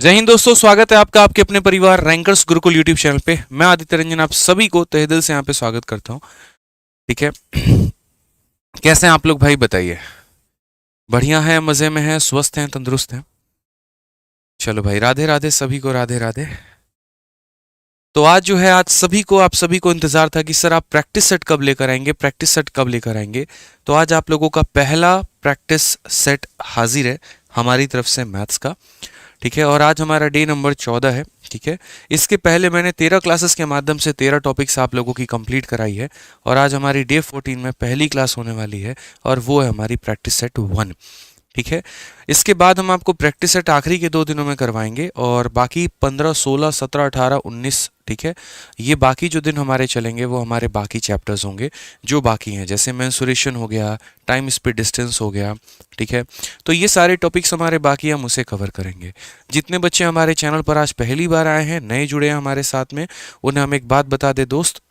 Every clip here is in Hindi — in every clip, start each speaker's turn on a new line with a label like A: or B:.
A: जय हिंद दोस्तों, स्वागत है आपका आपके अपने परिवार रैंकर्स गुरुकुल यूट्यूब चैनल पे। मैं आदित्य रंजन आप सभी को तहे दिल से यहाँ पे स्वागत करता हूँ। ठीक है। कैसे हैं आप लोग भाई, बताइए। बढ़िया है, मजे में है, स्वस्थ हैं, तंदुरुस्त हैं। चलो भाई, राधे राधे सभी को, राधे राधे। तो आज जो है, आज सभी को, आप सभी को इंतजार था कि सर आप प्रैक्टिस सेट कब लेकर आएंगे, प्रैक्टिस सेट कब लेकर आएंगे। तो आज आप लोगों का पहला प्रैक्टिस सेट हाजिर है हमारी तरफ से मैथ्स का। ठीक है, और आज हमारा डे नंबर 14 है। ठीक है, इसके पहले मैंने 13 क्लासेस के माध्यम से 13 टॉपिक्स आप लोगों की कंप्लीट कराई है। और आज हमारी डे 14 में पहली क्लास होने वाली है, और वो है हमारी प्रैक्टिस सेट 1। ठीक है, इसके बाद हम आपको प्रैक्टिस सेट आखिरी के 2 दिनों में करवाएंगे, और बाकी 15, 16, 17, 18, 19, ठीक है, ये बाकी जो दिन हमारे चलेंगे वो हमारे बाकी चैप्टर्स होंगे जो बाकी हैं, जैसे मेंसुरेशन हो गया, टाइम स्पीड डिस्टेंस हो गया। ठीक है, तो ये सारे टॉपिक्स हमारे बाकी, हम उसे कवर करेंगे। जितने बच्चे हमारे चैनल पर आज पहली बार आए हैं, नए जुड़े हैं हमारे साथ में, उन्हें हम एक बात बता दें दोस्त,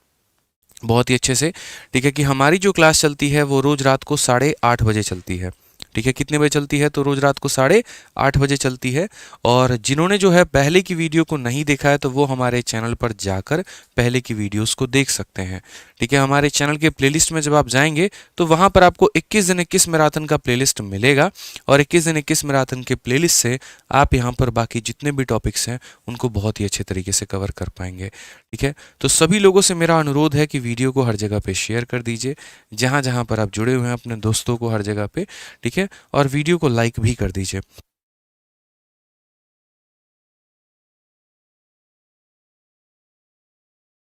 A: बहुत ही अच्छे से। ठीक है, कि हमारी जो क्लास चलती है वो रोज रात को 8:30 बजे चलती है। ठीक है, कितने बजे चलती है? तो रोज रात को 8:30 बजे चलती है। और जिन्होंने जो है पहले की वीडियो को नहीं देखा है, तो वो हमारे चैनल पर जाकर पहले की वीडियोस को देख सकते हैं। ठीक है, हमारे चैनल के प्लेलिस्ट में जब आप जाएंगे तो वहां पर आपको 21 दिन 21 मैराथन का प्लेलिस्ट मिलेगा, और 21 दिन 21 मैराथन के प्लेलिस्ट से आप यहाँ पर बाकी जितने भी टॉपिक्स हैं उनको बहुत ही अच्छे तरीके से कवर कर पाएंगे। ठीक है, तो सभी लोगों से मेरा अनुरोध है कि वीडियो को हर जगह पे शेयर कर दीजिए, जहां जहां पर आप जुड़े हुए हैं अपने दोस्तों को हर जगह पे। ठीक है, और वीडियो को लाइक भी कर दीजिए।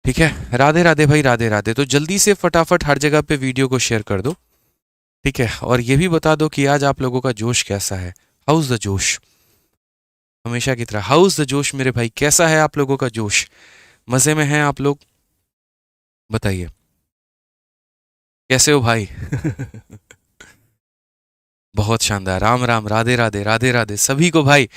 A: ठीक है, राधे राधे भाई, राधे राधे। तो जल्दी से फटाफट हर जगह पे वीडियो को शेयर कर दो। ठीक है, और ये भी बता दो कि आज आप लोगों का जोश कैसा है। हाउस द जोश, हमेशा की तरह हाउस द जोश मेरे भाई, कैसा है आप लोगों का जोश? मजे में हैं आप लोग? बताइए, कैसे हो भाई? बहुत शानदार, राम राम, राधे राधे, राधे राधे सभी को भाई।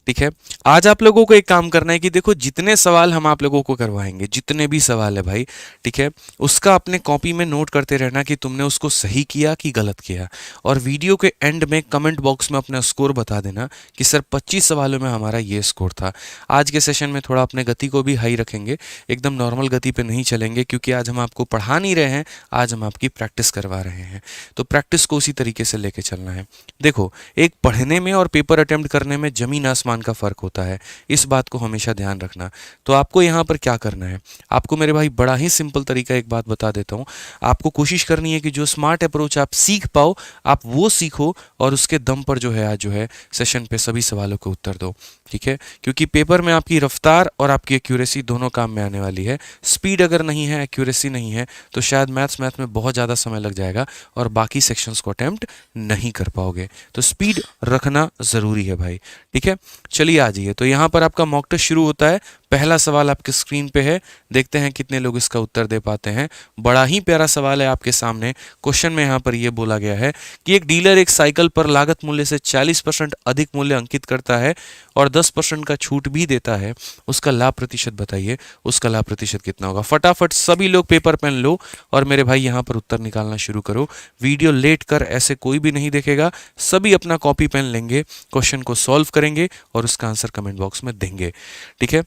A: ठीक है, आज आप लोगों को एक काम करना है कि देखो, जितने सवाल हम आप लोगों को करवाएंगे, जितने भी सवाल है भाई, ठीक है, उसका अपने कॉपी में नोट करते रहना कि तुमने उसको सही किया कि गलत किया। और वीडियो के एंड में कमेंट बॉक्स में अपना स्कोर बता देना कि सर 25 सवालों में हमारा ये स्कोर था। आज के सेशन में थोड़ा अपने गति को भी हाई रखेंगे, एकदम नॉर्मल गति पे नहीं चलेंगे, क्योंकि आज हम आपको पढ़ा नहीं रहे हैं, आज हम आपकी प्रैक्टिस करवा रहे हैं। तो प्रैक्टिस को उसी तरीके से लेके चलना है। देखो, एक पढ़ने में और पेपर अटेम्प्ट करने में जमीन आसमान का फर्क होता है, इस बात को हमेशा ध्यान रखना। तो आपको यहाँ पर क्या करना है, आपको मेरे भाई बड़ा ही सिंपल तरीका एक बात बता देता हूँ। आपको कोशिश करनी है कि जो स्मार्ट अप्रोच आप सीख पाओ, आप वो सीखो, और उसके दम पर जो है आज जो है सेशन पे सभी सवालों के उत्तर दो। ठीक है, क्योंकि पेपर में आपकी रफ्तार और आपकी एक्यूरेसी दोनों काम में आने वाली है। स्पीड अगर नहीं है, एक्यूरेसी नहीं है, तो शायद मैथ्स में बहुत ज़्यादा समय लग जाएगा और बाकी सेक्शंस को अटेम्प्ट नहीं कर पाओगे। तो स्पीड रखना ज़रूरी है भाई। ठीक है, चलिए आ जाइए। तो यहाँ पर आपका मॉक टेस्ट शुरू होता है। पहला सवाल आपके स्क्रीन पे है, देखते हैं कितने लोग इसका उत्तर दे पाते हैं। बड़ा ही प्यारा सवाल है आपके सामने। क्वेश्चन में यहाँ पर यह बोला गया है कि एक डीलर एक साइकिल पर लागत मूल्य से 40% अधिक मूल्य अंकित करता है और 10% का छूट भी देता है। उसका लाभ प्रतिशत बताइए, उसका लाभ प्रतिशत कितना होगा? फटाफट सभी लोग पेपर पेन लो और मेरे भाई यहाँ पर उत्तर निकालना शुरू करो। वीडियो लेट कर ऐसे कोई भी नहीं देखेगा, सभी अपना कॉपी पेन लेंगे, क्वेश्चन को सॉल्व करेंगे और उसका आंसर कमेंट बॉक्स में देंगे। ठीक है,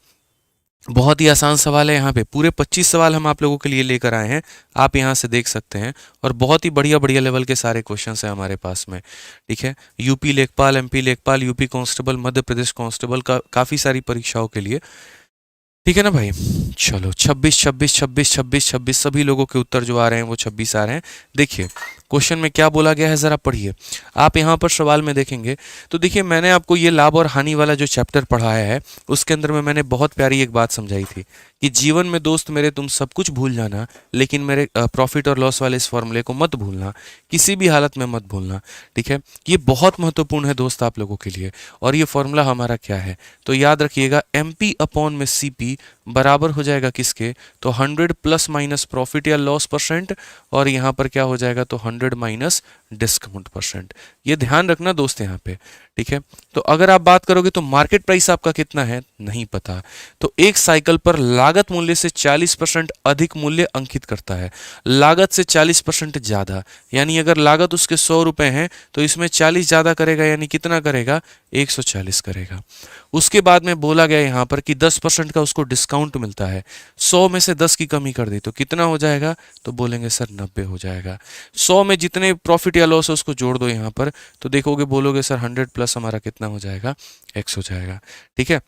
A: बहुत ही आसान सवाल है। यहाँ पे पूरे 25 सवाल हम आप लोगों के लिए लेकर आए हैं, आप यहाँ से देख सकते हैं, और बहुत ही बढ़िया बढ़िया लेवल के सारे क्वेश्चंस हैं हमारे पास में। ठीक है, यूपी लेखपाल, एमपी लेखपाल, UP constable, Madhya Pradesh constable का काफ़ी सारी परीक्षाओं के लिए। ठीक है ना भाई? चलो, 26 26 26 26 26 सभी लोगों के उत्तर जो आ रहे हैं वो 26 आ रहे हैं। देखिए क्वेश्चन में क्या बोला गया है, ज़रा पढ़िए। आप यहाँ पर सवाल में देखेंगे तो देखिए, मैंने आपको ये लाभ और हानि वाला जो चैप्टर पढ़ाया है, उसके अंदर में मैंने बहुत प्यारी एक बात समझाई थी कि जीवन में दोस्त मेरे तुम सब कुछ भूल जाना, लेकिन मेरे प्रॉफिट और लॉस वाले इस फॉर्मूले को मत भूलना, किसी भी हालत में मत भूलना। ठीक है, ये बहुत महत्वपूर्ण है दोस्त आप लोगों के लिए। और ये फॉर्मूला हमारा क्या है, तो याद रखिएगा, MP अपॉन में CP बराबर हो जाएगा किसके, तो 100 प्लस माइनस प्रॉफिट या लॉस परसेंट, और यहाँ पर क्या हो जाएगा, तो 100 माइनस डिस्काउंट परसेंट। ये ध्यान रखना दोस्त यहाँ पे, ठीक है। तो अगर आप बात करोगे तो मार्केट प्राइस आपका कितना है नहीं पता, तो एक साइकिल पर लागत मूल्य से 40% अधिक मूल्य अंकित करता है, लागत से 40% ज्यादा, यानी अगर लागत उसके 100 रुपए है तो इसमें 40 ज्यादा करेगा, यानी कितना करेगा, 140 करेगा। उसके बाद में बोला गया यहाँ पर कि 10% का उसको डिस्काउंट मिलता है, 100 में से 10 की कमी कर दी तो कितना हो जाएगा, तो बोलेंगे सर 90 हो जाएगा। 100 में जितने प्रॉफिट या लॉस है उसको जोड़ दो यहाँ पर, तो देखोगे बोलोगे सर 100 प्लस हमारा कितना हो जाएगा, x हो जाएगा, ठीक है।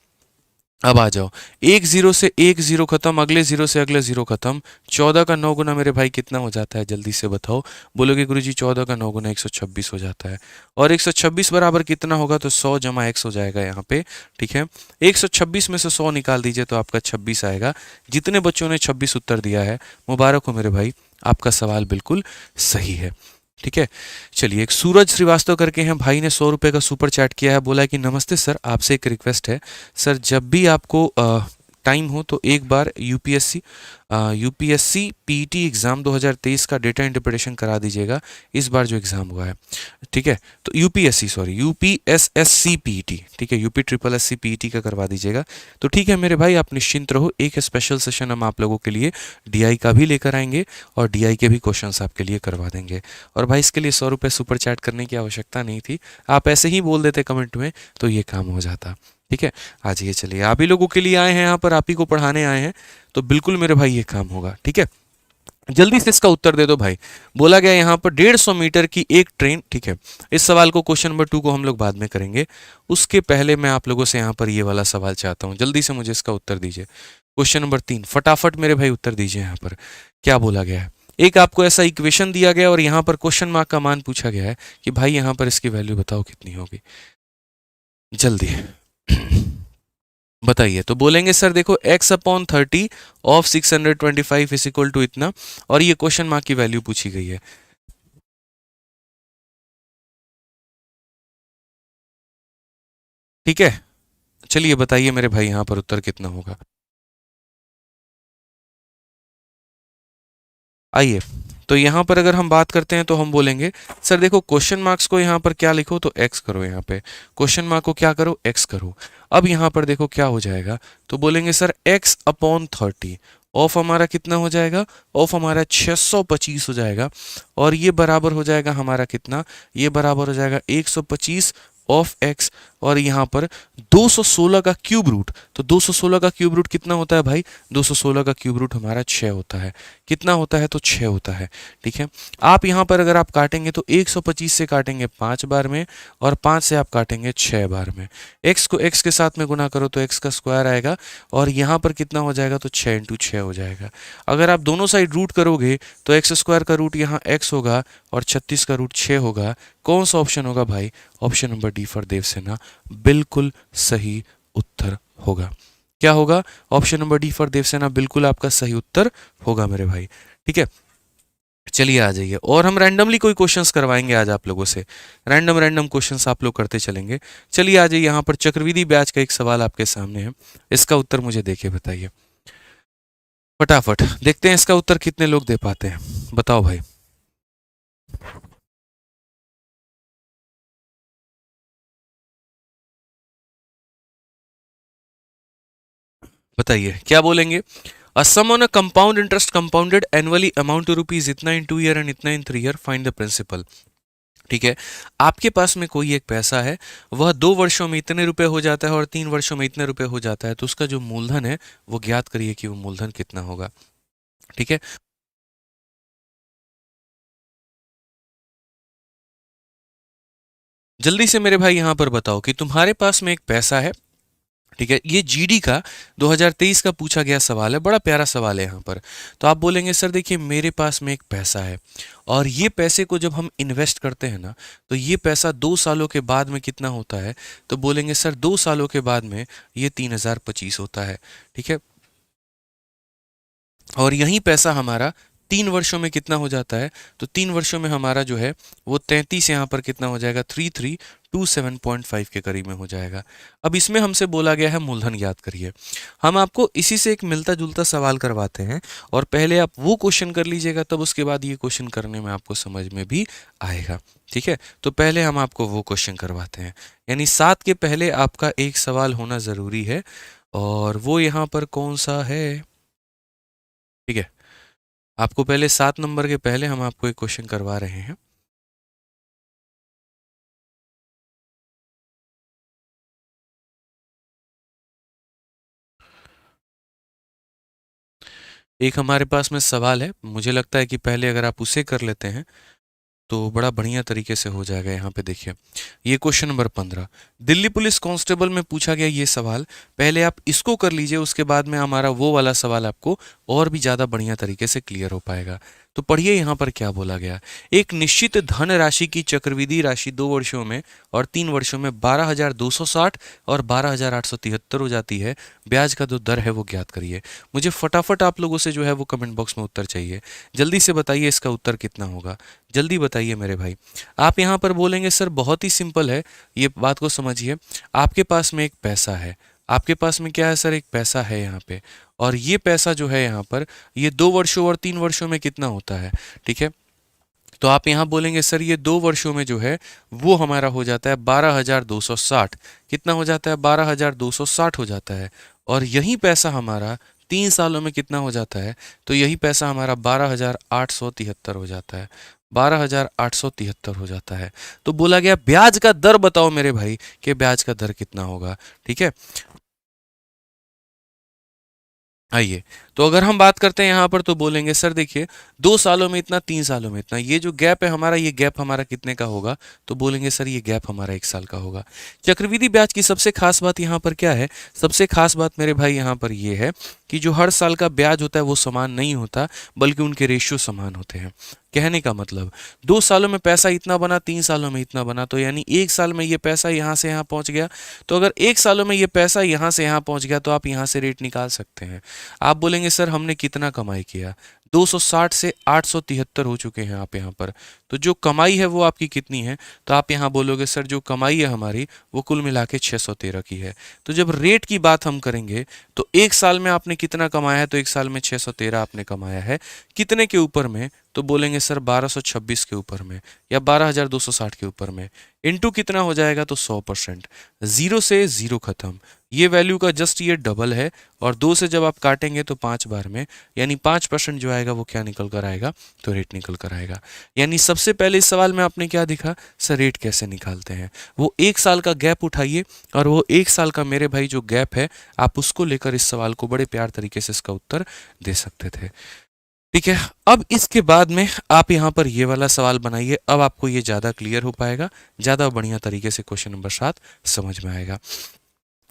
A: अब आ जाओ, एक जीरो से एक जीरो खत्म, अगले जीरो से अगले जीरो खत्म, 14 का 9 गुना मेरे भाई कितना हो जाता है, जल्दी से बताओ। बोलोगे गुरुजी 14 का 9 गुना 126 हो जाता है, और 126 बराबर कितना होगा, तो 100 जमा x हो जाएगा यहाँ पे, ठीक है। 126 में से 100 निकाल दीजिए तो आपका 26 आएगा। जितने बच्चों ने 26 उत्तर दिया है, मुबारक हो मेरे भाई, आपका सवाल बिल्कुल सही है, ठीक है। चलिए, एक सूरज श्रीवास्तव करके हैं भाई ने 100 रुपए का सुपर चैट किया है, बोला है कि नमस्ते सर, आपसे एक रिक्वेस्ट है सर, जब भी आपको टाइम हो तो एक बार यूपीएससी पीईटी एग्जाम 2023 का डेटा इंटरप्रिटेशन करा दीजिएगा, इस बार जो एग्जाम हुआ है, ठीक है। तो यूपीएसएससी पीईटी, ठीक है, यूपी ट्रिपल एससी पीईटी का करवा दीजिएगा। तो ठीक है मेरे भाई, आप निश्चिंत रहो, एक स्पेशल सेशन हम आप लोगों के लिए डीआई का भी लेकर आएंगे, और डीआई के भी क्वेश्चंस आपके लिए करवा देंगे। और भाई इसके लिए 100 रुपये सुपर चैट करने की आवश्यकता नहीं थी, आप ऐसे ही बोल देते कमेंट में तो ये काम हो जाता, ठीक है। आज ये चलिए, आप ही लोगों के लिए आए हैं यहाँ पर, आप ही को पढ़ाने आए हैं, तो बिल्कुल मेरे भाई ये काम होगा, ठीक है। जल्दी से इसका उत्तर दे दो भाई। बोला गया यहाँ पर 150 मीटर की एक ट्रेन, ठीक है। इस सवाल को क्वेश्चन नंबर 2 को हम लोग बाद में करेंगे, उसके पहले मैं आप लोगों से यहाँ पर ये वाला सवाल चाहता हूँ, जल्दी से मुझे इसका उत्तर दीजिए। क्वेश्चन नंबर 3, फटाफट मेरे भाई उत्तर दीजिए। यहाँ पर क्या बोला गया है, एक आपको ऐसा इक्वेशन दिया गया और यहाँ पर क्वेश्चन मार्क का मान पूछा गया है कि भाई यहाँ पर इसकी वैल्यू बताओ कितनी होगी, जल्दी बताइए। तो बोलेंगे सर देखो x/30 of 625 is equal to इतना, और ये क्वेश्चन मार्क की वैल्यू पूछी गई है, ठीक है। चलिए बताइए मेरे भाई यहाँ पर उत्तर कितना होगा। आइए, तो यहाँ पर अगर हम बात करते हैं तो हम बोलेंगे सर देखो क्वेश्चन मार्क्स को यहाँ पर क्या लिखो, तो x करो, यहाँ पे क्वेश्चन मार्क को क्या करो, x करो। अब यहाँ पर देखो क्या हो जाएगा, तो बोलेंगे सर x/30 ऑफ हमारा कितना हो जाएगा, ऑफ हमारा 625 हो जाएगा, और ये बराबर हो जाएगा हमारा कितना, ये बराबर हो जाएगा 125 ऑफ x, और यहाँ पर 216 का क्यूब रूट, तो 216 का क्यूब रूट कितना होता है भाई, 216 का क्यूब रूट हमारा 6 होता है, कितना होता है, तो 6 होता है, ठीक है। आप यहाँ पर अगर आप काटेंगे तो 125 से काटेंगे 5 बार में, और 5 से आप काटेंगे 6 बार में, x को x के साथ में गुना करो तो x का स्क्वायर आएगा, और यहाँ पर कितना हो जाएगा, तो 6 इंटू 6 हो जाएगा। अगर आप दोनों साइड रूट करोगे तो एक्स स्क्वायर का रूट यहाँ x होगा, और 36 का रूट 6 होगा। कौन सा ऑप्शन होगा भाई, option number D for Devsena बिल्कुल सही उत्तर होगा। क्या होगा, option number D for Devsena बिल्कुल आपका सही उत्तर होगा मेरे भाई, ठीक है। चलिए आ जाइए, और हम रैंडमली कोई क्वेश्चंस करवाएंगे आज आप लोगों से, रैंडम क्वेश्चंस आप लोग करते चलेंगे। चलिए आ जाइए, यहाँ पर चक्रविधि ब्याज का एक सवाल आपके सामने है, इसका उत्तर मुझे देखिए, बताइए फटाफट, देखते हैं इसका उत्तर कितने लोग दे पाते हैं, बताओ भाई। बताइए क्या बोलेंगे। A sum on a compound interest compounded annually amount to rupees इतना in 2 year and इतना in 3 year, find the principal। ठीक है, आपके पास में कोई एक पैसा है, वह 2 वर्षों में इतने रुपए हो जाता है और 3 वर्षों में इतने रुपए हो जाता है, तो उसका जो मूलधन है वो ज्ञात करिए कि वो मूलधन कितना होगा, ठीक है। जल्दी से मेरे भाई यहाँ पर बताओ कि तुम्हारे पास में एक पैसा है, ठीक है, ये जीडी का 2023 का पूछा गया सवाल है, बड़ा प्यारा सवाल है यहाँ पर। तो आप बोलेंगे सर देखिए मेरे पास में एक पैसा है, और ये पैसे को जब हम इन्वेस्ट करते हैं ना, तो ये पैसा 2 सालों के बाद में कितना होता है, तो बोलेंगे सर 2 सालों के बाद में ये 3025 होता है, ठीक है। और यही पैसा हमारा 3 वर्षों में कितना हो जाता है, तो 3 वर्षों में हमारा जो है वो 33, यहाँ पर कितना हो जाएगा, 33 27.5 के करीब में हो जाएगा। अब इसमें हमसे बोला गया है मूलधन ज्ञात करिए। हम आपको इसी से एक मिलता जुलता सवाल करवाते हैं और पहले आप वो क्वेश्चन कर लीजिएगा, तब उसके बाद ये क्वेश्चन करने में आपको समझ में भी आएगा। ठीक है, तो पहले हम आपको वो क्वेश्चन करवाते हैं, यानी 7 के पहले आपका एक सवाल होना ज़रूरी है, और वो यहाँ पर कौन सा है? ठीक है, आपको पहले 7 नंबर के पहले हम आपको एक क्वेश्चन करवा रहे हैं। एक हमारे पास में सवाल है, मुझे लगता है कि पहले अगर आप उसे कर लेते हैं तो बड़ा बढ़िया तरीके से हो जाएगा। यहाँ पे देखिए, ये question number 15 Delhi police constable में पूछा गया ये सवाल। पहले आप इसको कर लीजिए, उसके बाद में हमारा वो वाला सवाल आपको और भी ज़्यादा बढ़िया तरीके से क्लियर हो पाएगा। तो पढ़िए यहाँ पर क्या बोला गया। एक निश्चित धन राशि की चक्रवृद्धि राशि 2 वर्षों में और 3 वर्षों में 12,260 और 12,873 हो जाती है। ब्याज का जो दर है वो ज्ञात करिए। मुझे फटाफट आप लोगों से जो है वो कमेंट बॉक्स में उत्तर चाहिए। जल्दी से बताइए इसका उत्तर कितना होगा, जल्दी बताइए मेरे भाई। आप यहाँ पर बोलेंगे सर बहुत ही सिंपल है, ये बात को समझिए। आपके पास में एक पैसा है, आपके पास में क्या है सर, एक पैसा है यहाँ पे, और ये पैसा जो है यहाँ पर ये 2 वर्षों और 3 वर्षों में कितना होता है। ठीक है, तो आप यहाँ बोलेंगे सर ये 2 वर्षों में जो है वो हमारा हो जाता है 12,260। कितना हो जाता है? 12,260 हो जाता है। और यही पैसा हमारा 3 सालों में कितना हो जाता है? तो यही पैसा हमारा 12,873 हो जाता है। 12,873 हो जाता है। तो बोला गया ब्याज का दर बताओ मेरे भाई कि ब्याज का दर कितना होगा। ठीक है, आइए, तो अगर हम बात करते हैं यहाँ पर तो बोलेंगे सर देखिए 2 सालों में इतना, 3 सालों में इतना, ये जो गैप है हमारा, ये गैप हमारा कितने का होगा? तो बोलेंगे सर ये गैप हमारा 1 साल का होगा। चक्रवृद्धि ब्याज की सबसे खास बात यहाँ पर क्या है? सबसे खास बात मेरे भाई यहाँ पर ये है कि जो हर साल का ब्याज होता है वो समान नहीं होता, बल्कि उनके रेशियो समान होते हैं। कहने का मतलब 2 सालों में पैसा इतना बना, 3 सालों में इतना बना, तो यानी 1 साल में ये पैसा यहाँ से यहाँ पहुँच गया। तो अगर 1 सालों में ये पैसा यहाँ से यहाँ पहुँच गया तो आप यहाँ से रेट निकाल सकते हैं। आप बोलेंगे सर हमने कितना कमाई किया? 260 से 873 हो चुके हैं आप यहाँ पर। तो जो कमाई है वो आपकी कितनी है? तो आप यहाँ बोलोगे सर जो कमाई है हमारी वो कुल मिला के 613 की है। तो जब रेट की बात हम करेंगे तो 1 साल में आपने कितना कमाया है? तो 1 साल में 613 आपने कमाया है। कितने के ऊपर में? तो बोलेंगे सर 1226 के ऊपर में या 12,260 के ऊपर में। इनटू कितना हो जाएगा? तो 100%। 0 से 0 खत्म। ये वैल्यू का जस्ट ये डबल है, और 2 से जब आप काटेंगे तो 5 बार में, यानी 5% जो आएगा वो क्या निकल कर आएगा? तो रेट निकल कर आएगा। यानी सबसे पहले इस सवाल में आपने क्या दिखा? सर रेट कैसे निकालते हैं। वो 1 साल का गैप उठाइए, और वो 1 साल का मेरे भाई जो गैप है आप उसको लेकर इस सवाल को बड़े प्यार तरीके से इसका उत्तर दे सकते थे। ठीक है, अब इसके बाद में आप यहाँ पर ये वाला सवाल बनाइए। अब आपको ये ज़्यादा क्लियर हो पाएगा, ज़्यादा बढ़िया तरीके से क्वेश्चन नंबर 7 समझ में आएगा।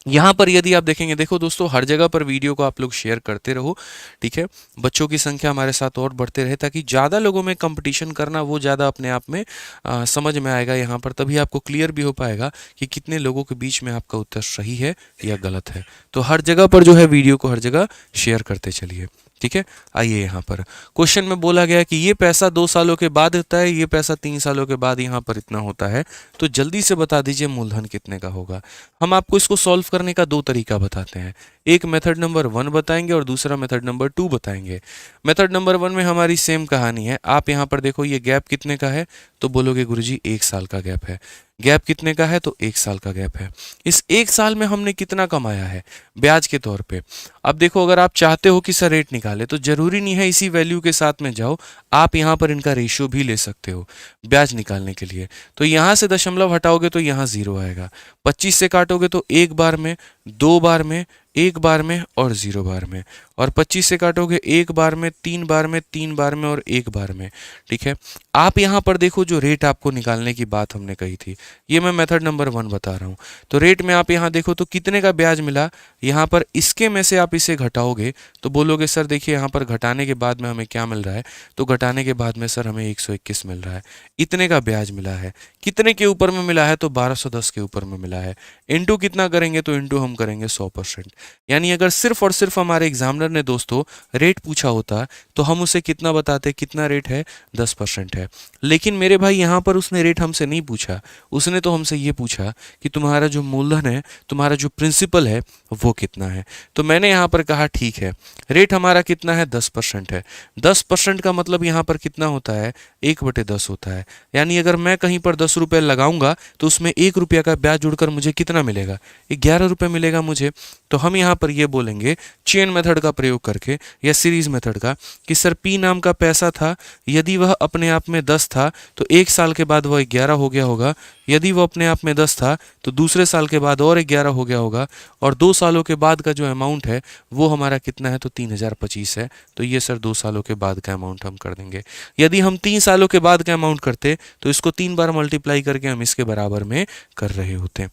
A: यहाँ पर यदि आप देखेंगे, देखो दोस्तों हर जगह पर वीडियो को आप लोग शेयर करते रहो। ठीक है, बच्चों की संख्या हमारे साथ और बढ़ते रहे, ताकि ज़्यादा लोगों में कंपटीशन करना वो ज़्यादा अपने आप में समझ में आएगा यहाँ पर, तभी आपको क्लियर भी हो पाएगा कि कितने लोगों के बीच में आपका उत्तर सही है या गलत है। तो हर जगह पर जो है वीडियो को हर जगह शेयर करते चलिए। ठीक है, आइए यहाँ पर क्वेश्चन में बोला गया कि ये पैसा 2 सालों के बाद होता है, ये पैसा 3 सालों के बाद यहाँ पर इतना होता है। तो जल्दी से बता दीजिए मूलधन कितने का होगा। हम आपको इसको सॉल्व करने का 2 तरीका बताते हैं। एक मेथड नंबर 1 बताएंगे और दूसरा मेथड नंबर 2 बताएंगे। मेथड नंबर 1 में हमारी सेम कहानी है। आप यहाँ पर देखो ये गैप कितने का है? तो बोलोगे गुरुजी 1 साल का गैप है। गैप कितने का है? तो 1 साल का गैप है। इस 1 साल में हमने कितना कमाया है ब्याज के तौर पे? अब देखो अगर आप चाहते हो कि सर रेट निकाले तो जरूरी नहीं है इसी वैल्यू के साथ में जाओ, आप यहाँ पर इनका रेशियो भी ले सकते हो ब्याज निकालने के लिए। तो यहाँ से दशमलव हटाओगे तो यहाँ 0 आएगा। 25 से काटोगे तो 1 बार में, 2 बार में, 1 बार में और 0 बार में, और 25 से काटोगे 1 बार में, 3 बार में, 3 बार में और 1 बार में। ठीक है, आप यहाँ पर देखो जो रेट आपको निकालने की बात हमने कही थी, ये मैं मेथड नंबर 1 बता रहा हूँ। तो रेट में आप यहाँ देखो तो कितने का ब्याज मिला, यहाँ पर इसके में से आप इसे घटाओगे तो बोलोगे सर देखिए यहाँ पर घटाने के बाद में हमें क्या मिल रहा है? तो घटाने के बाद में सर हमें 121 मिल रहा है। इतने का ब्याज मिला है। कितने के ऊपर में मिला है? तो 1210 के ऊपर में मिला है। इंटू कितना करेंगे? तो इंटू हम करेंगे 100%। यानी अगर सिर्फ और सिर्फ हमारे एग्जामिनर ने दोस्तों रेट पूछा होता तो हम उसे कितना बताते, कितना रेट है, 10% है। लेकिन मेरे भाई यहाँ पर उसने रेट हमसे नहीं पूछा, उसने तो हमसे ये पूछा कि तुम्हारा जो मूलधन है, तुम्हारा जो प्रिंसिपल है वो कितना है। तो मैंने यहाँ पर कहा ठीक है, रेट हमारा कितना है, 10% है। 10% का मतलब यहाँ पर कितना होता है, 1/10 होता है। यानी अगर मैं कहीं पर 10 रुपये लगाऊंगा तो उसमें 1 रुपया का ब्याज जुड़कर मुझे कितना मिलेगा, 11 रुपये मिलेगा मुझे। तो हम यहाँ पर ये बोलेंगे चेन मेथड का प्रयोग करके या सीरीज मेथड का कि सर पी नाम का पैसा था, यदि वह अपने आप में 10 था तो 1 साल के बाद वह 11 हो गया होगा। यदि वो अपने आप में 10 था तो दूसरे साल के बाद और 11 हो गया होगा, और 2 सालों के बाद का जो अमाउंट है वो हमारा कितना है, तो 3025 है। तो ये सर 2 सालों के बाद का अमाउंट हम कर देंगे। यदि हम 3 सालों के बाद का अमाउंट करते तो इसको 3 बार मल्टीप्लाई करके हम इसके बराबर में कर रहे होते।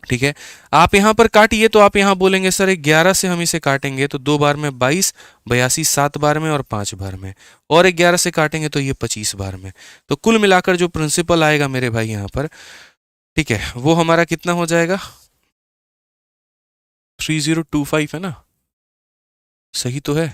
A: ठीक है, आप यहाँ पर काटिए तो आप यहाँ बोलेंगे सर 11 से हम इसे काटेंगे तो 2 बार में 22, 82 7 बार में और 5 बार में, और 11 से काटेंगे तो ये 25 बार में। तो कुल मिलाकर जो प्रिंसिपल आएगा मेरे भाई यहाँ पर, ठीक है, वो हमारा कितना हो जाएगा, 3025 है ना, सही तो है।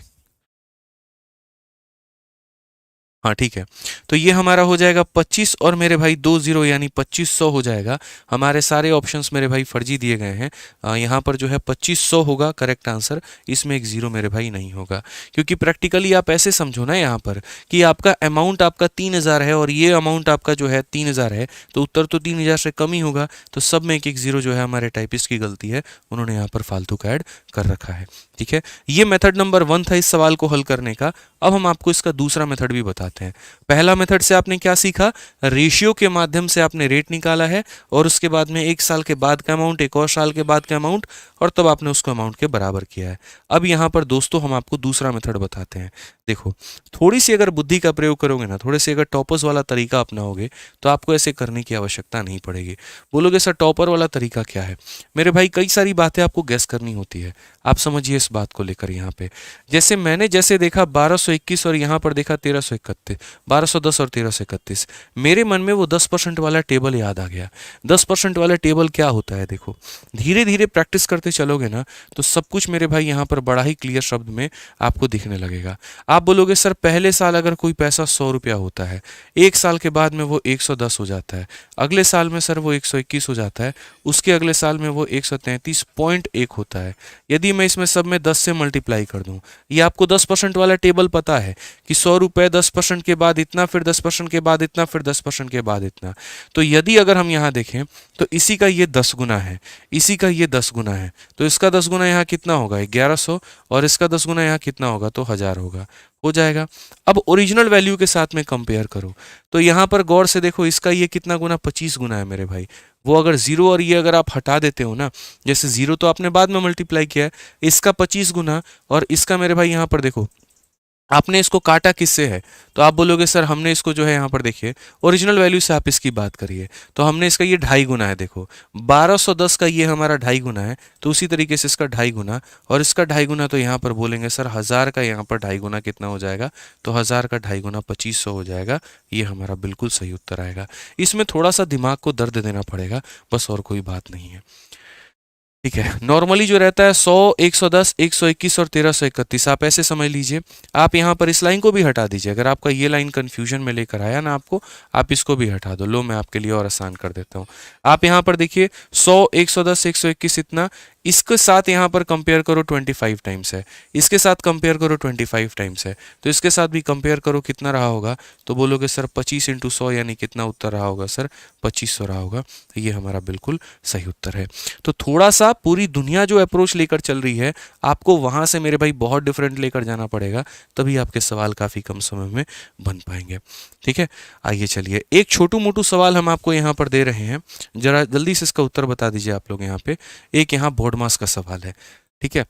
A: हाँ ठीक है, तो ये हमारा हो जाएगा 25 और मेरे भाई 20 यानी 2500 हो जाएगा। हमारे सारे ऑप्शंस मेरे भाई फर्जी दिए गए हैं। यहाँ पर जो है 2500 होगा करेक्ट आंसर, इसमें एक जीरो मेरे भाई नहीं होगा। क्योंकि प्रैक्टिकली आप ऐसे समझो ना यहाँ पर कि आपका अमाउंट आपका 3000 है और ये अमाउंट आपका जो है 3000 है, तो उत्तर तो 3000 से कम ही होगा। तो सब में एक एक जीरो जो है हमारे टाइपिस्ट की गलती है, उन्होंने यहाँ पर फालतू का ऐड कर रखा है। ठीक है, ये मेथड नंबर 1 था इस सवाल को हल करने का। अब हम आपको इसका दूसरा मेथड भी बताते हैं। पहला मेथड से आपने क्या सीखा, रेशियो के माध्यम से आपने रेट निकाला है, और उसके बाद में 1 साल के बाद का अमाउंट, एक और साल के बाद का अमाउंट, और तब आपने उसको अमाउंट के बराबर किया है। अब यहाँ पर दोस्तों हम आपको दूसरा मेथड बताते हैं। देखो, थोड़ी सी अगर बुद्धि का प्रयोग करोगे ना, थोड़े से अगर टॉपर्स वाला तरीका अपनाओगे तो आपको ऐसे करने की आवश्यकता नहीं पड़ेगी। बोलोगे सर टॉपर वाला तरीका क्या है, मेरे भाई कई सारी बातें आपको गैस करनी होती है। आप समझिए इस बात को लेकर, यहाँ पे जैसे मैंने जैसे देखा 1221 और यहाँ पर देखा 1331, 1210 और 1331, मेरे मन में वो 10% वाला टेबल याद आ गया। 10% वाला टेबल क्या होता है, देखो धीरे धीरे प्रैक्टिस करते चलोगे ना तो सब कुछ मेरे भाई यहाँ पर बड़ा ही क्लियर शब्द में आपको दिखने लगेगा। आप बोलोगे सर पहले साल अगर कोई पैसा 100 रुपया होता है, 1 साल के बाद में वो 110 हो जाता है, अगले साल में सर वो 121 हो जाता है, उसके अगले साल में वो 133.1 होता है। यदि मैं इसमें सब में 10 से मल्टीप्लाई कर दूं, ये आपको 10% वाला टेबल पता है कि 100 रुपये 10% के बाद इतना, फिर 10% के बाद इतना, फिर 10% के बाद इतना। तो यदि अगर हम यहाँ देखें तो इसी का ये 10 गुना है, इसी का ये 10 गुना है, तो इसका 10 गुना यहाँ कितना होगा, 1100, और इसका 10 गुना यहाँ कितना होगा, तो 1000 होगा, हो जाएगा। अब ओरिजिनल वैल्यू के साथ में कंपेयर करो तो यहाँ पर गौर से देखो, इसका ये कितना गुना, 25 गुना है मेरे भाई। वो अगर जीरो और ये अगर आप हटा देते हो ना, जैसे जीरो तो आपने बाद में मल्टीप्लाई किया है, इसका 25 गुना और इसका मेरे भाई यहाँ पर देखो आपने इसको काटा किससे है, तो आप बोलोगे सर हमने इसको जो है यहाँ पर देखिए ओरिजिनल वैल्यू से आप इसकी बात करिए, तो हमने इसका ये 2.5 गुना है। देखो 1210 का ये हमारा 2.5 गुना है, तो उसी तरीके से इसका 2.5 गुना और इसका 2.5 गुना, तो यहाँ पर बोलेंगे सर 1000 का यहाँ पर 2.5 गुना कितना हो जाएगा, तो 1000 का 2.5 गुना 2500 हो जाएगा। ये हमारा बिल्कुल सही उत्तर आएगा। इसमें थोड़ा सा दिमाग को दर्द देना पड़ेगा, बस और कोई बात नहीं है। ठीक है, नॉर्मली जो रहता है 100, 110, 121 और 1331, आप ऐसे समझ लीजिए। आप यहाँ पर इस लाइन को भी हटा दीजिए, अगर आपका ये लाइन कंफ्यूजन में लेकर आया ना आपको, आप इसको भी हटा दो। लो मैं आपके लिए और आसान कर देता हूँ। आप यहाँ पर देखिए 100, 110, 121 इतना, इसके साथ यहाँ पर कंपेयर करो 25 टाइम्स है, इसके साथ कंपेयर करो 25 टाइम्स है, तो इसके साथ भी कंपेयर करो कितना रहा होगा, तो बोलोगे सर 25 × 100 यानी कितना उत्तर रहा होगा, सर 2500 रहा होगा। ये हमारा बिल्कुल सही उत्तर है। तो थोड़ा सा पूरी दुनिया जो अप्रोच लेकर चल रही है, आपको वहां से मेरे भाई बहुत डिफरेंट लेकर जाना पड़ेगा, तभी आपके सवाल काफी कम समय में बन पाएंगे। ठीक है, आइए चलिए एक छोटू मोटू सवाल हम आपको यहाँ पर दे रहे हैं, जरा जल्दी से इसका उत्तर बता दीजिए आप लोग। यहाँ पे एक यहाँ बोर्ड मास का सवाल है। ठीक है,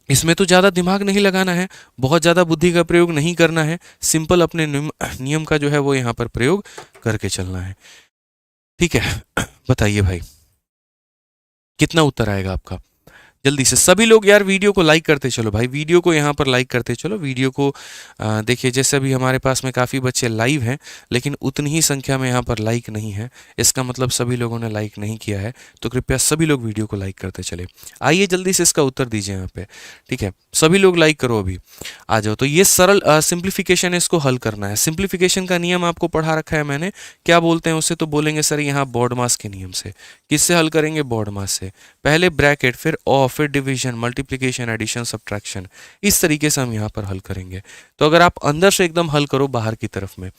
A: इसमें तो ज़्यादा दिमाग नहीं लगाना है, बहुत ज़्यादा बुद्धि का प्रयोग नहीं करना है, सिंपल अपने नियम का जो है वो यहाँ पर प्रयोग करके चलना है। ठीक है, बताइए भाई कितना उत्तर आएगा आपका। जल्दी से सभी लोग यार वीडियो को लाइक करते चलो भाई, वीडियो को यहाँ पर लाइक करते चलो, वीडियो को देखिए जैसे अभी हमारे पास में काफ़ी बच्चे लाइव हैं लेकिन उतनी ही संख्या में यहाँ पर लाइक नहीं है, इसका मतलब सभी लोगों ने लाइक नहीं किया है, तो कृपया सभी लोग वीडियो को लाइक करते चले। आइए जल्दी से इसका उत्तर दीजिए यहाँ पे, ठीक है, सभी लोग लाइक करो अभी, आ जाओ। तो ये सरल सिंप्लीफिकेशन है, इसको हल करना है। सिंप्लीफिकेशन का नियम आपको पढ़ा रखा है मैंने, क्या बोलते हैं उससे, तो बोलेंगे सर यहाँ बॉडमास के नियम से। किससे हल करेंगे, बॉडमास से। पहले ब्रैकेट, फिर ऑफ, फिर डिवीजन, मल्टीप्लिकेशन, एडिशन, सब्ट्रैक्शन, इस तरीके से हम यहाँ पर हल करेंगे। तो अगर आप अंदर से एकदम हल करो बाहर की तरफ में,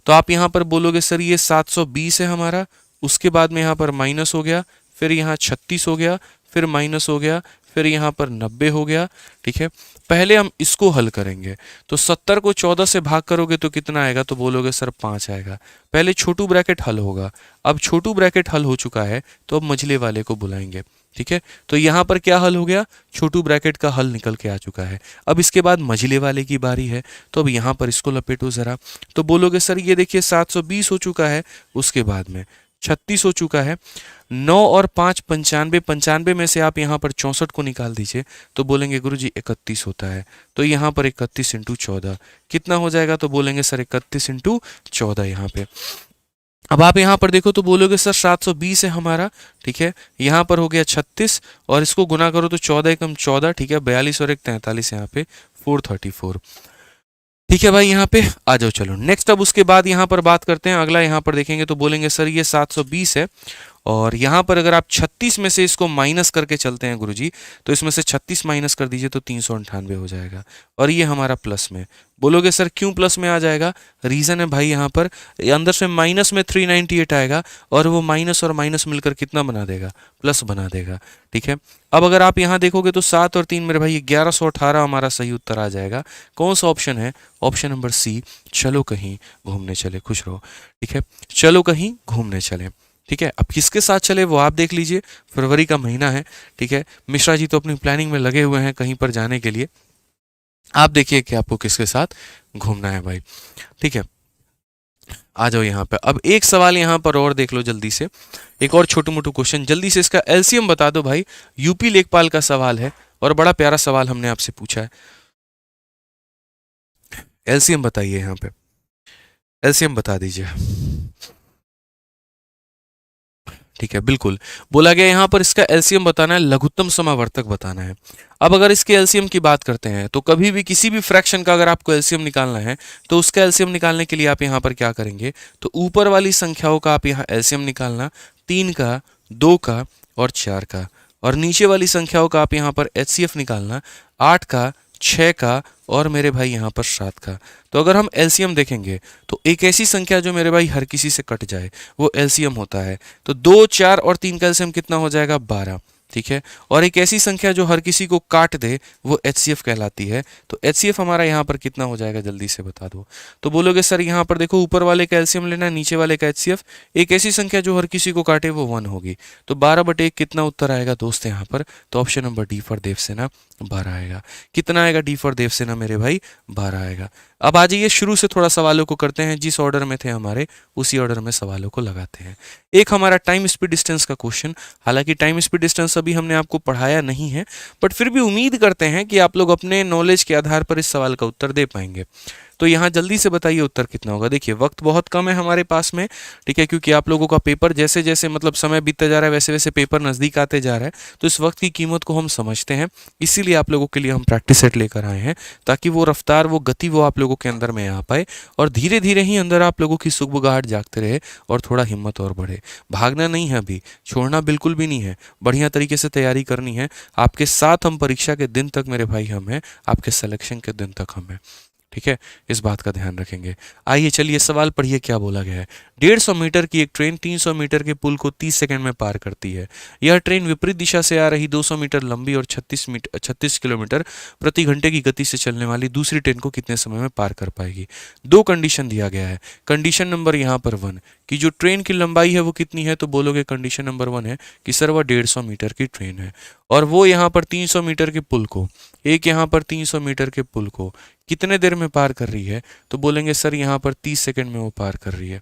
A: तो आप यहाँ पर बोलोगे सर ये 720 है हमारा, उसके बाद में यहाँ पर माइनस हो गया, फिर यहाँ 36 हो गया, फिर माइनस हो गया, फिर यहाँ पर 90 हो गया, ठीक है। पहले हम इसको हल करेंगे, तो 70 को 14 से भाग करोगे तो कितना आएगा, तो बोलोगे सर 5 आएगा। पहले छोटू ब्रैकेट हल होगा, अब छोटू ब्रैकेट हल हो चुका है तो अब मझले वाले को बुलाएंगे, ठीक है। तो यहाँ पर क्या हल हो गया, छोटू ब्रैकेट का हल निकल के आ चुका है। अब इसके बाद मझले वाले की बारी है, तो अब यहाँ पर इसको लपेटो ज़रा, तो बोलोगे सर ये देखिए 720 हो चुका है, उसके बाद में 36 हो चुका है, 9 और 5 95, 95 में से आप यहाँ पर 64 को निकाल दीजिए, तो बोलेंगे गुरुजी 31 होता है। तो यहाँ पर 31 इंटू 14 कितना हो जाएगा, तो बोलेंगे सर 31 इंटू 14 यहाँ पे। अब आप यहाँ पर देखो तो बोलोगे सर 720 है हमारा, ठीक है, यहाँ पर हो गया 36 और इसको गुना करो तो 14 एकम 14, ठीक है, 42 और 1 43 यहाँ पे 434, ठीक है भाई। यहाँ पे आ जाओ, चलो नेक्स्ट। अब उसके बाद यहाँ पर बात करते हैं अगला, यहाँ पर देखेंगे तो बोलेंगे सर ये 720 है और यहाँ पर अगर आप 36 में से इसको माइनस करके चलते हैं गुरुजी, तो इसमें से 36 माइनस कर दीजिए तो 398 हो जाएगा और ये हमारा प्लस में। बोलोगे सर क्यों प्लस में आ जाएगा, रीज़न है भाई यहाँ पर अंदर से माइनस में 398 आएगा और वो माइनस और माइनस मिलकर कितना बना देगा, प्लस बना देगा, ठीक है। अब अगर आप यहाँ देखोगे तो 7 और 3 मेरे भाई 1118 हमारा सही उत्तर आ जाएगा। कौन सा ऑप्शन है, ऑप्शन नंबर सी, चलो कहीं घूमने चले, खुश रहो, ठीक है, चलो कहीं घूमने चले, ठीक है। अब किसके साथ चले वो आप देख लीजिए, फरवरी का महीना है, ठीक है, मिश्रा जी तो अपनी प्लानिंग में लगे हुए हैं कहीं पर जाने के लिए, आप देखिए कि आपको किसके साथ घूमना है भाई, ठीक है। आ जाओ यहाँ पे, अब एक सवाल यहाँ पर और देख लो जल्दी से, एक और छोटू मोटू क्वेश्चन, जल्दी से इसका एलसीएम बता दो भाई। यूपी लेखपाल का सवाल है और बड़ा प्यारा सवाल हमने आपसे पूछा है, एलसीएम बताइए, यहाँ पे एलसीएम बता दीजिए, ठीक है, बिल्कुल बोला गया यहाँ पर इसका एलसीएम बताना है, लघुत्तम समावर्तक बताना है। अब अगर इसके एलसीएम की बात करते हैं तो कभी भी किसी भी फ्रैक्शन का अगर आपको एलसीएम निकालना है तो उसका एलसीएम निकालने के लिए आप यहाँ पर क्या करेंगे, तो ऊपर वाली संख्याओं का आप यहाँ एलसीएम निकालना, 3 का, 2 का और 4 का, और नीचे वाली संख्याओं का आप यहाँ पर एचसीएफ निकालना, 8 का, 6 का और मेरे भाई यहाँ पर 7 का। तो अगर हम एलसीएम देखेंगे तो एक ऐसी संख्या जो मेरे भाई हर किसी से कट जाए वो एलसीएम होता है, तो 2, 4 और 3 का एलसीएम कितना हो जाएगा, 12, ठीक है। और एक ऐसी संख्या जो हर किसी को काट दे वो एचसीएफ कहलाती है, तो एचसीएफ हमारा यहाँ पर कितना हो जाएगा, जल्दी से बता दो। तो बोलोगे सर यहाँ पर देखो ऊपर वाले का एलसीएम लेना है, नीचे वाले का एचसीएफ, एक ऐसी संख्या जो हर किसी को काटे वो 1 होगी, तो 12/1 कितना उत्तर आएगा दोस्त यहाँ पर, तो option number D for Devsena 12 आएगा। कितना आएगा, डी फॉर देवसेना मेरे भाई 12 आएगा। अब आ जाइए शुरू से थोड़ा सवालों को करते हैं, जिस ऑर्डर में थे हमारे उसी ऑर्डर में सवालों को लगाते हैं। एक हमारा टाइम स्पीड डिस्टेंस का क्वेश्चन, हालांकि टाइम स्पीड डिस्टेंस अभी हमने आपको पढ़ाया नहीं है, बट फिर भी उम्मीद करते हैं कि आप लोग अपने नॉलेज के आधार पर इस सवाल का उत्तर दे पाएंगे। तो यहाँ जल्दी से बताइए उत्तर कितना होगा। देखिए वक्त बहुत कम है हमारे पास में, ठीक है, क्योंकि आप लोगों का पेपर जैसे जैसे मतलब समय बीतता जा रहा है वैसे वैसे पेपर नज़दीक आते जा रहा है, तो इस वक्त की कीमत को हम समझते हैं, इसीलिए आप लोगों के लिए हम प्रैक्टिस सेट लेकर आए हैं, ताकि वो रफ्तार, वो गति वो आप लोगों के अंदर में आ पाए और धीरे धीरे ही अंदर आप लोगों की सुगबुगाहट जागते रहे और थोड़ा हिम्मत और बढ़े। भागना नहीं है अभी, छोड़ना बिल्कुल भी नहीं है, बढ़िया तरीके से तैयारी करनी है। आपके साथ हम परीक्षा के दिन तक मेरे भाई हम हैं, आपके सिलेक्शन के दिन तक हम हैं, ठीक है, इस बात का ध्यान रखेंगे। आइए चलिए सवाल पढ़िए क्या बोला गया है। 150 मीटर की एक ट्रेन 300 मीटर के पुल को 30 सेकंड में पार करती है। यह ट्रेन विपरीत दिशा से आ रही 200 मीटर लंबी और 36 किलोमीटर प्रति घंटे की गति से चलने वाली दूसरी ट्रेन को कितने समय में पार कर पाएगी। दो कंडीशन दिया गया है। कंडीशन नंबर यहाँ पर 1 कि जो ट्रेन की लंबाई है वो कितनी है, तो बोलोगे कंडीशन नंबर 1 है कि सर वह 150 मीटर की ट्रेन है, और वो यहाँ पर 300 मीटर के पुल को, एक यहाँ पर 300 मीटर के पुल को कितने देर में पार कर रही है, तो बोलेंगे सर यहाँ पर 30 सेकंड में वो पार कर रही है।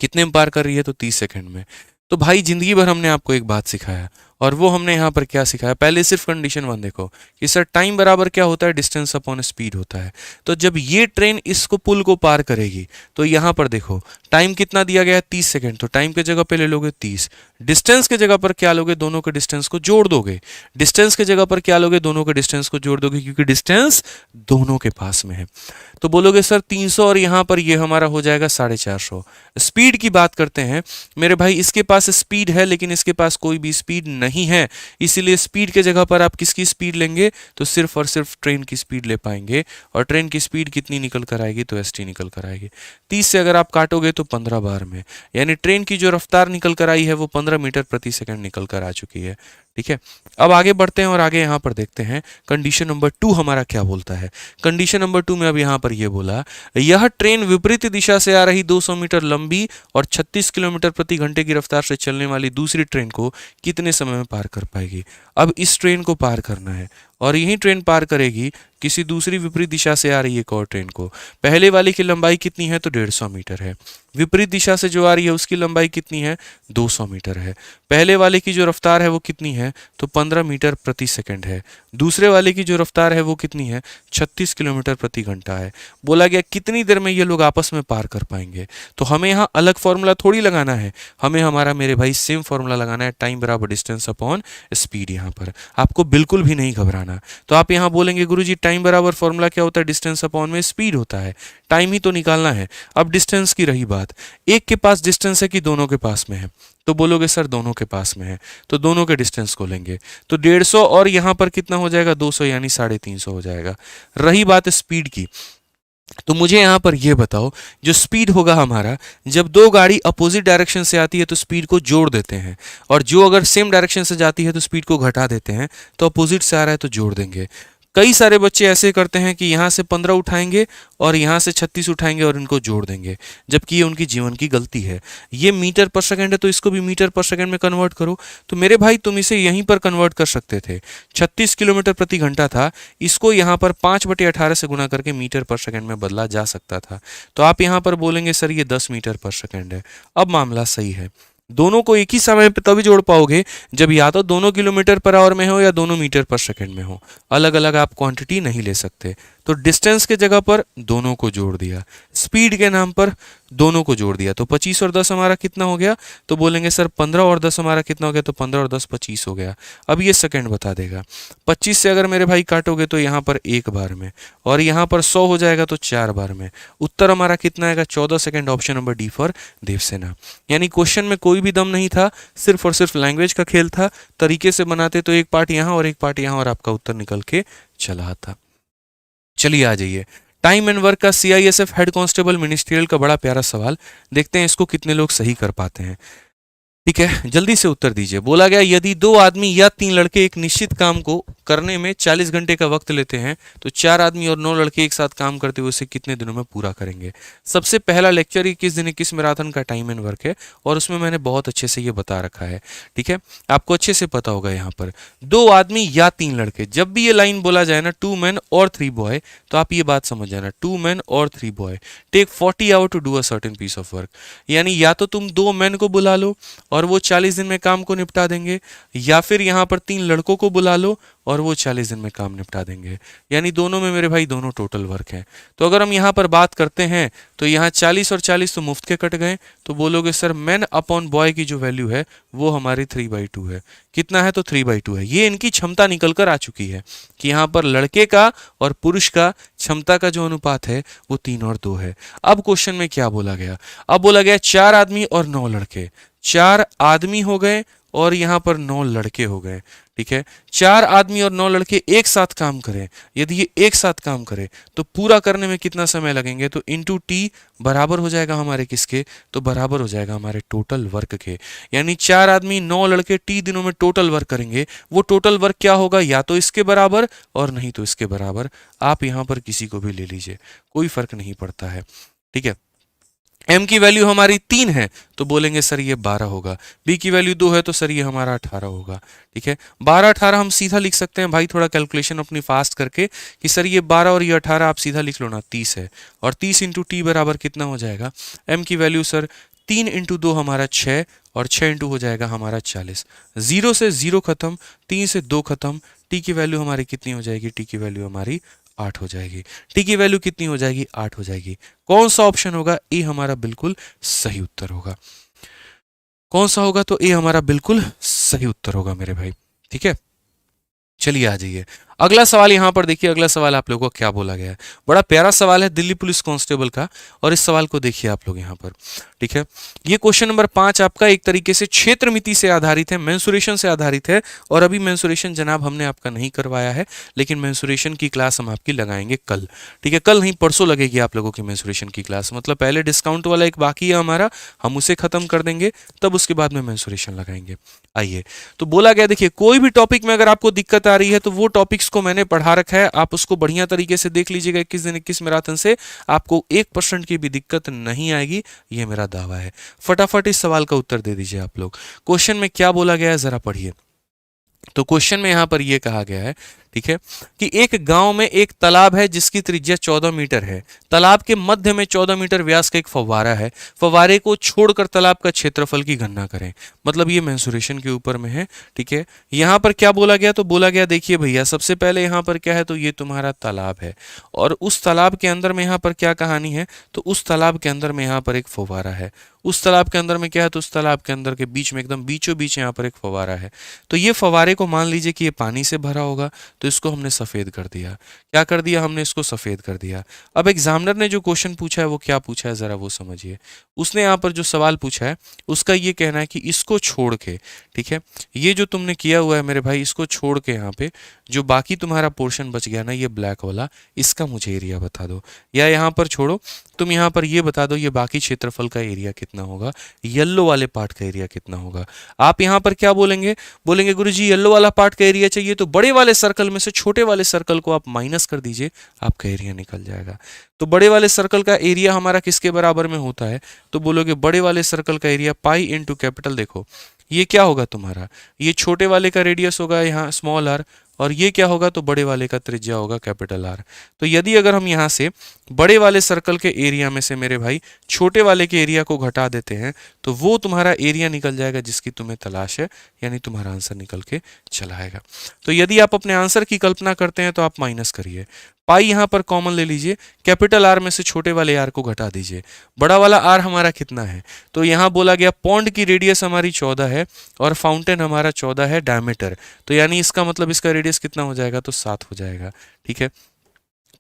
A: कितने में पार कर रही है, तो 30 सेकंड में। तो भाई जिंदगी भर हमने आपको एक बात सिखाया और वो हमने यहाँ पर क्या सिखाया, पहले सिर्फ कंडीशन 1 देखो कि सर टाइम बराबर क्या होता है, डिस्टेंस अपॉन स्पीड होता है। तो जब ये ट्रेन इसको पुल को पार करेगी तो यहाँ पर देखो टाइम कितना दिया गया है 30 सेकंड, तो टाइम के जगह पे ले लोगे 30, डिस्टेंस के जगह पर क्या लोगे, दोनों के डिस्टेंस को जोड़ दोगे, डिस्टेंस के जगह पर क्या लोगे, दोनों के डिस्टेंस को जोड़ दोगे क्योंकि डिस्टेंस दोनों के पास में है। तो बोलोगे सर 300 और यहाँ पर ये हमारा हो जाएगा 450। स्पीड की बात करते हैं मेरे भाई, इसके पास स्पीड है लेकिन इसके पास कोई भी स्पीड नहीं है, इसीलिए स्पीड के जगह पर आप किसकी स्पीड लेंगे, तो सिर्फ और सिर्फ ट्रेन की स्पीड ले पाएंगे। और ट्रेन की स्पीड कितनी निकल कर आएगी, तो एसटी निकल कर आएगी। 30 से अगर आप काटोगे तो 15 बार में, यानी ट्रेन की जो रफ्तार निकल कर आई है वो 15 मीटर प्रति सेकंड निकल कर आ चुकी है। ठीक है, अब आगे बढ़ते हैं और आगे यहाँ पर देखते हैं कंडीशन नंबर 2 हमारा क्या बोलता है। कंडीशन नंबर 2 में अब यहाँ पर ये बोला, यह ट्रेन विपरीत दिशा से आ रही 200 मीटर लंबी और 36 किलोमीटर प्रति घंटे की रफ्तार से चलने वाली दूसरी ट्रेन को कितने समय में पार कर पाएगी। अब इस ट्रेन को पार करना है और यही ट्रेन पार करेगी किसी दूसरी विपरीत दिशा से आ रही एक और ट्रेन को। पहले वाली की लंबाई कितनी है, तो 150 मीटर है। विपरीत दिशा से जो आ रही है उसकी लंबाई कितनी है, 200 मीटर है। पहले वाले की जो रफ्तार है वो कितनी है, तो 15 मीटर प्रति सेकंड है। दूसरे वाले की जो रफ्तार है वो कितनी है, 36 किलोमीटर प्रति घंटा है। बोला गया कितनी देर में ये लोग आपस में पार कर पाएंगे। तो हमें यहाँ अलग फॉर्मूला थोड़ी लगाना है, हमें हमारा मेरे भाई सेम फॉर्मूला लगाना है, टाइम बराबर डिस्टेंस अपॉन स्पीड। यहाँ पर आपको बिल्कुल भी नहीं घबराना। तो आप यहाँ बोलेंगे गुरुजी टाइम बराबर फॉर्मूला क्या होता है, डिस्टेंस अपॉन में स्पीड होता है, टाइम ही तो निकालना है। अब डिस्टेंस की रही बात, एक के पास डिस्टेंस है कि दोनों के पास में है, तो बोलोगे सर दोनों के पास में है, तो दोनों के डिस्टेंस को लेंगे। तो 150 और यहाँ पर कितना हो जाएगा, 200 यानी 350 हो जाएगा। रही बात स्पीड की, तो मुझे यहाँ पर ये बताओ जो स्पीड होगा हमारा, जब दो गाड़ी अपोजिट डायरेक्शन से आती है तो स्पीड को जोड़ देते हैं, और जो अगर सेम डायरेक्शन से जाती है तो स्पीड को घटा देते हैं। तो अपोजिट से आ रहा है तो जोड़ देंगे। कई सारे बच्चे ऐसे करते हैं कि यहाँ से 15 उठाएंगे और यहाँ से 36 उठाएंगे और इनको जोड़ देंगे, जबकि ये उनकी जीवन की गलती है। ये मीटर पर सेकंड है तो इसको भी मीटर पर सेकंड में कन्वर्ट करो। तो मेरे भाई तुम इसे यहीं पर कन्वर्ट कर सकते थे। 36 किलोमीटर प्रति घंटा था, इसको यहाँ पर 5/18 से गुणा करके मीटर पर सेकंड में बदला जा सकता था। तो आप यहाँ पर बोलेंगे सर ये 10 मीटर पर सेकंड है। अब मामला सही है, दोनों को एक ही समय पे तभी जोड़ पाओगे जब या तो दोनों किलोमीटर पर आवर में हो या दोनों मीटर पर सेकंड में हो। अलग अलग आप क्वांटिटी नहीं ले सकते। तो डिस्टेंस के जगह पर दोनों को जोड़ दिया, स्पीड के नाम पर दोनों को जोड़ दिया। तो 25 और 10 हमारा कितना हो गया, तो बोलेंगे सर 15 और 10 हमारा कितना हो गया, तो 15 और 10 25 हो गया। अब ये सेकंड बता देगा। 25 से अगर मेरे भाई काटोगे तो यहाँ पर एक बार में, और यहाँ पर 100 हो जाएगा तो 4 बार में। उत्तर हमारा कितना आएगा, 14 second. Option number D for Devsena. यानी क्वेश्चन में कोई भी दम नहीं था, सिर्फ और सिर्फ लैंग्वेज का खेल था। तरीके से बनाते तो एक पार्ट यहाँ और एक पार्ट यहाँ और आपका उत्तर निकल के चला था। चलिए आ जाइए, टाइम एंड वर्क का सीआईएसएफ हेड कांस्टेबल मिनिस्ट्रियल का बड़ा प्यारा सवाल, देखते हैं इसको कितने लोग सही कर पाते हैं। ठीक है, जल्दी से उत्तर दीजिए। बोला गया यदि 2 आदमी या 3 लड़के एक निश्चित काम को करने में 40 घंटे का वक्त लेते हैं तो 4 आदमी और 9 लड़के एक साथ काम करते हुए उसे कितने दिनों में पूरा करेंगे। सबसे पहला लेक्चर 21 दिन 21 मैराथन का टाइम एंड वर्क है और उसमें मैंने बहुत अच्छे से ये बता रखा है। ठीक है, आपको अच्छे से पता होगा। यहाँ पर 2 आदमी या 3 लड़के, जब भी ये लाइन बोला जाए ना 2 men और 3 boy, तो आप ये बात समझ जाना 2 men और 3 boy take 40 hour to do a certain piece of work. यानी या तो तुम 2 men को बुला लो और वो 40 दिन में काम को निपटा देंगे, या फिर यहाँ पर 3 लड़कों को बुला लो और वो 40 दिन में काम निपटा देंगे। यानी दोनों में मेरे भाई दोनों टोटल वर्क है। तो अगर हम यहाँ पर बात करते हैं तो यहाँ 40 और 40 तो मुफ्त के कट गए। तो बोलोगे सर मैन अपॉन बॉय की जो वैल्यू है वो हमारी 3/2 है। कितना है, तो 3/2 है। ये इनकी क्षमता निकल कर आ चुकी है कि यहाँ पर लड़के का और पुरुष का क्षमता का जो अनुपात है वो 3 और 2 है। अब क्वेश्चन में क्या बोला गया, अब बोला गया 4 आदमी और 9 लड़के। 4 आदमी हो गए और यहाँ पर 9 लड़के हो गए। ठीक है, 4 आदमी और 9 लड़के एक साथ काम करें। यदि ये एक साथ काम करें तो पूरा करने में कितना समय लगेंगे, तो इंटू टी बराबर हो जाएगा हमारे किसके, तो बराबर हो जाएगा हमारे टोटल वर्क के। यानी 4 आदमी 9 लड़के टी दिनों में टोटल वर्क करेंगे। वो टोटल वर्क क्या होगा, या तो इसके बराबर और नहीं तो इसके बराबर। आप यहाँ पर किसी को भी ले लीजिए, कोई फर्क नहीं पड़ता है। ठीक है, m की वैल्यू हमारी 3 है तो बोलेंगे सर ये 12 होगा। b की वैल्यू 2 है तो सर ये हमारा 18 होगा। ठीक है, 12 18 हम सीधा लिख सकते हैं भाई, थोड़ा कैलकुलेशन अपनी फास्ट करके कि सर ये 12 और ये 18 आप सीधा लिख लो ना, 30 है। और 30 इंटू टी बराबर कितना हो जाएगा, m की वैल्यू सर 3 इंटू 2 हमारा 6 और 6 इंटू हो जाएगा हमारा 40। 0 से 0 खत्म, 3 से 2 खत्म, टी की वैल्यू हमारी कितनी हो जाएगी, टी की वैल्यू हमारी 8 हो जाएगी। टी की वैल्यू कितनी हो जाएगी, 8 हो जाएगी। कौन सा ऑप्शन होगा, ए हमारा बिल्कुल सही उत्तर होगा। कौन सा होगा, तो ए हमारा बिल्कुल सही उत्तर होगा मेरे भाई। ठीक है, चलिए आ जाइए अगला सवाल। यहां पर देखिए अगला सवाल आप लोगों को क्या बोला गया है। बड़ा प्यारा सवाल है दिल्ली पुलिस कांस्टेबल का, और इस सवाल को देखिए आप लोग यहां पर। ठीक है, ये क्वेश्चन नंबर 5 आपका एक तरीके से क्षेत्र मिति से आधारित है, मेंसुरेशन से आधारित है। और अभी मेंसुरेशन जनाब हमने आपका नहीं करवाया है, लेकिन मेंसुरेशन की क्लास हम आपकी लगाएंगे कल। ठीक है, कल नहीं परसों लगेगी आप लोगों की मेंसुरेशन की क्लास। मतलब पहले डिस्काउंट वाला एक बाकी है हमारा, हम उसे खत्म कर देंगे, तब उसके बाद में मेंसुरेशन लगाएंगे। आइए, तो बोला गया देखिए कोई भी टॉपिक में अगर आपको दिक्कत आ रही है तो वो टॉपिक्स को मैंने पढ़ा रखा है, आप उसको बढ़िया तरीके से देख लीजिएगा। 21 दिन 21 मैराथन से आपको 1% की भी दिक्कत नहीं आएगी, ये मेरा दावा है। फटाफट इस सवाल का उत्तर दे दीजिए आप लोग। क्वेश्चन में क्या बोला गया है जरा पढ़िए। तो क्वेश्चन में यहां पर यह कहा गया है, ठीक है, कि एक गांव में एक तालाब है जिसकी त्रिज्या 14 मीटर है। तालाब के मध्य में 14 मीटर व्यास का एक फव्वारा है। फव्वारे को छोड़कर तालाब का क्षेत्रफल की गणना करें। मतलब ये मेंसुरेशन के ऊपर में है। ठीक है, यहां पर क्या बोला गया, तो बोला गया देखिए भैया सबसे पहले यहां पर क्या है, तो ये तुम्हारा तालाब है, और उस तालाब के अंदर में यहां पर क्या कहानी है, तो उस तालाब के अंदर में यहां पर एक फव्वारा है। उस तालाब के अंदर में क्या है, तो उस तालाब के अंदर के बीच में एकदम बीचों बीच यहाँ पर एक फव्वारा है। तो ये फव्वारे को मान लीजिए कि ये पानी से भरा होगा, तो इसको हमने सफेद कर दिया। क्या कर दिया हमने, इसको सफेद कर दिया। अब एग्जामिनर ने जो क्वेश्चन पूछा है वो क्या पूछा है जरा वो समझिए। उसने यहाँ पर जो सवाल पूछा है उसका ये कहना है कि इसको छोड़ के, ठीक है, ये जो तुमने किया हुआ है मेरे भाई, इसको छोड़ के यहाँ पे जो बाकी तुम्हारा पोर्शन बच गया ना, ये ब्लैक वाला, इसका मुझे एरिया बता दो। या यहाँ पर छोड़ो, तुम यहाँ पर ये बता दो ये बाकी क्षेत्रफल का एरिया कितना होगा, येलो वाले पार्ट का एरिया कितना होगा। आप यहाँ पर क्या बोलेंगे, बोलेंगे गुरुजी येलो वाला पार्ट का एरिया चाहिए, तो बड़े वाले सर्कल में से छोटे वाले सर्कल को आप माइनस कर दीजिए, आपका एरिया निकल जाएगा। तो बड़े वाले सर्कल का एरिया हमारा किसके बराबर में होता है, तो बोलोगे बड़े वाले सर्कल का एरिया पाई इंटू कैपिटल, देखो ये क्या होगा तुम्हारा, ये छोटे वाले का रेडियस होगा यहाँ स्मॉल आर, और ये क्या होगा, तो बड़े वाले का त्रिज्या होगा कैपिटल आर। तो यदि अगर हम यहाँ से बड़े वाले सर्कल के एरिया में से मेरे भाई छोटे वाले के एरिया को घटा देते हैं, तो वो तुम्हारा एरिया निकल जाएगा जिसकी तुम्हें तलाश है, यानी तुम्हारा आंसर निकल के चला आएगा। तो यदि आप अपने आंसर की कल्पना करते हैं तो आप माइनस करिए, पाई यहां पर कॉमन ले लीजिए, कैपिटल आर में से छोटे वाले आर को घटा दीजिए। बड़ा वाला आर हमारा कितना है, तो यहां बोला गया पॉन्ड की रेडियस हमारी 14 है और फाउंटेन हमारा 14 है डायमीटर, तो यानी इसका मतलब इसका रेडियस कितना हो जाएगा, तो 7 हो जाएगा। ठीक है,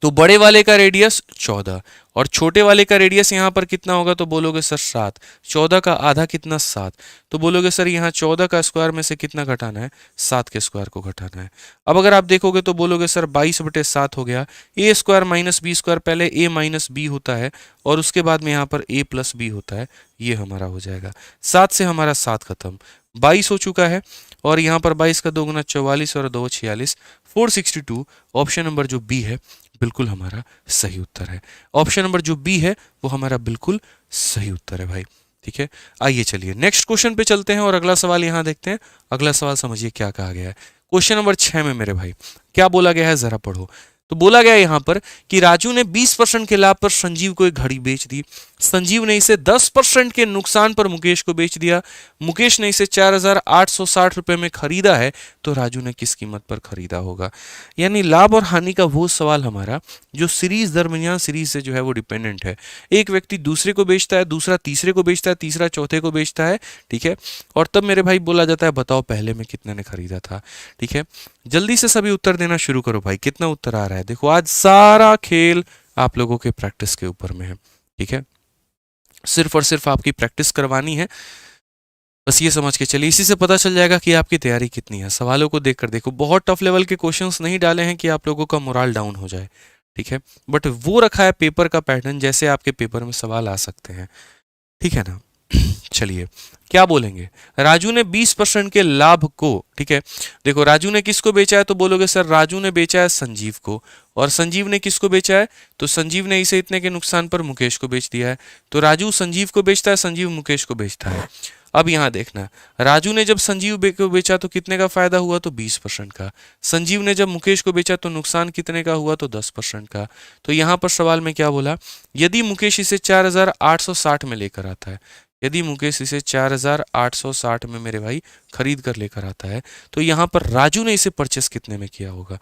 A: तो बड़े वाले का रेडियस 14 और छोटे वाले का रेडियस यहाँ पर कितना होगा, तो बोलोगे सर 7। 14 का आधा कितना, 7। तो बोलोगे सर यहाँ 14 का स्क्वायर में से कितना घटाना है, 7 के स्क्वायर को घटाना है। अब अगर आप देखोगे तो बोलोगे सर 22/7 हो गया। ए स्क्वायर माइनस बी स्क्वायर, पहले ए माइनस बी होता है और उसके बाद में यहाँ पर ए प्लस बी होता है, ये हमारा हो जाएगा। 7 से हमारा 7 खत्म, 22 हो चुका है, और यहाँ पर 22 का 2 गुना 44 और 2 46, 462। ऑप्शन नंबर जो बी है बिल्कुल हमारा सही उत्तर है। ऑप्शन नंबर जो बी है वो हमारा बिल्कुल सही उत्तर है भाई। ठीक है, आइए चलिए नेक्स्ट क्वेश्चन पे चलते हैं और अगला सवाल यहां देखते हैं। अगला सवाल समझिए क्या कहा गया है। क्वेश्चन नंबर 6 में मेरे भाई क्या बोला गया है जरा पढ़ो। तो बोला गया यहां पर कि राजू ने 20% के लाभ पर संजीव को एक घड़ी बेच दी। संजीव ने इसे 10% के नुकसान पर मुकेश को बेच दिया। मुकेश ने इसे 4,860 रुपए में खरीदा है, तो राजू ने किस कीमत पर खरीदा होगा। यानी लाभ और हानि का वो सवाल हमारा जो सीरीज दरमियान सीरीज से जो है वो डिपेंडेंट है। एक व्यक्ति दूसरे को बेचता है, दूसरा तीसरे को बेचता है, तीसरा चौथे को बेचता है। ठीक है, और तब मेरे भाई बोला जाता है बताओ पहले में कितने ने खरीदा था। ठीक है, जल्दी से सभी उत्तर देना शुरू करो भाई, कितना उत्तर आ रहा है। देखो आज सारा खेल आप लोगों के प्रैक्टिस के ऊपर में है। ठीक है, सिर्फ और सिर्फ आपकी प्रैक्टिस करवानी है, बस ये समझ के चलिए। इसी से पता चल जाएगा कि आपकी तैयारी कितनी है। सवालों को देखकर देखो, बहुत टफ लेवल के क्वेश्चंस नहीं डाले हैं कि आप लोगों का मोरल डाउन हो जाए। ठीक है, बट वो रखा है पेपर का पैटर्न, जैसे आपके पेपर में सवाल आ सकते हैं। ठीक है ना, चलिए क्या बोलेंगे। राजू ने 20% के लाभ को, ठीक है, देखो राजू ने किसको बेचा है, तो बोलोगे सर राजू ने बेचा है संजीव को, और संजीव ने किसको बेचा है, तो संजीव ने इसे इतने के नुकसान पर मुकेश को बेच दिया है। तो राजू संजीव को बेचता है, संजीव मुकेश को बेचता है। अब यहां देखना, राजू ने जब संजीव को बेचा तो कितने का फायदा हुआ, तो 20% का। संजीव ने जब मुकेश को बेचा तो नुकसान कितने का हुआ, तो 10% का। तो यहां पर सवाल में क्या बोला, यदि मुकेश इसे 4,860 में लेकर आता है, यदि मुकेश इसे 4860 में मेरे भाई खरीद कर लेकर आता है, तो यहाँ पर राजू ने इसे परचेस कितने में किया होगा?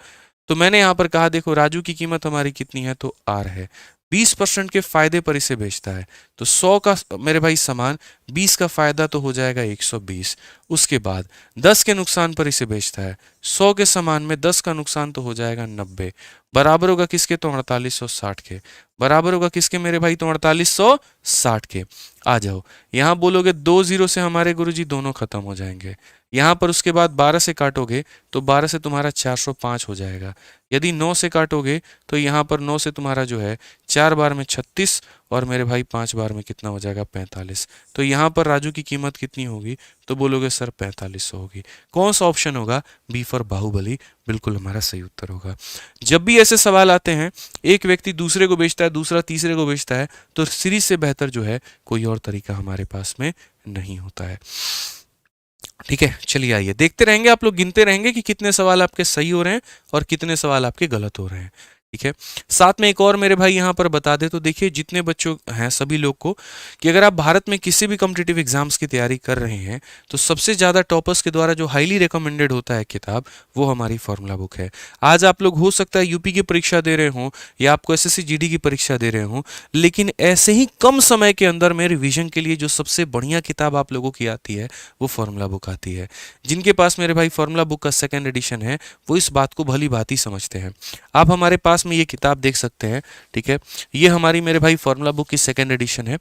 A: तो मैंने यहाँ पर कहा देखो राजू की कीमत हमारी कितनी है, तो आर है। 20% के फायदे पर इसे बेचता है, तो 100 का मेरे भाई सामान, 20 का फायदा तो हो जाएगा 120। उसके बाद 10 के नुकसान पर इसे बेचता है, 100 के सामान में 10 का नुकसान तो हो जाएगा 90। बराबर होगा किसके? तो 4860 के। बराबर होगा किसके मेरे भाई? तो 4860 के। आ जाओ, यहाँ बोलोगे 2 जीरो से हमारे गुरुजी दोनों खत्म हो जाएंगे। यहाँ पर उसके बाद 12 से काटोगे तो 12 से तुम्हारा 405 हो जाएगा। यदि 9 से काटोगे तो यहाँ पर 9 से तुम्हारा जो है 4 बार में 36 और मेरे भाई 5 बार में कितना हो जाएगा? 45। तो यहाँ पर राजू की कीमत कितनी होगी? तो बोलोगे सर 4500 होगी। कौन सा ऑप्शन होगा? बी फॉर बाहुबली बिल्कुल हमारा सही उत्तर होगा। जब भी ऐसे सवाल आते हैं, एक व्यक्ति दूसरे को बेचता है, दूसरा तीसरे को बेचता है, तो सीरीज से बेहतर जो है कोई और तरीका हमारे पास में नहीं होता है। ठीक है, चलिए आइए देखते रहेंगे, आप लोग गिनते रहेंगे कि कितने सवाल आपके सही हो रहे हैं और कितने सवाल आपके गलत हो रहे हैं। ठीक है, साथ में एक और मेरे भाई यहाँ पर बता दे, तो देखिए जितने बच्चों हैं सभी लोग को कि अगर आप भारत में किसी भी कॉम्पिटिटिव एग्जाम्स की तैयारी कर रहे हैं, तो सबसे ज़्यादा टॉपर्स के द्वारा जो हाईली रिकमेंडेड होता है किताब, वो हमारी फॉर्मूला बुक है। आज आप लोग हो सकता है यूपी की परीक्षा दे रहे हों या आपको एसएससी जीडी की परीक्षा दे रहे हों, लेकिन ऐसे ही कम समय के अंदर में रिविजन के लिए जो सबसे बढ़िया किताब आप लोगों की आती है, वो फॉर्मूला बुक आती है। जिनके पास मेरे भाई फॉर्मूला बुक का सेकेंड एडिशन है, वो इस बात को भली भांति समझते हैं। आप हमारे पास में ये किताब देख सकते हैं। ठीक है, ये हमारी मेरे भाई फॉर्मूला बुक की सेकेंड एडिशन है,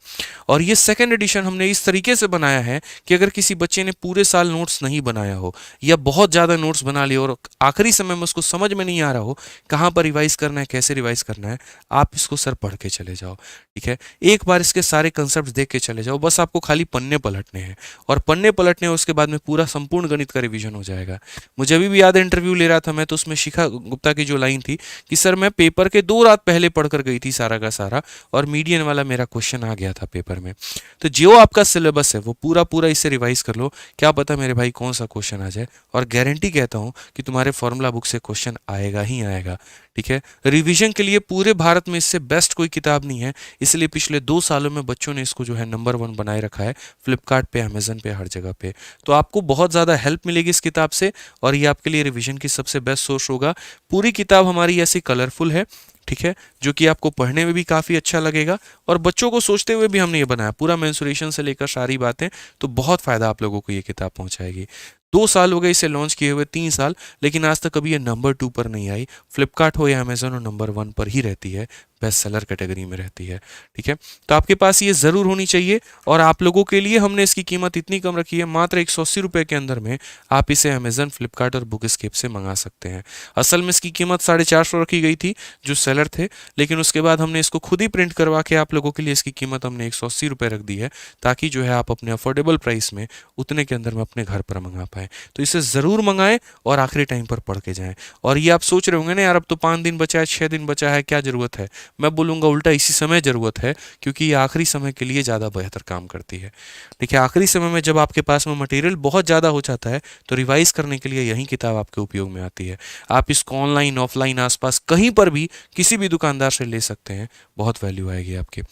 A: और ये सेकेंड एडिशन हमने इस तरीके से बनाया है कि अगर किसी बच्चे ने पूरे साल नोट्स नहीं बनाया हो या बहुत ज़्यादा नोट्स बना लिए और आखिरी समय में उसको समझ में नहीं आ रहा हो कहाँ पर रिवाइज करना है, कैसे रिवाइज करना है, आप इसको सर पढ़ के चले जाओ। ठीक है, एक बार इसके सारे कंसेप्ट देख के चले जाओ, बस आपको खाली पन्ने पलटने हैं, और पन्ने पलटने हैं उसके बाद में पूरा संपूर्ण गणित का रिवीजन हो जाएगा। मुझे अभी भी याद है, इंटरव्यू ले रहा था मैं, तो उसमें शिखा गुप्ता की जो लाइन थी कि सर मैं पेपर के 2 रात पहले पढ़कर गई थी सारा का सारा, और मीडियन वाला मेरा क्वेश्चन आ गया था पेपर में। तो जो आपका सिलेबस है वो पूरा पूरा इसे रिवाइज कर लो, क्या पता मेरे भाई कौन सा क्वेश्चन आ जाए, और गारंटी कहता हूं कि तुम्हारे फॉर्मूला बुक से क्वेश्चन आएगा ही आएगा। ठीक है, रिवीजन के लिए पूरे भारत में इससे बेस्ट कोई किताब नहीं है, इसलिए पिछले 2 सालों में बच्चों ने इसको जो है नंबर 1 बनाए रखा है, फ्लिपकार्ट पे, अमेजन पे, हर जगह पे। तो आपको बहुत ज़्यादा हेल्प मिलेगी इस किताब से, और ये आपके लिए रिवीजन की सबसे बेस्ट सोर्स होगा। पूरी किताब हमारी ऐसी कलरफुल है, ठीक है, जो कि आपको पढ़ने में भी काफ़ी अच्छा लगेगा, और बच्चों को सोचते हुए भी हमने ये बनाया, पूरा मेंसुरेशन से लेकर सारी बातें, तो बहुत फ़ायदा आप लोगों को ये किताब पहुंचाएगी। 2 साल हो गए इसे लॉन्च किए हुए, 3 साल, लेकिन आज तक कभी ये नंबर 2 पर नहीं आई। फ्लिपकार्ट हो या अमेजन हो, नंबर 1 पर ही रहती है, बेस्ट सेलर कैटेगरी में रहती है। ठीक है, तो आपके पास ये ज़रूर होनी चाहिए, और आप लोगों के लिए हमने इसकी कीमत इतनी कम रखी है, मात्र 180 रुपये के अंदर में आप इसे अमेजन, फ्लिपकार्ट और बुक स्केप से मंगा सकते हैं। असल में इसकी कीमत 450 रखी गई थी जो सेलर थे, लेकिन उसके बाद हमने इसको खुद ही प्रिंट करवा के आप लोगों के लिए इसकी कीमत हमने 180 रुपये रख दी है, ताकि जो है आप अपने अफोर्डेबल प्राइस में उतने के अंदर में अपने घर पर मंगा पाएँ। तो इसे ज़रूर मंगाएं और आखिरी टाइम पर पढ़ के जाएं। और ये आप सोच रहे होंगे ना यार, अब तो 5 दिन बचा है, 6 दिन बचा है, क्या ज़रूरत है? मैं बोलूँगा उल्टा, इसी समय ज़रूरत है, क्योंकि ये आखिरी समय के लिए ज़्यादा बेहतर काम करती है। ठीक है, आखिरी समय में जब आपके पास में मटेरियल बहुत ज़्यादा हो जाता है, तो रिवाइज करने के लिए यही किताब आपके उपयोग में आती है। आप इसको ऑनलाइन, ऑफलाइन, आसपास कहीं पर भी किसी भी दुकानदार से ले सकते हैं, बहुत वैल्यू आएगी आपकी।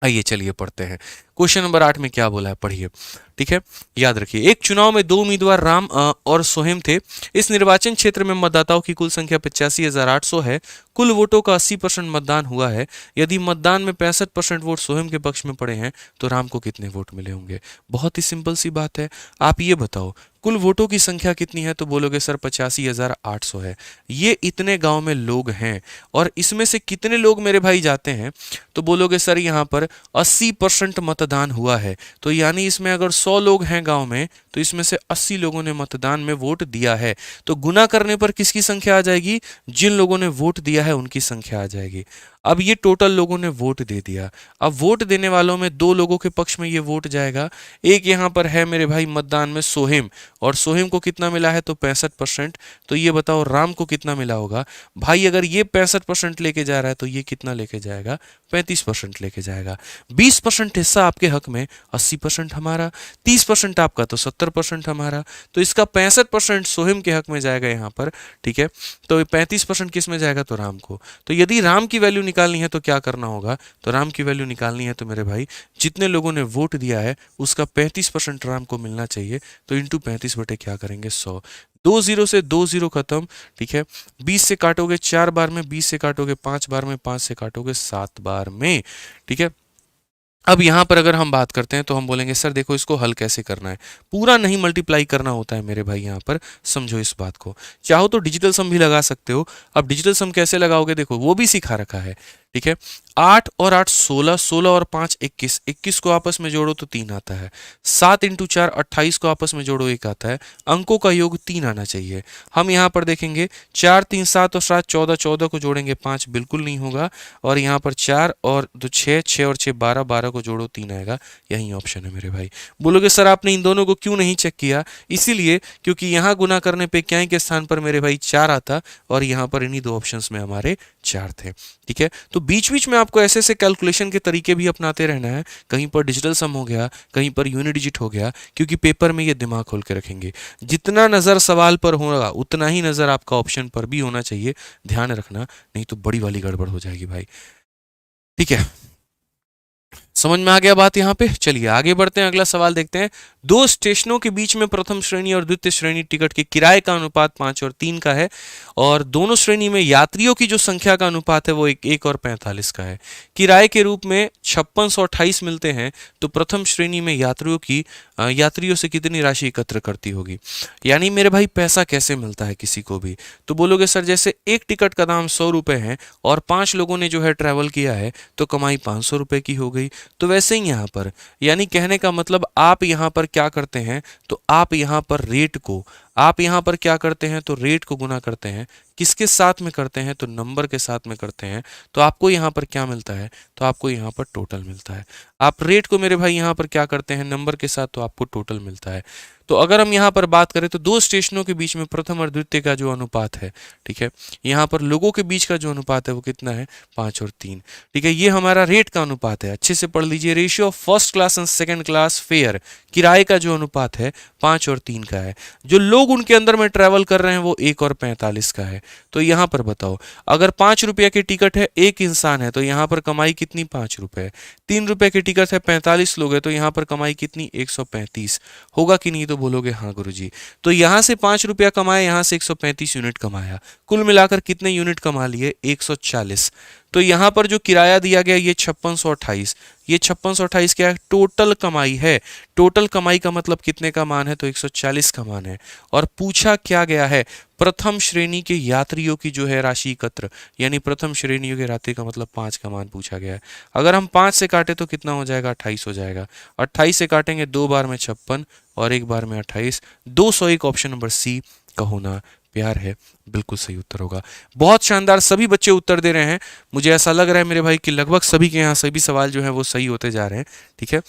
A: आइए चलिए पढ़ते हैं, क्वेश्चन नंबर 8 में क्या बोला है, पढ़िए। ठीक है, याद रखिए, एक चुनाव में 2 उम्मीदवार राम और सोहेम थे। इस निर्वाचन क्षेत्र में मतदाताओं की कुल संख्या 85,800 है। कुल वोटों का 80% मतदान हुआ है। यदि मतदान में 65% वोट सोहेम के पक्ष में पड़े हैं, तो राम को कितने वोट मिले होंगे? बहुत ही सिंपल सी बात है, आप ये बताओ कुल वोटों की संख्या कितनी है, तो बोलोगे सर 85,800 है। ये इतने गांव में लोग हैं, और इसमें से कितने लोग मेरे भाई जाते हैं, तो बोलोगे सर यहाँ पर 80% मतदान हुआ है। तो यानी इसमें अगर 100 लोग हैं गांव में, तो इसमें से 80 लोगों ने मतदान में वोट दिया है। तो गुना करने पर किसकी संख्या आ जाएगी? जिन लोगों ने वोट दिया है उनकी संख्या आ जाएगी। अब ये टोटल लोगों ने वोट दे दिया। अब वोट देने वालों में 2 लोगों के पक्ष में ये वोट जाएगा। एक यहाँ पर है मेरे भाई मतदान में सोहेम, और सोहेम को कितना मिला है? तो 65%। तो ये बताओ राम को कितना मिला होगा? भाई अगर ये 65% लेके जा रहा है, तो ये कितना लेके जाएगा? 35% लेके जाएगा। 20% हिस्सा आपके हक में, 80% हमारा, 30% आपका, तो 70% हमारा, तो इसका 65% सोहिम के हक में जाएगा यहाँ पर, ठीक है। तो 35% किस में जाएगा, तो राम को। तो यदि राम की वैल्यू निकालनी है तो क्या करना होगा, तो राम की वैल्यू निकालनी है तो मेरे भाई जितने लोगों ने वोट दिया है उसका 35% राम को मिलना चाहिए, तो इंटू 35 बटे क्या करेंगे 100। 2 0 से 2 0 खत्म, ठीक है। 20 से काटोगे 4 बार में, 20 से काटोगे 5 बार में, 5 से काटोगे 7 बार में, ठीक है। अब यहाँ पर अगर हम बात करते हैं तो हम बोलेंगे सर देखो इसको हल कैसे करना है, पूरा नहीं मल्टीप्लाई करना होता है मेरे भाई, यहाँ पर समझो इस बात को। चाहो तो डिजिटल सम भी लगा सकते हो। अब डिजिटल सम कैसे लगाओगे देखो वो भी सिखा रखा है, ठीक है। 8 और 8 16, 16 और 5 21, 21 को आपस में जोड़ो तो 3 आता है। 7 इंटू 4 28 को आपस में जोड़ो 1 आता है। अंकों का योग 3 आना चाहिए। हम यहाँ पर देखेंगे 4 3 7 और 7 14, 14 को जोड़ेंगे 5 बिल्कुल नहीं होगा, और यहाँ पर 4 और 2 6, 6 और 6 12, 12 को जोड़ो 3 आएगा। यही ऑप्शन है मेरे भाई। बोलोगे सर आपने इन दोनों को क्यों नहीं चेक किया, इसीलिए क्योंकि यहाँ गुना करने पे क्या के स्थान पर मेरे भाई 4 आता, और यहाँ पर इन्हीं दो ऑप्शंस में हमारे 4 थे, ठीक है। तो बीच बीच में आपको ऐसे ऐसे कैलकुलेशन के तरीके भी अपनाते रहना है, कहीं पर डिजिटल सम हो गया, कहीं पर यूनिट डिजिट हो गया, क्योंकि पेपर में ये दिमाग खोल के रखेंगे। जितना नजर सवाल पर होगा उतना ही नजर आपका ऑप्शन पर भी होना चाहिए, ध्यान रखना, नहीं तो बड़ी वाली गड़बड़ हो जाएगी भाई, ठीक है। समझ में आ गया बात यहाँ पे। चलिए आगे बढ़ते हैं, अगला सवाल देखते हैं। दो स्टेशनों के बीच में प्रथम श्रेणी और द्वितीय श्रेणी टिकट के किराए का अनुपात 5 और 3 का है, और दोनों श्रेणी में यात्रियों की जो संख्या का अनुपात है वो 1 और 45 का है। किराए के रूप में 5628 मिलते हैं, तो प्रथम श्रेणी में यात्रियों से कितनी राशि एकत्र करती होगी। यानी मेरे भाई पैसा कैसे मिलता है किसी को भी, तो बोलोगे सर जैसे एक टिकट का दाम 100 रुपये है और 5 लोगों ने जो है ट्रैवल किया है तो कमाई 500 रुपये की हो गई। तो वैसे ही यहाँ पर, यानी कहने का मतलब आप यहाँ पर क्या करते हैं, तो आप यहाँ पर रेट को गुना करते हैं, किसके साथ में करते हैं, तो नंबर के साथ में करते हैं। तो आपको यहाँ पर क्या मिलता है, तो आपको यहाँ पर टोटल मिलता है। आप रेट को मेरे भाई यहाँ पर क्या करते हैं, नंबर के साथ, तो आपको टोटल मिलता है। तो अगर हम यहाँ पर बात करें तो दो स्टेशनों के बीच में प्रथम और द्वितीय का जो अनुपात है, ठीक है, यहाँ पर लोगों के बीच का जो अनुपात है वो कितना है, 5 और 3, ठीक है। ये हमारा रेट का अनुपात है, अच्छे से पढ़ लीजिए। Ratio of first class and second class fair, किराए का जो अनुपात है 5 और 3 का है। जो लोग उनके अंदर में ट्रैवल कर रहे हैं वो 1 और 45 का है। तो यहाँ पर बताओ, अगर 5 रुपये की टिकट है, एक इंसान है, तो यहाँ पर कमाई कितनी, 5 रुपये। 3 रुपये की टिकट है, 45 लोग हैं, तो यहाँ पर कमाई कितनी, 135 होगा कि नहीं, तो बोलोगे हाँ गुरुजी। तो यहाँ से 5 रुपया कमाया, यहाँ से 135 यूनिट कमाया, कुल मिलाकर कितने यूनिट कमा लिए, 140। तो यहाँ पर जो किराया दिया गया ये 5628, ये 5628 क्या है, टोटल कमाई है। टोटल कमाई का मतलब कितने का मान है, तो 140 का मान है। और पूछा क्या गया है, प्रथम श्रेणी के यात्रियों की जो है राशि एकत्र, यानी प्रथम श्रेणियों के यात्री का मतलब 5 का मान पूछा गया है। अगर हम 5 से काटे तो कितना हो जाएगा, 28 हो जाएगा। 28 से काटेंगे 2 बार में 56 और 1 बार में 28, 201 ऑप्शन नंबर सी का होना प्यार है, बिल्कुल सही उत्तर होगा। बहुत शानदार, सभी बच्चे उत्तर दे रहे हैं। मुझे ऐसा लग रहा है मेरे भाई कि लगभग सभी के यहाँ सभी सवाल जो है वो सही होते जा रहे हैं, ठीक है,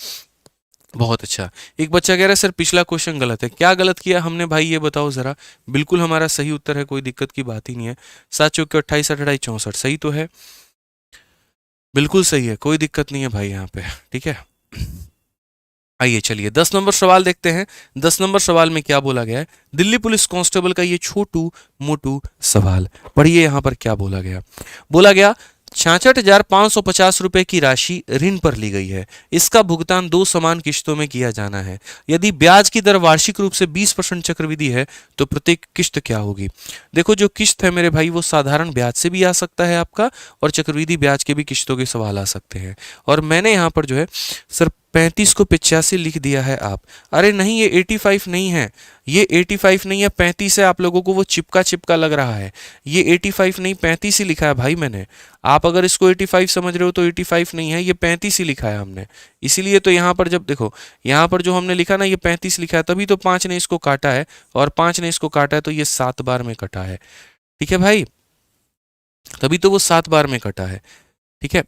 A: बहुत अच्छा। एक बच्चा कह रहा है सर पिछला क्वेश्चन गलत है, क्या गलत किया हमने भाई ये बताओ जरा। बिल्कुल हमारा सही उत्तर है, कोई दिक्कत की बात ही नहीं है। 7 चौके 28, 28 64 सही तो है, बिल्कुल सही है, कोई दिक्कत नहीं है भाई यहाँ पे, ठीक है। आइए चलिए 10 नंबर सवाल देखते हैं। 10 नंबर सवाल में क्या बोला गया है, दिल्ली पुलिस कांस्टेबल का ये छोटू मोटू सवाल पढ़िए। यहाँ पर क्या बोला गया, बोला गया 66,550 रुपए की राशि ऋण पर ली गई है। इसका भुगतान 2 समान किश्तों में किया जाना है। यदि ब्याज की दर वार्षिक रूप से 20% चक्रवृद्धि है तो प्रत्येक किश्त क्या होगी। देखो जो किश्त है मेरे भाई वो साधारण ब्याज से भी आ सकता है आपका, और चक्रवृद्धि ब्याज के भी किश्तों के सवाल आ सकते हैं। और मैंने यहाँ पर जो है सर 35 को 85 लिख दिया है आप। अरे नहीं, ये 85 नहीं है, ये 85 नहीं है, 35 है। आप लोगों को वो चिपका चिपका लग रहा है, ये 85 नहीं 35 ही लिखा है भाई मैंने। आप अगर इसको 85 समझ रहे हो तो 85 नहीं है, ये 35 ही लिखा है हमने। इसीलिए तो यहाँ पर जब देखो, यहाँ पर जो हमने लिखा ना ये 35 लिखा है, तभी तो 5 ने इसको काटा है, और 5 ने इसको काटा है तो ये 7 बार में कटा है, ठीक है भाई, तभी तो वो 7 बार में कटा है, ठीक है।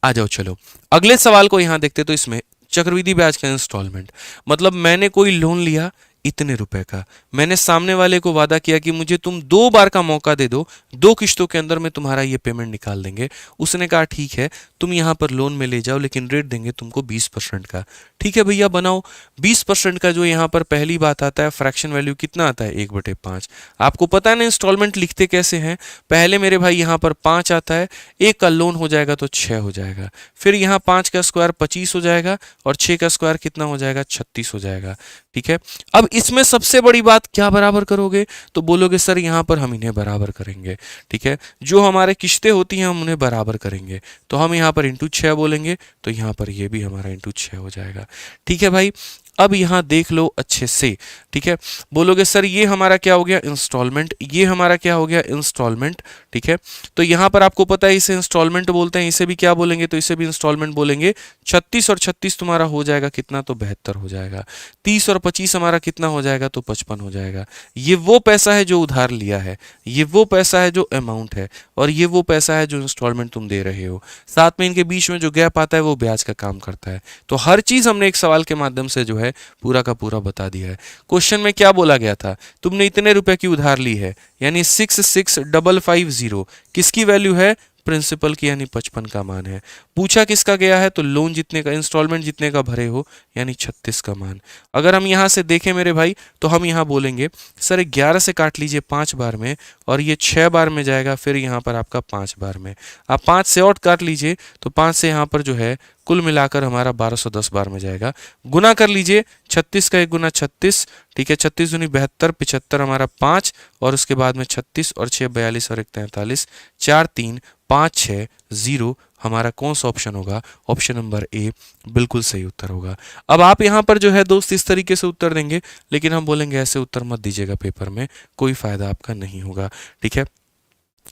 A: आ जाओ चलो अगले सवाल को यहाँ देखते। तो इसमें चक्रवृद्धि ब्याज का इंस्टॉलमेंट, मतलब मैंने कोई लोन लिया, इतने रुपए का। मैंने सामने वाले को वादा किया कि मुझे तुम 2 बार का मौका दे दो, 2 किश्तों के अंदर में तुम्हारा ये पेमेंट निकाल देंगे। उसने कहा ठीक है, तुम यहाँ पर लोन में ले जाओ, लेकिन रेट देंगे तुमको 20% का। ठीक है भैया बनाओ। 20% का जो यहाँ पर पहली बात आता है, फ्रैक्शन वैल्यू कितना आता है, 1/5। आपको पता है ना इंस्टॉलमेंट लिखते कैसे हैं? पहले मेरे भाई यहाँ पर 5 आता है, 1 का लोन हो जाएगा तो 6 हो जाएगा, फिर यहाँ 5 का स्क्वायर 25 हो जाएगा, और 6 का स्क्वायर कितना हो जाएगा, 36 हो जाएगा। ठीक है, अब इसमें सबसे बड़ी बात क्या बराबर करोगे? तो बोलोगे सर यहाँ पर हम इन्हें बराबर करेंगे। ठीक है, जो हमारे किश्तें होती हैं हम उन्हें बराबर करेंगे, तो हम यहाँ पर इंटू 6 बोलेंगे, तो यहाँ पर ये भी हमारा इंटू 6 हो जाएगा। ठीक है भाई, अब यहाँ देख लो अच्छे से। ठीक है, बोलोगे सर ये हमारा क्या हो गया, इंस्टॉलमेंट, ये हमारा क्या हो गया, इंस्टॉलमेंट। ठीक है, तो यहाँ पर आपको पता है इसे इंस्टॉलमेंट बोलते हैं, इसे भी क्या बोलेंगे, तो इसे भी इंस्टॉलमेंट बोलेंगे। 36 और 36 तुम्हारा हो जाएगा कितना, तो 72 हो जाएगा। 30 और 25 हमारा कितना हो जाएगा, तो 55 हो जाएगा। ये वो पैसा है जो उधार लिया है, ये वो पैसा है जो अमाउंट है, और ये वो पैसा है जो इंस्टॉलमेंट तुम दे रहे हो। साथ में इनके बीच में जो गैप आता है वो ब्याज का काम करता है। तो हर चीज हमने एक सवाल के माध्यम से जो है पूरा का पूरा बता दिया है। क्वेश्चन में क्या बोला गया था, तुमने इतने रुपए की उधार ली है, यानी 66,550 किसकी वैल्यू है, प्रिंसिपल की, यानी 55 का मान है। पूछा किसका गया है, तो लोन जितने का, इंस्टॉलमेंट जितने का भरे हो, यानी 36 का मान। अगर हम यहां से देखें मेरे भाई, तो हम यहां बोलेंगे सर 11 से काट लीजिए 5 बार में, और ये 6 बार में जाएगा, फिर यहाँ पर आपका 5 बार में। आप 5 से और काट लीजिए, तो 5 से यहाँ पर जो है कुल मिलाकर हमारा 1210 बार में जाएगा। गुना कर लीजिए, 36 का 1 गुना 36। ठीक है, 36 दूनी 72, 75 हमारा 5, और उसके बाद में 36 और 6 42 और 1 43, 4 3 5 6 0 हमारा कौन सा ऑप्शन होगा, ऑप्शन नंबर ए बिल्कुल सही उत्तर होगा। अब आप यहाँ पर जो है दोस्त इस तरीके से उत्तर देंगे, लेकिन हम बोलेंगे ऐसे उत्तर मत दीजिएगा पेपर में, कोई फायदा आपका नहीं होगा। ठीक है,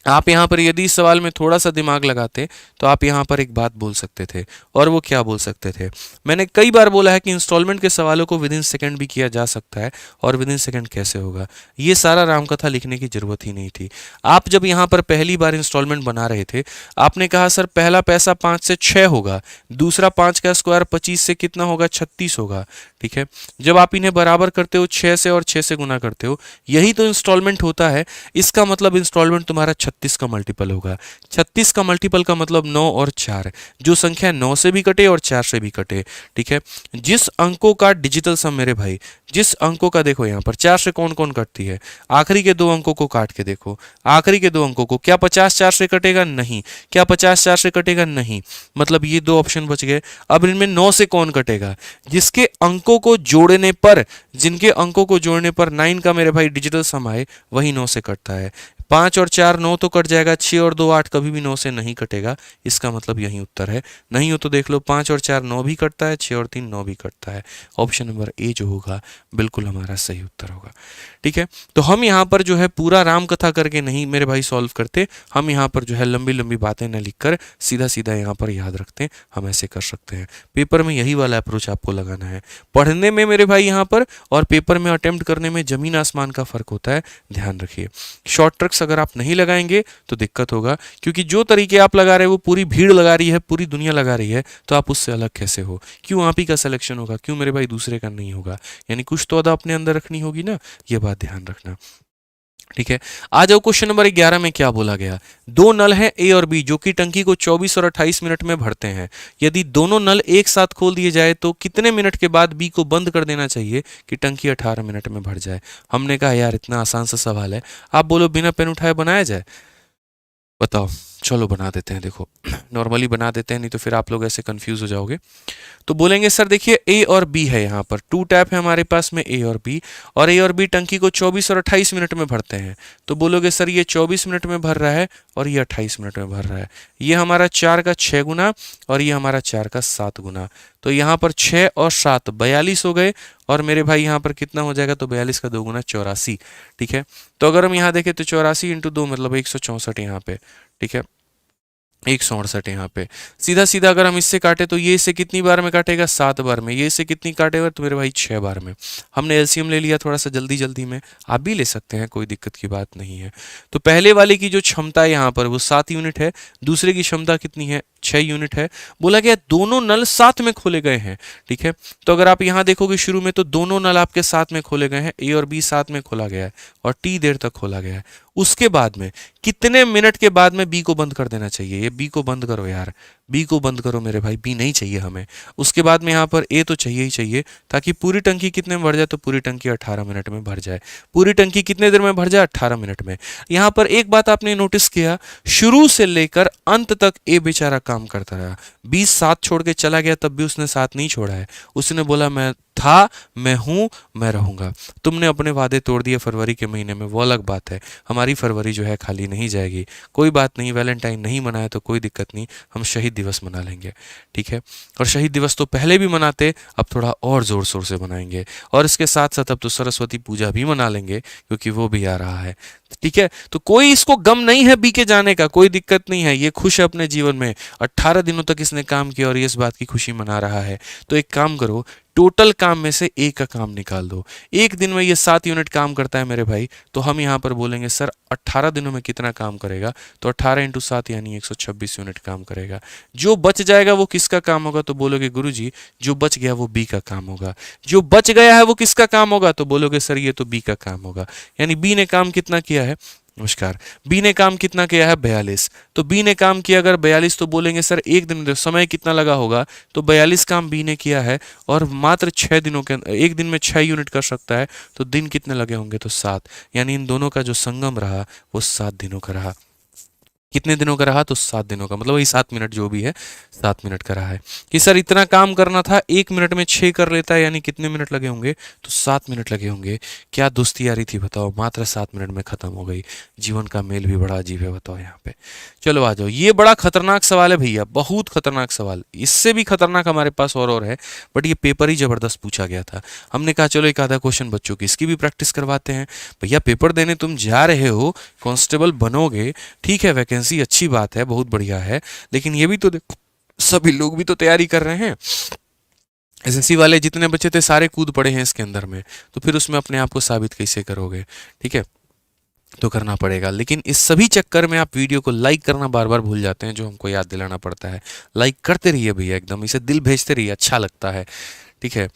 A: आप यहाँ पर यदि इस सवाल में थोड़ा सा दिमाग लगाते तो आप यहाँ पर एक बात बोल सकते थे, और वो क्या बोल सकते थे, मैंने कई बार बोला है कि इंस्टॉलमेंट के सवालों को विद इन सेकंड भी किया जा सकता है, और विद इन सेकंड कैसे होगा, ये सारा रामकथा लिखने की जरूरत ही नहीं थी। आप जब यहाँ पर पहली बार इंस्टॉलमेंट बना रहे थे, आपने कहा सर पहला पैसा 5 से 6 होगा, दूसरा 5 का स्क्वायर 25 से कितना होगा, 36 होगा। ठीक है, जब आप इन्हें बराबर करते हो 6 से और 6 से गुना करते हो, यही तो इंस्टॉलमेंट होता है। इसका मतलब इंस्टॉलमेंट तुम्हारा 36 का मल्टीपल होगा। 36 का मल्टीपल का मतलब 9 और 4, जो संख्या 9 से भी कटे और 4 से भी कटे। ठीक है, जिस अंकों का डिजिटल सम मेरे भाई, जिस अंकों का देखो यहाँ पर 4 से कौन कौन कटती है, आखिरी के 2 अंकों को काट के देखो, आखिरी के 2 अंकों को, क्या 50 4 से कटेगा, नहीं। क्या 50 4 से कटेगा, नहीं। मतलब ये 2 ऑप्शन बच गए। अब इनमें 9 से कौन कटेगा, जिसके अंकों को जोड़ने पर, जिनके अंकों को जोड़ने पर 9 का मेरे भाई डिजिटल सम आए, वही 9 से कटता है। 5 और 4 9 तो कट जाएगा, 6 और 2 8 कभी भी 9 से नहीं कटेगा। इसका मतलब यही उत्तर है। नहीं हो तो देख लो, 5 और 4 9 भी कटता है, 6 और 3 9 भी कटता है। ऑप्शन नंबर ए जो होगा बिल्कुल हमारा सही उत्तर होगा। ठीक है, तो हम यहाँ पर जो है पूरा राम कथा करके नहीं मेरे भाई सॉल्व करते, हम यहाँ पर जो है लंबी लंबी बातें न लिखकर सीधा सीधा यहाँ पर याद रखते हैं। हम ऐसे कर सकते हैं, पेपर में यही वाला अप्रोच आपको लगाना है। पढ़ने में मेरे भाई यहाँ पर और पेपर में अटेम्प्ट करने में जमीन आसमान का फर्क होता है, ध्यान रखिए। शॉर्ट ट्रिक्स अगर आप नहीं लगाएंगे तो दिक्कत होगा, क्योंकि जो तरीके आप लगा रहे हो वो पूरी भीड़ लगा रही है, पूरी दुनिया लगा रही है, तो आप उससे अलग कैसे हो? क्यों आप ही का सिलेक्शन होगा, क्यों मेरे भाई दूसरे का नहीं होगा? यानी कुछ तो अदा अपने अंदर रखनी होगी ना, ये बात ध्यान रखना। ठीक है, आ जाओ क्वेश्चन नंबर 11 में क्या बोला गया। 2 नल हैं ए और बी, जो कि टंकी को 24 और 28 मिनट में भरते हैं। यदि दोनों नल एक साथ खोल दिए जाए तो कितने मिनट के बाद बी को बंद कर देना चाहिए कि टंकी 18 मिनट में भर जाए? हमने कहा यार इतना आसान सा सवाल है, आप बोलो बिना पेन उठाए बनाया जाए? बताओ, चलो बना देते हैं। देखो नॉर्मली बना देते हैं, नहीं तो फिर आप लोग ऐसे कंफ्यूज हो जाओगे। तो बोलेंगे सर देखिए ए और बी है, यहाँ पर 2 टैप है हमारे पास में ए और बी, और ए और बी टंकी को 24 और 28 मिनट में भरते हैं। तो बोलोगे सर ये 24 मिनट में भर रहा है और ये 28 मिनट में भर रहा है। ये हमारा 4 का 6 गुना और ये हमारा 4 का 7 गुना। तो यहाँ पर 6 और 7 42 हो गए, और मेरे भाई यहाँ पर कितना हो जाएगा, तो 42 का 2 गुना 84। ठीक है, तो अगर हम यहाँ देखें तो 84 × 2 मतलब 164 यहाँ पे। ठीक है, 168 यहाँ पे सीधा सीधा अगर हम इससे काटे तो ये इससे कितनी बार में काटेगा, 7 बार में। ये इससे कितनी काटेगा तो मेरे भाई 6 बार में। हमने एलसीएम ले लिया थोड़ा सा जल्दी जल्दी में, आप भी ले सकते हैं, कोई दिक्कत की बात नहीं है। तो पहले वाले की जो क्षमता है यहाँ पर वो 7 यूनिट है, दूसरे की क्षमता कितनी है, 6 यूनिट है। बोला गया दोनों नल साथ में खोले गए हैं, ठीक है। तो अगर आप यहाँ देखोगे शुरू में तो दोनों नल आपके साथ में खोले गए हैं, ए और बी साथ में खोला गया है और टी देर तक खोला गया है। उसके बाद में कितने मिनट के बाद में बी को बंद कर देना चाहिए, ये बी को बंद करो यार, बी को बंद करो मेरे भाई, बी नहीं चाहिए हमें। उसके बाद में यहाँ पर ए तो चाहिए ही चाहिए, ताकि पूरी टंकी कितने में भर जाए, तो पूरी टंकी 18 मिनट में भर जाए। पूरी टंकी कितने देर में भर जाए, 18 मिनट में। यहाँ पर एक बात आपने नोटिस किया, शुरू से लेकर अंत तक ए बेचारा काम करता रहा। बी साथ छोड़ के चला गया तब भी उसने साथ नहीं छोड़ा है, उसने बोला मैं था, मैं हूं, मैं रहूंगा। तुमने अपने वादे तोड़ दिए फरवरी के महीने में, वो अलग बात है, हमारी फरवरी जो है खाली नहीं जाएगी। कोई बात नहीं, वैलेंटाइन नहीं मनाए तो कोई दिक्कत नहीं, हम शहीद दिवस मना लेंगे, ठीक है। और शहीद दिवस तो पहले भी मनाते, अब थोड़ा और जोर शोर से मनाएंगे। और इसके साथ साथ अब तो सरस्वती पूजा भी मना लेंगे, क्योंकि वो भी आ रहा है, ठीक है। तो कोई इसको गम नहीं है बी के जाने का, कोई दिक्कत नहीं है, ये खुश है अपने जीवन में। 18 दिनों तक इसने काम किया और ये इस बात की खुशी मना रहा है। तो एक काम करो, टोटल काम में से ए का काम निकाल दो। एक दिन में ये 7 यूनिट काम करता है मेरे भाई, तो हम यहाँ पर बोलेंगे सर 18 दिनों में कितना काम करेगा, तो 18 इंटू 7 यानी 126 यूनिट काम करेगा। जो बच जाएगा वो किसका काम होगा, तो बोलोगे गुरुजी जो बच गया वो बी का काम होगा। जो बच गया है वो किसका काम होगा, तो बोलोगे सर ये तो बी का काम होगा। यानी बी ने काम कितना किया है, नमस्कार, बी ने काम कितना किया है, 42। तो बी ने काम किया अगर 42, तो बोलेंगे सर एक दिन में समय कितना लगा होगा, तो 42 काम बी ने किया है और मात्र 6 दिनों के एक दिन में 6 यूनिट कर सकता है, तो दिन कितने लगे होंगे, तो 7। यानी इन दोनों का जो संगम रहा वो 7 दिनों का रहा। कितने दिनों का रहा, तो 7 दिनों का, मतलब वही 7 मिनट जो भी है 7 मिनट का रहा है। कि सर इतना काम करना था, 1 मिनट में 6 कर लेता है, यानी कितने मिनट लगे होंगे, तो 7 मिनट लगे होंगे। क्या दोस्ती यारी थी बताओ, मात्र 7 मिनट में खत्म हो गई। जीवन का मेल भी बड़ा अजीब है, बताओ यहाँ पे। चलो आ जाओ, ये बड़ा खतरनाक सवाल है भैया, बहुत खतरनाक सवाल, इससे भी खतरनाक हमारे पास और है, बट ये पेपर ही जबरदस्त पूछा गया था। हमने कहा चलो एक आधा क्वेश्चन बच्चों की इसकी भी प्रैक्टिस करवाते हैं। भैया पेपर देने तुम जा रहे हो, कांस्टेबल बनोगे, ठीक है, वैकेंसी अच्छी बात है, बहुत बढ़िया है, लेकिन ये भी तो देखो सभी लोग भी तो तैयारी कर रहे हैं। एसएससी वाले जितने बच्चे थे सारे कूद पड़े हैं इसके अंदर में, तो फिर उसमें अपने आप को साबित कैसे करोगे, ठीक है, तो करना पड़ेगा। लेकिन इस सभी चक्कर में आप वीडियो को लाइक करना बार बार भूल जाते हैं, जो हमको याद दिलाना पड़ता है। लाइक करते रहिए भैया, एकदम इसे दिल भेजते रहिए, अच्छा लगता है, ठीक है।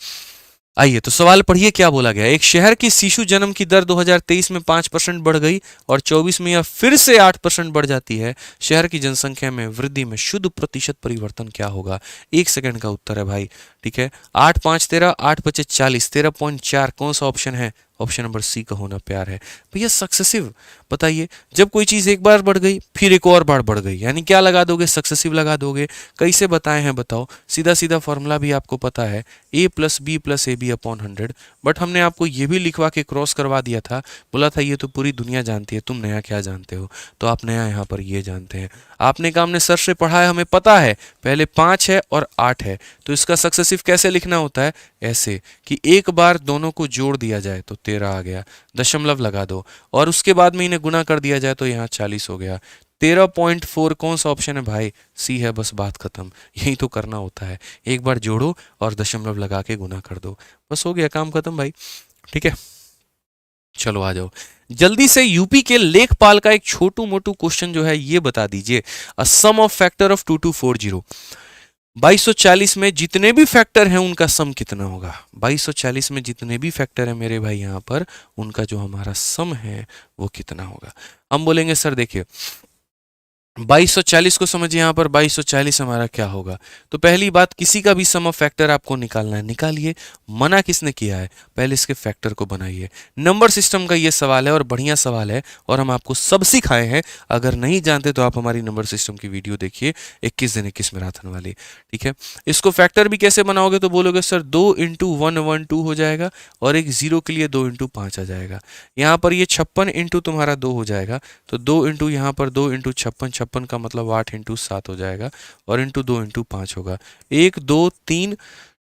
A: आइए तो सवाल पढ़िए क्या बोला गया। एक शहर की शिशु जन्म की दर 2023 में 5% बढ़ गई और 24 में यह फिर से 8% बढ़ जाती है। शहर की जनसंख्या में वृद्धि में शुद्ध प्रतिशत परिवर्तन क्या होगा। 1 सेकंड का उत्तर है भाई, ठीक है। 8 5 13, 8 5 40, 13.4, कौन सा ऑप्शन है, ऑप्शन नंबर सी का होना प्यार है भैया। सक्सेसिव बताइए, जब कोई चीज एक बार बढ़ गई फिर एक और बार बढ़ गई, यानी क्या लगा दोगे, सक्सेसिव लगा दोगे। कैसे बताए हैं बताओ, सीधा सीधा फॉर्मूला भी आपको पता है, a plus b plus a b upon 100। But हमने आपको ये भी लिखवा के क्रॉस करवा दिया था, बोला था ये तो पूरी दुनिया जानती है, तुम नया क्या जानते हो। तो आप नया यहाँ पर ये जानते हैं, आपने काम ने सर से पढ़ा है, हमें पता है पहले 5 है और 8 है, तो इसका सक्सेसिव कैसे लिखना होता है, ऐसे कि एक बार दोनों को जोड़ दिया जाए तो 13 आ गया, दशमलव लगा दो और उसके बाद में इन्हें गुना कर दिया जाए तो यहाँ 40 हो गया। 13.4 कौन सा ऑप्शन है भाई, सी है, बस बात खत्म। यही तो करना होता है, एक बार जोड़ो और दशमलव लगा के गुना कर दो, बस हो गया काम खत्म भाई, ठीक है। चलो आ जाओ जल्दी से, यूपी के लेखपाल का एक छोटू मोटू क्वेश्चन जो है ये बता दीजिए। अ सम ऑफ फैक्टर ऑफ 2240, 2240 में जितने भी फैक्टर हैं उनका सम कितना होगा। 2240 में जितने भी फैक्टर हैं मेरे भाई यहाँ पर, उनका जो हमारा सम है वो कितना होगा। हम बोलेंगे सर देखिए 2240 को समझिए, यहाँ पर 2240 हमारा क्या होगा। तो पहली बात, किसी का भी सम ऑफ फैक्टर आपको निकालना है, निकालिए। मना किसने किया है, पहले इसके फैक्टर को बनाइए। नंबर सिस्टम का ये सवाल है और बढ़िया सवाल है और हम आपको सब सिखाए हैं। अगर नहीं जानते तो आप हमारी नंबर सिस्टम की वीडियो देखिए, 21 दिन 21 मैराथन वाली, ठीक है। इसको फैक्टर भी कैसे बनाओगे, तो बोलोगे सर 2 इंटू 112 हो जाएगा और एक 0 के लिए 2 इंटू 5 आ जाएगा। यहाँ पर ये 56 इंटू तुम्हारा 2 हो जाएगा, तो 2 इंटू यहाँ पर 2 इंटू 56, 56 का मतलब 8 इंटू 7 हो जाएगा और इंटू 2 इंटू 5 होगा। 1 2 3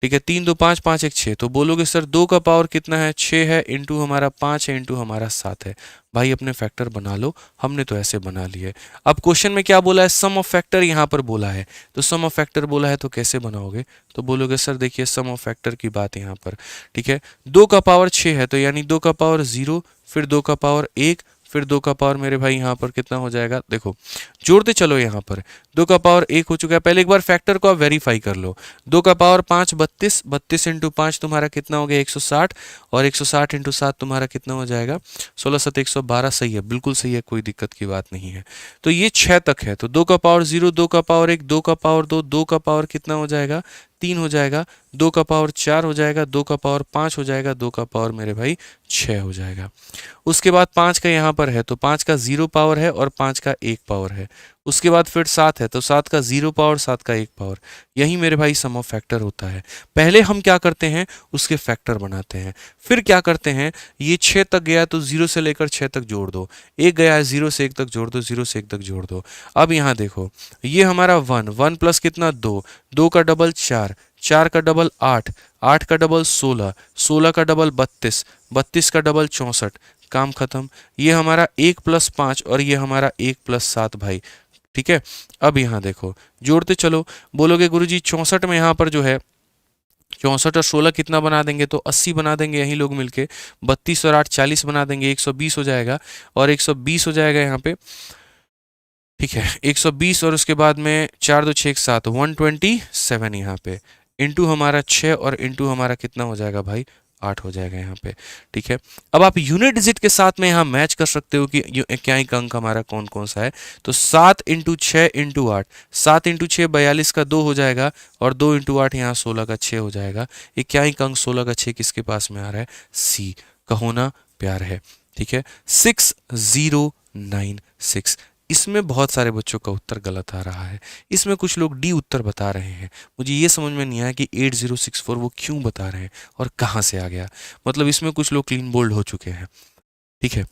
A: ठीक है, 3 2 5 5 1 6, तो बोलोगे सर 2 का पावर कितना है, 6 है, इंटू हमारा 5 है, इंटू हमारा 7 है। भाई अपने फैक्टर बना लो, हमने तो ऐसे बना लिए। अब क्वेश्चन में क्या बोला है, सम ऑफ फैक्टर यहाँ पर बोला है, तो सम ऑफ फैक्टर बोला है तो कैसे बनाओगे, तो बोलोगे सर देखिए सम ऑफ फैक्टर की बात यहाँ पर, ठीक है, 2 का पावर 6 है तो यानी 2 का पावर 0, फिर 2 का पावर 1, फिर 2 का पावर मेरे भाई यहाँ पर कितना हो जाएगा, देखो जोड़ते चलो यहाँ पर, 2 का पावर 1 हो चुका है, पहले एक बार फैक्टर को आप वेरीफाई कर लो। 2 का पावर 5 32, 32 इंटू 5 तुम्हारा कितना हो गया 160, और 160 इंटू 7 तुम्हारा कितना हो जाएगा 16 7 112, सही है, बिल्कुल सही है, कोई दिक्कत की बात नहीं है। तो ये 6 तक है, तो 2 का पावर 0, 2 का पावर 1, 2 का पावर 2, 2 का पावर कितना हो जाएगा 3 हो जाएगा, 2 का पावर 4 हो जाएगा, 2 का पावर 5 हो जाएगा, 2 का पावर मेरे भाई 6 हो जाएगा। उसके बाद 5 का यहाँ पर है तो 5 का 0 पावर है और 5 का 1 पावर है। उसके बाद फिर 7 है तो 7 का 0 पावर, 7 का 1 पावर। यही मेरे भाई सम ऑफ फैक्टर होता है। पहले हम क्या करते हैं, उसके फैक्टर बनाते हैं, फिर क्या करते हैं, ये 6 तक गया तो 0 से लेकर 6 तक जोड़ दो, 1 गया है 0 से 1 तक जोड़ दो, 0 से 1 तक जोड़ दो। अब यहाँ देखो, ये हमारा 1, 1 प्लस कितना 2, 2 का डबल 4, 4 का डबल 8, 8 का डबल 16, 16 का डबल 32, 32 का डबल 64, काम खत्म। ये हमारा 1 प्लस 5 और ये हमारा 1 प्लस 7 भाई, ठीक है। अब यहाँ देखो, जोड़ते चलो, बोलोगे गुरुजी 64 में यहाँ पर जो है 64 और 16 कितना बना देंगे, तो 80 बना देंगे यही लोग मिलके, 32 और 8 40 बना देंगे, 120 हो जाएगा, और 120 हो जाएगा यहाँ पे, ठीक है, 120 और उसके बाद में 4 2 6 7 127 यहाँ पे, इंटू हमारा 6 और इंटू हमारा कितना हो जाएगा भाई 8 हो जाएगा यहाँ पे, ठीक है। अब आप यूनिट डिजिट के साथ में यहाँ मैच कर सकते हो कि क्या ही अंक हमारा कौन कौन सा है, तो 7 इंटू 6 इंटू 8, 7 इंटू 6 42 का 2 हो जाएगा, और 2 इंटू 8 यहाँ 16 का 6 हो जाएगा। ये क्या ही अंक 16 का 6 किसके पास में आ रहा है, सी, कहो ना प्यार है, ठीक है, 6096। इसमें बहुत सारे बच्चों का उत्तर गलत आ रहा है, इसमें कुछ लोग डी उत्तर बता रहे हैं, मुझे ये समझ में नहीं आया कि 8064 वो क्यों बता रहे हैं और कहाँ से आ गया, मतलब इसमें कुछ लोग क्लीन बोल्ड हो चुके हैं, ठीक है।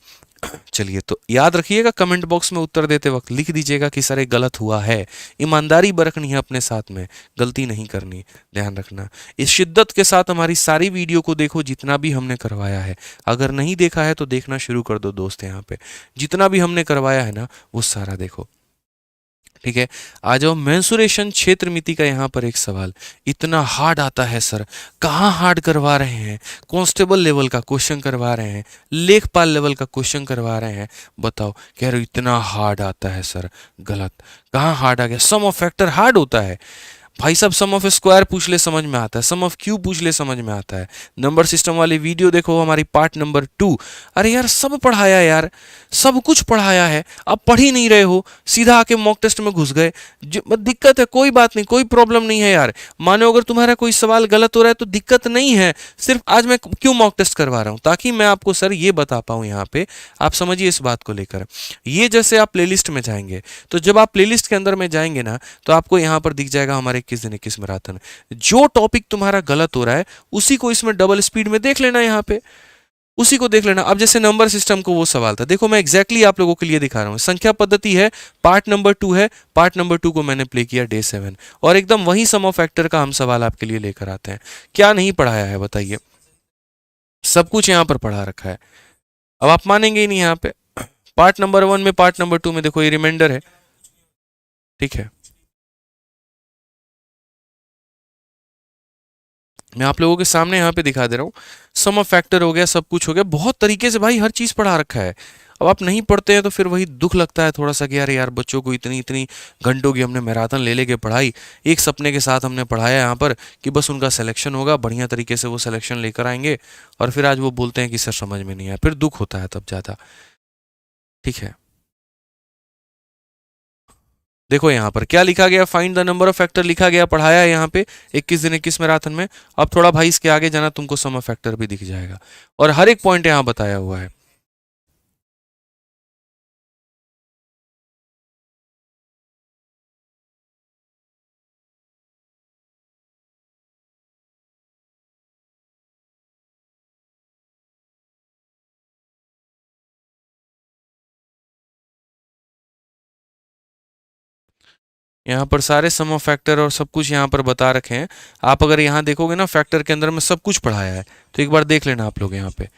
A: चलिए, तो याद रखिएगा, कमेंट बॉक्स में उत्तर देते वक्त लिख दीजिएगा कि सर ये गलत हुआ है, ईमानदारी बरतनी है अपने साथ में, गलती नहीं करनी, ध्यान रखना। इस शिद्दत के साथ हमारी सारी वीडियो को देखो, जितना भी हमने करवाया है, अगर नहीं देखा है तो देखना शुरू कर दो दोस्त, यहाँ पे जितना भी हमने करवाया है ना वो सारा देखो, ठीक है। आ जाओ मेंसुरेशन क्षेत्र मिति का यहाँ पर एक सवाल, इतना हार्ड आता है सर, कहाँ हार्ड करवा रहे हैं, कांस्टेबल लेवल का क्वेश्चन करवा रहे हैं, लेखपाल लेवल का क्वेश्चन करवा रहे हैं, बताओ, कह रहे हो इतना हार्ड आता है सर, गलत, कहाँ हार्ड आ गया, सम ऑफ फैक्टर हार्ड होता है भाई साहब, सम ऑफ स्क्वायर पूछ ले समझ में आता है, सम ऑफ क्यूब पूछ ले समझ में आता है। नंबर सिस्टम वाली वीडियो देखो, हमारी पार्ट नंबर 2, अरे यार सब पढ़ाया यार, सब कुछ पढ़ाया है, आप पढ़ ही नहीं रहे हो, सीधा आके मॉक टेस्ट में घुस गए, दिक्कत है, कोई बात नहीं, कोई प्रॉब्लम नहीं है यार, मानो अगर तुम्हारा कोई सवाल गलत हो रहा है तो दिक्कत नहीं है, सिर्फ आज मैं क्यों मॉक टेस्ट करवा रहा हूँ, ताकि मैं आपको सर ये बता पाऊँ यहाँ पे, आप समझिए इस बात को लेकर। ये जैसे आप प्लेलिस्ट में जाएंगे, तो जब आप प्लेलिस्ट के अंदर में जाएंगे ना, तो आपको यहाँ पर दिख जाएगा हमारे 21 दिन 21 मैराथन, जो टॉपिक तुम्हारा गलत हो रहा है उसी को इसमें डबल स्पीड में देख लेना, यहाँ पे उसी को देख लेना। अब जैसे नंबर सिस्टम को वो सवाल था, देखो मैं एग्जैक्टली आप लोगों के लिए दिखा रहा हूँ, संख्या पद्धति है, पार्ट नंबर 2 है, पार्ट नंबर 2 को मैंने प्ले किया डे 7, और एकदम वही सम ऑफ फैक्टर का हम सवाल आपके लिए लेकर आते हैं। क्या नहीं पढ़ाया है बताइए, सब कुछ यहाँ पर पढ़ा रखा है, अब आप मानेंगे ही नहीं यहाँ पे। पार्ट नंबर 1 में, पार्ट नंबर 2 में देखो ये रिमाइंडर है, ठीक है, मैं आप लोगों के सामने यहाँ पे दिखा दे रहा हूँ, सम ऑफ फैक्टर हो गया, सब कुछ हो गया, बहुत तरीके से भाई हर चीज़ पढ़ा रखा है। अब आप नहीं पढ़ते हैं तो फिर वही दुख लगता है थोड़ा सा कि यार यार बच्चों को इतनी इतनी घंटों की हमने मैराथन ले लेके पढ़ाई, एक सपने के साथ हमने पढ़ाया यहाँ पर कि बस उनका सिलेक्शन होगा, बढ़िया तरीके से वो सिलेक्शन लेकर आएंगे, और फिर आज वो बोलते हैं कि सर समझ में नहीं आया, फिर दुख होता है तब ज़्यादा, ठीक है। देखो यहाँ पर क्या लिखा गया, find the number of factor लिखा गया, पढ़ाया है यहाँ पे 21 दिन 21 मैराथन में। अब थोड़ा भाई इसके आगे जाना, तुमको सम ऑफ फैक्टर भी दिख जाएगा, और हर एक पॉइंट यहाँ बताया हुआ है। यहाँ पर सारे सम ऑफ फैक्टर और सब कुछ यहाँ पर बता रखे हैं। आप अगर यहाँ देखोगे ना, फैक्टर के अंदर में सब कुछ पढ़ाया है, तो एक बार देख लेना आप लोग यहाँ पे।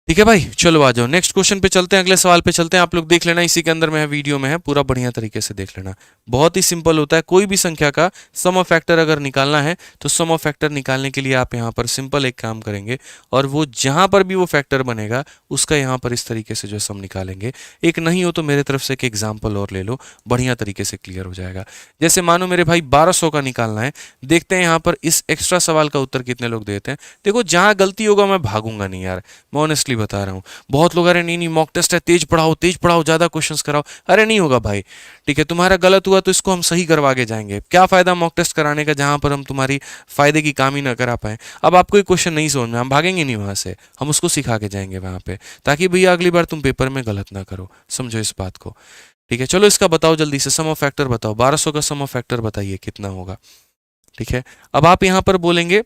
A: ठीक है भाई, चलो आ जाओ नेक्स्ट क्वेश्चन पे चलते हैं, अगले सवाल पे चलते हैं। आप लोग देख लेना, इसी के अंदर में है, वीडियो में है, पूरा बढ़िया तरीके से देख लेना। बहुत ही सिंपल होता है, कोई भी संख्या का सम ऑफ फैक्टर अगर निकालना है तो सम ऑफ फैक्टर निकालने के लिए आप यहाँ पर सिंपल एक काम करेंगे, और वो जहां पर भी वो फैक्टर बनेगा उसका यहाँ पर इस तरीके से जो सम निकालेंगे। एक नहीं हो तो मेरे तरफ से एक एग्जाम्पल और ले लो, बढ़िया तरीके से क्लियर हो जाएगा। जैसे मानो मेरे भाई 1200 का निकालना है, देखते हैं यहाँ पर इस एक्स्ट्रा सवाल का उत्तर कितने लोग देते हैं। देखो जहां गलती होगा मैं भागूंगा नहीं यार, मैं ऑनेस्टली बता रहा हूँ। बहुत लोग अरे नहीं नहीं मॉक टेस्ट है, तेज पढ़ाओ ज्यादा क्वेश्चंस कराओ, अरे नहीं होगा भाई। ठीक है, तुम्हारा गलत हुआ तो इसको हम सही करवा के जाएंगे। क्या फायदा मॉक टेस्ट कराने का जहां पर हम तुम्हारी फायदे की काम ही ना करा पाए। अब आपको एक क्वेश्चन नहीं समझ में, हम भागेंगे नहीं वहां से, हम उसको सिखा के जाएंगे वहां पे, ताकि भैया अगली बार तुम पेपर में गलत ना करो। समझो इस बात को। ठीक है, चलो इसका बताओ जल्दी से, सम ऑफ फैक्टर बताओ, 1200 का सम ऑफ फैक्टर बताइए कितना होगा। ठीक है, अब आप यहां पर बोलेंगे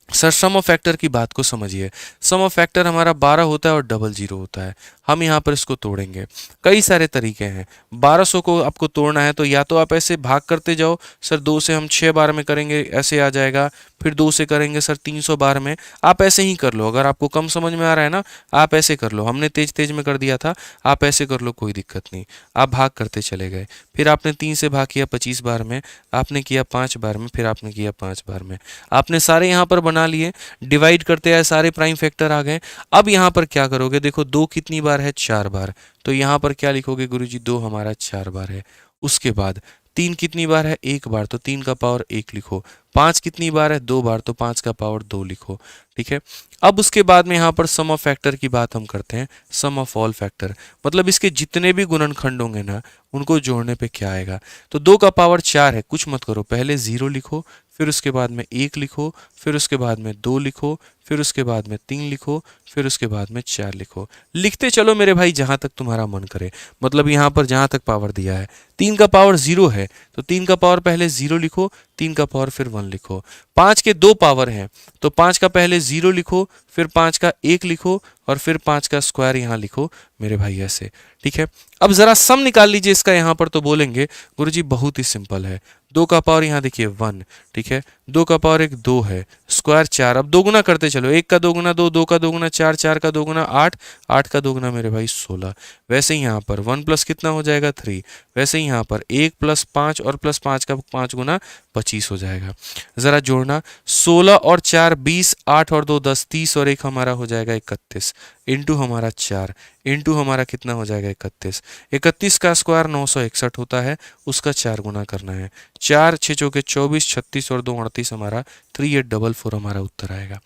A: सर सम ऑफ फैक्टर की बात को समझिए। सम ऑफ फैक्टर हमारा 12 होता है और डबल जीरो होता है। हम यहाँ पर इसको तोड़ेंगे, कई सारे तरीके हैं। 1200 को आपको तोड़ना है तो या तो आप ऐसे भाग करते जाओ, सर 2 से हम 6 बार में करेंगे, ऐसे आ जाएगा। फिर 2 से करेंगे सर 300 बार में, आप ऐसे ही कर लो। अगर आपको कम समझ में आ रहा है ना, आप ऐसे कर लो। हमने तेज तेज में कर दिया था, आप ऐसे कर लो, कोई दिक्कत नहीं। आप भाग करते चले गए, फिर आपने 3 से भाग किया 25 बार में, आपने किया 5 बार में, फिर आपने किया 5 बार में। आपने सारे यहाँ पर बना लिए, डिवाइड करते हैं, सारे प्राइम फैक्टर आ गए। अब यहाँ पर क्या करोगे, देखो 2 कितनी बार है, 4 बार, तो यहाँ पर क्या लिखोगे गुरुजी, 2 हमारा 4 बार है। उसके बाद 3 कितनी बार है, 1 बार, तो 3 का पावर 1 लिखो। 5 कितनी बार है, 2 बार, तो 5 का पावर 2 लिखो। ठीक है, अब उसके बाद में यहाँ पर सम ऑफ फैक्टर की बात हम करते हैं, सम ऑफ ऑल फैक्टर, मतलब इसके जितने भी गुणनखंड होंगे ना, उनको जोड़ने पे क्या आएगा। तो 2 का पावर 4 है, कुछ मत करो, पहले 0 लिखो, फिर उसके बाद में 1 लिखो, फिर उसके बाद में 2 लिखो, फिर उसके बाद में 3 लिखो, फिर उसके बाद में 4 लिखो। लिखते चलो मेरे भाई जहां तक तुम्हारा मन करे, मतलब यहाँ पर जहां तक पावर दिया है। 3 का पावर 0 है तो 3 का पावर पहले 0 लिखो, 3 का पावर फिर 1 लिखो। 5 के 2 पावर हैं तो 5 का पहले 0 लिखो, फिर 5 का 1 लिखो, और फिर 5 का स्क्वायर यहाँ लिखो मेरे भाई, ऐसे। ठीक है, अब जरा सम निकाल लीजिए इसका। यहाँ पर तो बोलेंगे गुरुजी बहुत ही सिंपल है, 2 का पावर यहाँ देखिए 1, ठीक है, 2 का पावर 1 2 है, स्क्वायर 4। अब दो गुना करते चलो, 1 का 2 गुना 2, 2 का 2 गुना 4, 4 का 2 गुना 8, 8 का 2 गुना मेरे भाई 16। वैसे ही यहाँ पर 1 प्लस कितना हो जाएगा 3, वैसे ही यहाँ पर 1 प्लस 5 और प्लस 5 का 5 गुना 25 हो जाएगा। जरा जोड़ना, 16 और 4 20, 8 और 2 10, 30 और 1 हमारा हो जाएगा 31, इंटू हमारा 4, इंटू हमारा कितना हो जाएगा 31। 31 का स्क्वायर 961 होता है, उसका 4 गुना करना है। 4 6 चौके 24, 36 और 2 38 हमारा 3844 हमारा उत्तर आएगा।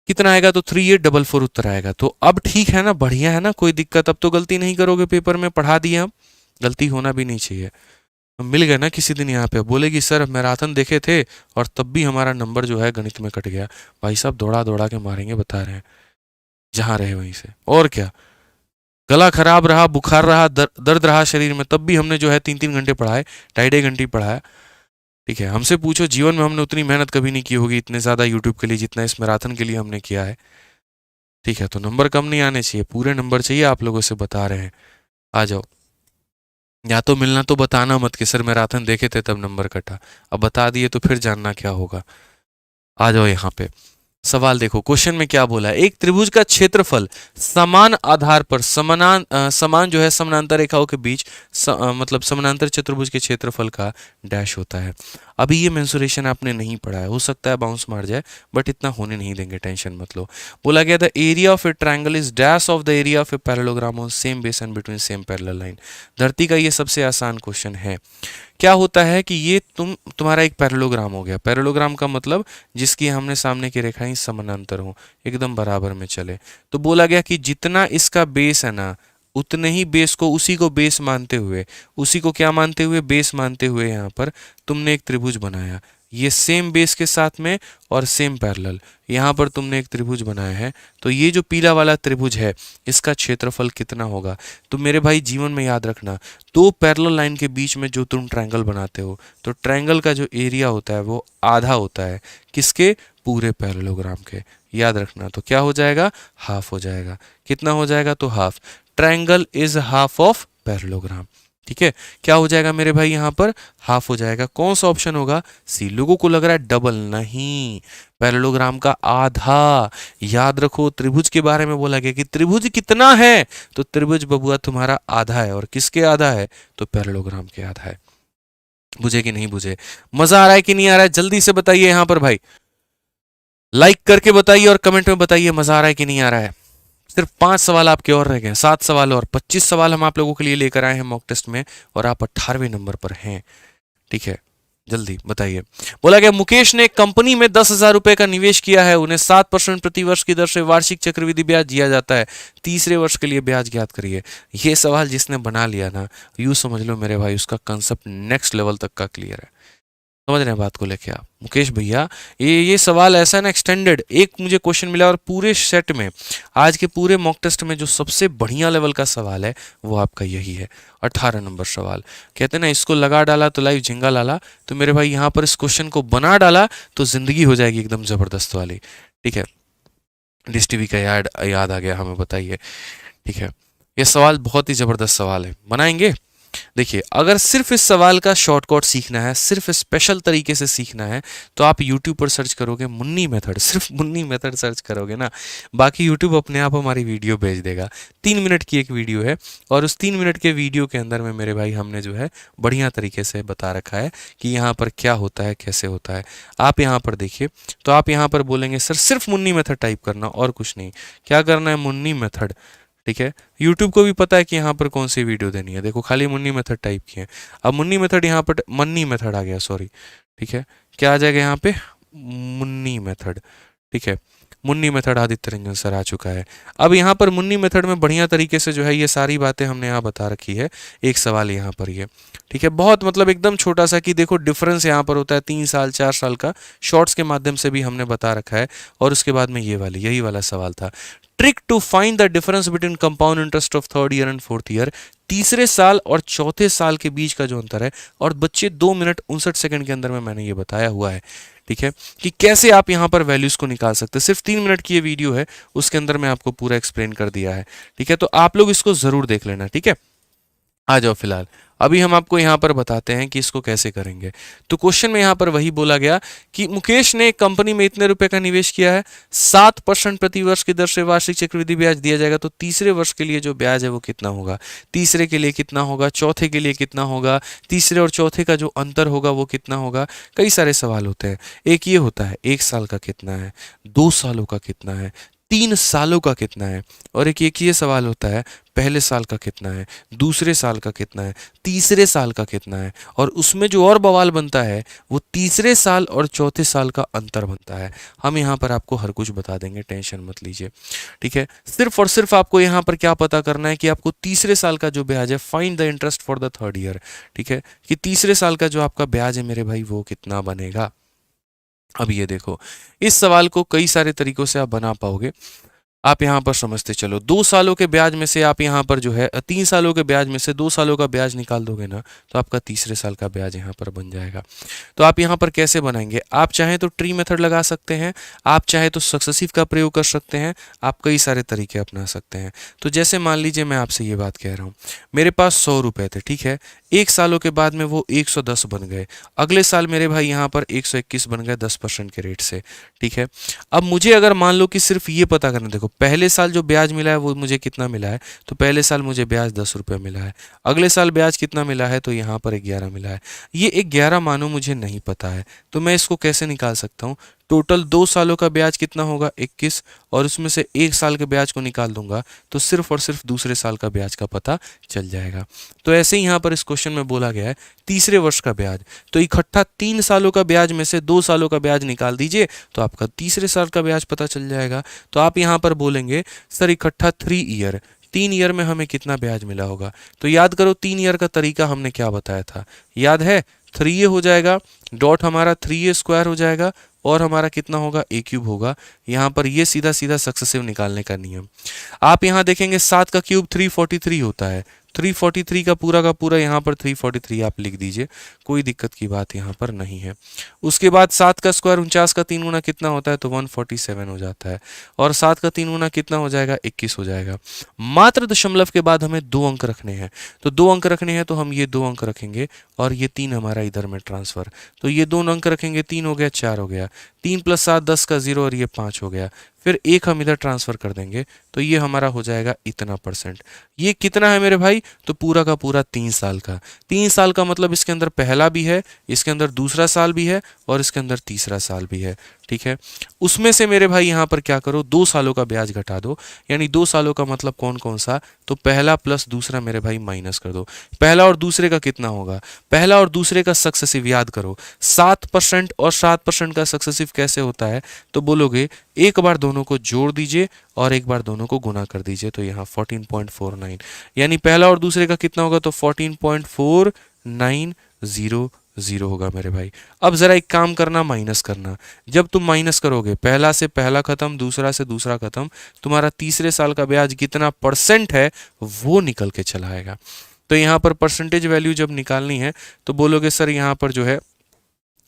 A: कितना आएगा, तो 3844 उत्तर आएगा। तो अब ठीक है ना, बढ़िया है ना, कोई दिक्कत, अब तो गलती नहीं करोगे पेपर में, पढ़ा दिए हम, गलती होना भी नहीं चाहिए। मिल गए ना किसी दिन यहाँ पे, बोलेगी सर मैराथन देखे थे और तब भी हमारा नंबर जो है गणित में कट गया। भाई साहब दौड़ा दौड़ा के मारेंगे, बता रहे हैं, जहां रहे वहीं से। और क्या, गला खराब रहा, बुखार रहा, दर्द रहा शरीर में, तब भी हमने जो है 3-3 घंटे पढ़ाए, 2.5 घंटे पढ़ाया। ठीक है, हमसे पूछो जीवन में हमने उतनी मेहनत कभी नहीं की होगी इतने ज्यादा यूट्यूब के लिए जितना इस मैराथन के लिए हमने किया है। ठीक है, तो नंबर कम नहीं आने चाहिए, पूरे नंबर चाहिए, आप लोगों से बता रहे हैं। आ जाओ, या तो मिलना तो बताना मत कि सर मैराथन देखे थे तब नंबर कटा, अब बता दिए तो फिर जानना क्या होगा। आ जाओ यहाँ पे, सवाल देखो, क्वेश्चन में क्या बोला है, एक त्रिभुज का क्षेत्रफल समान आधार पर समान जो है समानांतर रेखाओं के बीच मतलब समानांतर चतुर्भुज के क्षेत्रफल का डैश होता है। अभी ये मेंसुरेशन आपने नहीं पढ़ा है, हो सकता है बाउंस मार जाए, बट इतना होने नहीं देंगे, टेंशन मत लो। बोला गया the area of A triangle is dash of the area of a parallelogram on same base and between same parallel line. धरती का ये सबसे आसान क्वेश्चन है। क्या होता है कि ये तुम्हारा एक पैरेललोग्राम हो गया। पैरेललोग्राम का मतलब जिसकी हमने सामने की रेखाएं समानांतर हो, एकदम बराबर में चले। तो बोला गया कि जितना इसका बेस है ना, उतने ही बेस को, उसी को बेस मानते हुए, उसी को क्या मानते हुए, बेस मानते हुए यहाँ पर तुमने एक त्रिभुज बनाया। ये सेम बेस के साथ में और सेम पैरेलल, यहाँ पर तुमने एक त्रिभुज बनाया है। तो ये जो पीला वाला त्रिभुज है, इसका क्षेत्रफल कितना होगा। तो मेरे भाई जीवन में याद रखना, दो पैरेलल लाइन के बीच में जो तुम ट्रायंगल बनाते हो, तो ट्रायंगल का जो एरिया होता है वो आधा होता है किसके, पूरे पैरेललोग्राम के। याद रखना, तो क्या हो जाएगा, हाफ हो जाएगा। कितना हो जाएगा, तो half. Triangle is half of parallelogram. ठीक है, क्या हो जाएगा मेरे भाई यहाँ पर, हाफ हो जाएगा। कौन सा ऑप्शन होगा, सी। लोगों को लग रहा है डबल, नहीं, पैरेललोग्राम का आधा। याद रखो, त्रिभुज के बारे में बोला गया कि त्रिभुज कितना है, तो त्रिभुज बबुआ तुम्हारा आधा है, और किसके आधा है, तो पैरेललोग्राम के आधा है। बुझे कि नहीं बुझे, मजा आ रहा है कि नहीं आ रहा है, जल्दी से बताइए यहाँ पर भाई, लाइक करके बताइए और कमेंट में बताइए मजा आ रहा है कि नहीं आ रहा है। सिर्फ 5 सवाल आपके और रह गए, 7 सवाल और 25 सवाल हम आप लोगों के लिए लेकर आए हैं मॉक टेस्ट में, और आप 18वें नंबर पर हैं। ठीक है, जल्दी बताइए। बोला गया मुकेश ने एक कंपनी में 10,000 रुपए का निवेश किया है, उन्हें 7% प्रति वर्ष की दर से वार्षिक चक्रवृद्धि ब्याज दिया जाता है, तीसरे वर्ष के लिए ब्याज ज्ञात करिए। ये सवाल जिसने बना लिया ना, यूं समझ लो मेरे भाई, उसका कंसेप्ट नेक्स्ट लेवल तक का क्लियर है। समझ रहे हैं बात को लेके आप, मुकेश भैया, ये सवाल ऐसा है ना, एक्सटेंडेड एक मुझे क्वेश्चन मिला, और पूरे सेट में, आज के पूरे मॉक टेस्ट में जो सबसे बढ़िया लेवल का सवाल है वो आपका यही है, 18 नंबर सवाल। कहते हैं ना, इसको लगा डाला तो लाइव झिंगा लाला, तो मेरे भाई यहाँ पर इस क्वेश्चन को बना डाला तो जिंदगी हो जाएगी एकदम जबरदस्त वाली। ठीक है, डिश टीवी का याद आ गया हमें, बताइए। ठीक है, ये सवाल बहुत ही जबरदस्त सवाल है, बनाएंगे। देखिए, अगर सिर्फ इस सवाल का शॉर्टकट सीखना है, सिर्फ स्पेशल तरीके से सीखना है, तो आप YouTube पर सर्च करोगे मुन्नी मेथड, सिर्फ मुन्नी मेथड सर्च करोगे ना, बाकी YouTube अपने आप हमारी वीडियो भेज देगा। 3 मिनट की एक वीडियो है, और उस 3 मिनट के वीडियो के अंदर में मेरे भाई हमने जो है बढ़िया तरीके से बता रखा है कि यहाँ पर क्या होता है, कैसे होता है। आप यहाँ पर देखिए, तो आप यहाँ पर बोलेंगे सर सिर्फ मुन्नी मेथड टाइप करना और कुछ नहीं। क्या करना है, मुन्नी मेथड। ठीक है, YouTube को भी पता है कि यहाँ पर कौन सी वीडियो देनी है, देखो खाली मुन्नी मेथड टाइप की है। अब मुन्नी मेथड यहाँ पर, मन्नी मेथड आ गया, सॉरी। ठीक है, क्या आ जाएगा यहाँ पे, मुन्नी मेथड। ठीक है, मुन्नी मेथड आदित्य रंजन सर आ चुका है। अब यहाँ पर मुन्नी मेथड में बढ़िया तरीके से जो है ये सारी बातें हमने यहाँ बता रखी है। एक सवाल यहाँ पर ये, ठीक है, बहुत मतलब एकदम छोटा सा, कि देखो डिफरेंस यहाँ पर होता है 3 साल 4 साल का, शॉर्ट्स के माध्यम से भी हमने बता रखा है। और उसके बाद में ये वाली, यही वाला सवाल था, trick to find the difference between compound interest of 3rd year and 4th year, तीसरे साल और चौथे साल के बीच का जो अंतर है। और बच्चे 2 मिनट 59 सेकंड के अंदर में मैंने ये बताया हुआ है, ठीक है, कि कैसे आप यहाँ पर वैल्यूज को निकाल सकते हैं। सिर्फ 3 मिनट की ये वीडियो है, उसके अंदर मैं आपको पूरा एक्सप्लेन कर दिया है। ठीक है, तो आप लोग इसको जरूर देख लेना। ठीक है, आ जाओ, फिलहाल अभी हम आपको यहाँ पर बताते हैं कि इसको कैसे करेंगे। तो क्वेश्चन में यहाँ पर वही बोला गया कि मुकेश ने एक कंपनी में इतने रुपए का निवेश किया है, 7% प्रति वर्ष की दर से वार्षिक चक्रवृद्धि ब्याज दिया जाएगा, तो तीसरे वर्ष के लिए जो ब्याज है वो कितना होगा, तीसरे के लिए कितना होगा, चौथे के लिए कितना होगा, तीसरे और चौथे का जो अंतर होगा वो कितना होगा। कई सारे सवाल होते हैं। एक ये होता है 1 साल का कितना है, 2 सालों का कितना है, 3 सालों का कितना है, और एक ये सवाल होता है पहले साल का कितना है, दूसरे साल का कितना है, तीसरे साल का कितना है। और उसमें जो और बवाल बनता है वो तीसरे साल और चौथे साल का अंतर बनता है। हम यहाँ पर आपको हर कुछ बता देंगे, टेंशन मत लीजिए। ठीक है, सिर्फ और सिर्फ आपको यहाँ पर क्या पता करना है कि आपको तीसरे साल का जो ब्याज है, find the interest for the 3rd year. ठीक है, कि तीसरे साल का जो आपका ब्याज है मेरे भाई वो कितना बनेगा। अब ये देखो, इस सवाल को कई सारे तरीकों से आप बना पाओगे। आप यहाँ पर समझते चलो, 2 सालों के ब्याज में से आप यहाँ पर जो है 3 सालों के ब्याज में से 2 सालों का ब्याज निकाल दोगे ना, तो आपका तीसरे साल का ब्याज यहाँ पर बन जाएगा। तो आप यहाँ पर कैसे बनाएंगे, आप चाहें तो ट्री मेथड लगा सकते हैं, आप चाहे तो सक्सेसिव का प्रयोग कर सकते हैं, आप कई सारे तरीके अपना सकते हैं। तो जैसे मान लीजिए मैं आपसे ये बात कह रहा हूँ, मेरे पास 100 रुपये थे, ठीक है, 1 सालों के बाद में वो 110 बन गए, अगले साल मेरे भाई यहाँ पर 121 बन गए 10% के रेट से। ठीक है, अब मुझे अगर मान लो कि सिर्फ ये पता करना, देखो पहले साल जो ब्याज मिला है वो मुझे कितना मिला है, तो पहले साल मुझे ब्याज 10 रुपये मिला है, अगले साल ब्याज कितना मिला है, तो यहाँ पर 11 मिला है। ये 11 मानो मुझे नहीं पता है, तो मैं इसको कैसे निकाल सकता हूँ, टोटल 2 सालों का ब्याज कितना होगा 21, और उसमें से 1 साल के ब्याज को निकाल दूंगा तो सिर्फ और सिर्फ दूसरे साल का ब्याज का पता चल जाएगा। तो ऐसे ही यहाँ पर इस क्वेश्चन में बोला गया है तीसरे वर्ष का ब्याज, तो इकट्ठा 3 सालों का ब्याज में से 2 सालों का ब्याज निकाल दीजिए तो आपका तीसरे साल का ब्याज पता चल जाएगा। तो आप यहाँ पर बोलेंगे सर इकट्ठा 3 ईयर, 3 ईयर में हमें कितना ब्याज मिला होगा। तो याद करो 3 ईयर का तरीका हमने क्या बताया था, याद है, 3a हो जाएगा, डॉट हमारा 3a स्क्वायर हो जाएगा, और हमारा कितना होगा a क्यूब होगा। यहाँ पर ये सीधा सीधा सक्सेसिव निकालने का नियम। आप यहाँ देखेंगे 7 का क्यूब 343 होता है, 343 का पूरा यहाँ पर 343 आप लिख दीजिए, कोई दिक्कत की बात यहाँ पर नहीं है। उसके बाद 7 का स्क्वायर 49 का 3 गुना कितना होता है, तो 147 हो जाता है, और 7 का 3 गुना कितना हो जाएगा, 21 हो जाएगा। मात्र दशमलव के बाद हमें 2 अंक रखने हैं, तो 2 अंक रखने हैं तो हम ये 2 अंक रखेंगे और ये 3 हमारा इधर में ट्रांसफर, तो ये 2 अंक रखेंगे, 3 हो गया, 4 हो गया, 3 + 7 10 का 0 और ये 5 हो गया, फिर 1 हम इधर ट्रांसफर कर देंगे, तो ये हमारा हो जाएगा इतना %। ये कितना है मेरे भाई, तो पूरा का पूरा 3 साल का। 3 साल का मतलब इसके अंदर पहला भी है, इसके अंदर दूसरा साल भी है और इसके अंदर तीसरा साल भी है, ठीक है। उसमें से मेरे भाई यहाँ पर क्या करो, 2 सालों का ब्याज घटा दो, यानी 2 सालों का मतलब कौन कौन सा, तो पहला प्लस दूसरा मेरे भाई माइनस कर दो। पहला और दूसरे का कितना होगा, पहला और दूसरे का सक्सेसिव याद करो, 7% और 7% का सक्सेसिव कैसे होता है, तो बोलोगे एक बार दोनों को जोड़ दीजिए और एक बार दोनों को गुना कर दीजिए, तो यहाँ 14.49, यानी पहला और दूसरे का कितना होगा, तो 14.4900 होगा मेरे भाई। अब जरा एक काम करना, माइनस करना। जब तुम माइनस करोगे, पहला से पहला खत्म, दूसरा से दूसरा खत्म, तुम्हारा तीसरे साल का ब्याज कितना % है वो निकल के चला आएगा। तो यहाँ पर परसेंटेज वैल्यू जब निकालनी है तो बोलोगे सर यहाँ पर जो है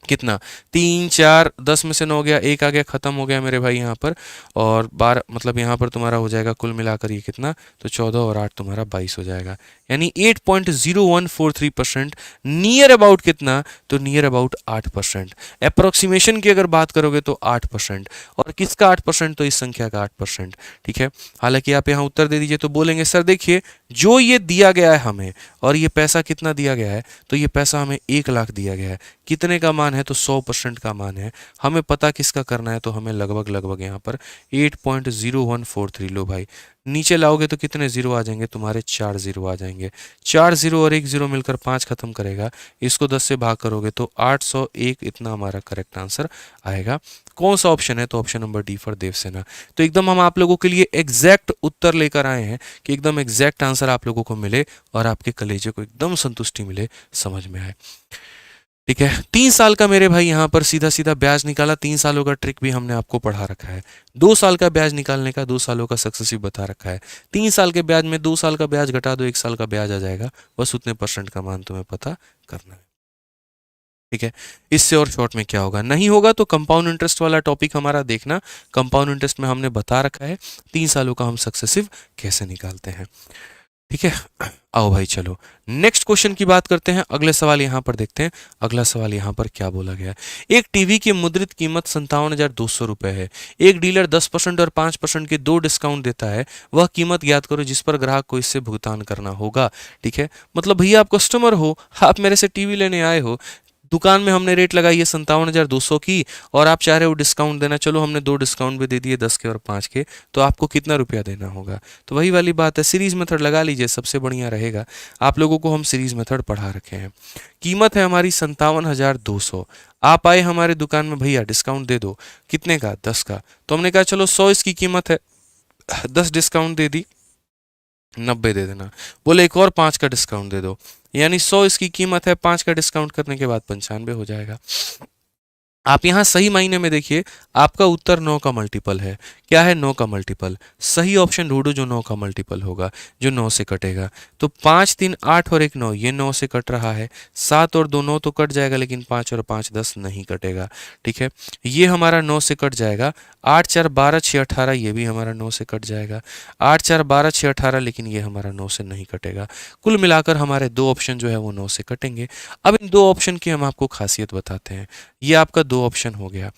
A: कितना, 3 4 10 में से 9 गया, 1 आ गया, खत्म हो गया मेरे भाई यहाँ पर, और 12 मतलब यहाँ पर तुम्हारा हो जाएगा कुल मिलाकर ये कितना, तो 14 और 8 तुम्हारा 22 हो जाएगा, यानी 8.0143%। नियर अबाउट कितना, तो नियर अबाउट 8%। अप्रोक्सीमेशन की अगर बात करोगे तो 8%, और किसका 8%, तो इस संख्या का 8%, ठीक है। हालांकि आप यहाँ उत्तर दे दीजिए तो बोलेंगे सर देखिए जो ये दिया गया है हमें, और ये पैसा कितना दिया गया है, तो ये पैसा हमें 1 लाख दिया गया है, कितने का मान है, तो 100% का मान है, हमें पता किसका करना है, तो हमें लगभग यहाँ पर 8.0143। लो भाई नीचे लाओगे तो कितने जीरो आ जाएंगे, तुम्हारे 4 जीरो आ जाएंगे, 4 जीरो और 1 जीरो मिलकर 5 खत्म करेगा, इसको 10 से भाग करोगे तो 801, इतना हमारा करेक्ट आंसर आएगा। कौन सा ऑप्शन है, तो option number D for Devsena. तो एकदम हम आप लोगों के लिए एग्जैक्ट उत्तर लेकर आए हैं कि एकदम एग्जैक्ट आंसर आप लोगों को मिले और आपके कलेजे को एकदम संतुष्टि मिले, समझ में आए, ठीक है। 3 साल का मेरे भाई यहाँ पर सीधा सीधा ब्याज निकाला, 3 सालों का ट्रिक भी हमने आपको पढ़ा रखा है। 2 साल का ब्याज निकालने का 2 सालों का सक्सेसिव बता रखा है। 3 साल के ब्याज में 2 साल का ब्याज घटा दो, 1 साल का ब्याज आ जाएगा, बस उतने % का मान तुम्हें पता करना है, ठीक है। इससे और शॉर्ट में क्या होगा, नहीं होगा तो कंपाउंड इंटरेस्ट वाला टॉपिक हमारा देखना, कंपाउंड इंटरेस्ट में हमने बता रखा है 3 सालों का हम सक्सेसिव कैसे निकालते हैं, ठीक है। आओ भाई चलो नेक्स्ट क्वेश्चन की बात करते हैं। अगले सवाल यहाँ पर देखते हैं, अगला सवाल यहाँ पर क्या बोला गया है। एक टीवी की मुद्रित कीमत 57,200 रुपए है, एक डीलर 10% और 5% के 2 डिस्काउंट देता है, वह कीमत ज्ञात करो जिस पर ग्राहक को इससे भुगतान करना होगा, ठीक है। मतलब भैया आप कस्टमर हो, आप मेरे से टीवी लेने आए हो, दुकान में हमने रेट लगाई है 57,200 की और आप चाह रहे हो डिस्काउंट देना, चलो हमने 2 डिस्काउंट भी दे दिए 10 के और 5 के, तो आपको कितना रुपया देना होगा। तो वही वाली बात है, सीरीज मेथड लगा लीजिए, सबसे बढ़िया रहेगा। आप लोगों को हम सीरीज मेथड पढ़ा रखे हैं। कीमत है हमारी 57,200, आप आए हमारे दुकान में, भैया डिस्काउंट दे दो, कितने का, 10 का, तो हमने कहा चलो 100 इसकी कीमत है, 10 डिस्काउंट दे दी, 90 दे देना। बोले एक और 5 का डिस्काउंट दे दो, यानी 100 इसकी कीमत है, 5 का डिस्काउंट करने के बाद 95 हो जाएगा। आप यहाँ सही मायने में देखिए, आपका उत्तर 9 का मल्टीपल है। क्या है, 9 का मल्टीपल। सही ऑप्शन ढूंढो जो 9 का मल्टीपल होगा, जो 9 से कटेगा। तो 5 3 8 और 1 9, ये 9 से कट रहा है। 7 और 2 9 तो कट जाएगा, लेकिन 5 और 5 10 नहीं कटेगा, ठीक है। ये हमारा 9 से कट जाएगा। 8 4 12 6 18, ये भी हमारा 9 से कट जाएगा। 8 4 12 6 18, लेकिन ये हमारा 9 से नहीं कटेगा। कुल मिलाकर हमारे 2 ऑप्शन जो है वो 9 से कटेंगे। अब इन 2 ऑप्शन की हम आपको खासियत बताते हैं। ये आपका 2 ऑप्शन हो गया।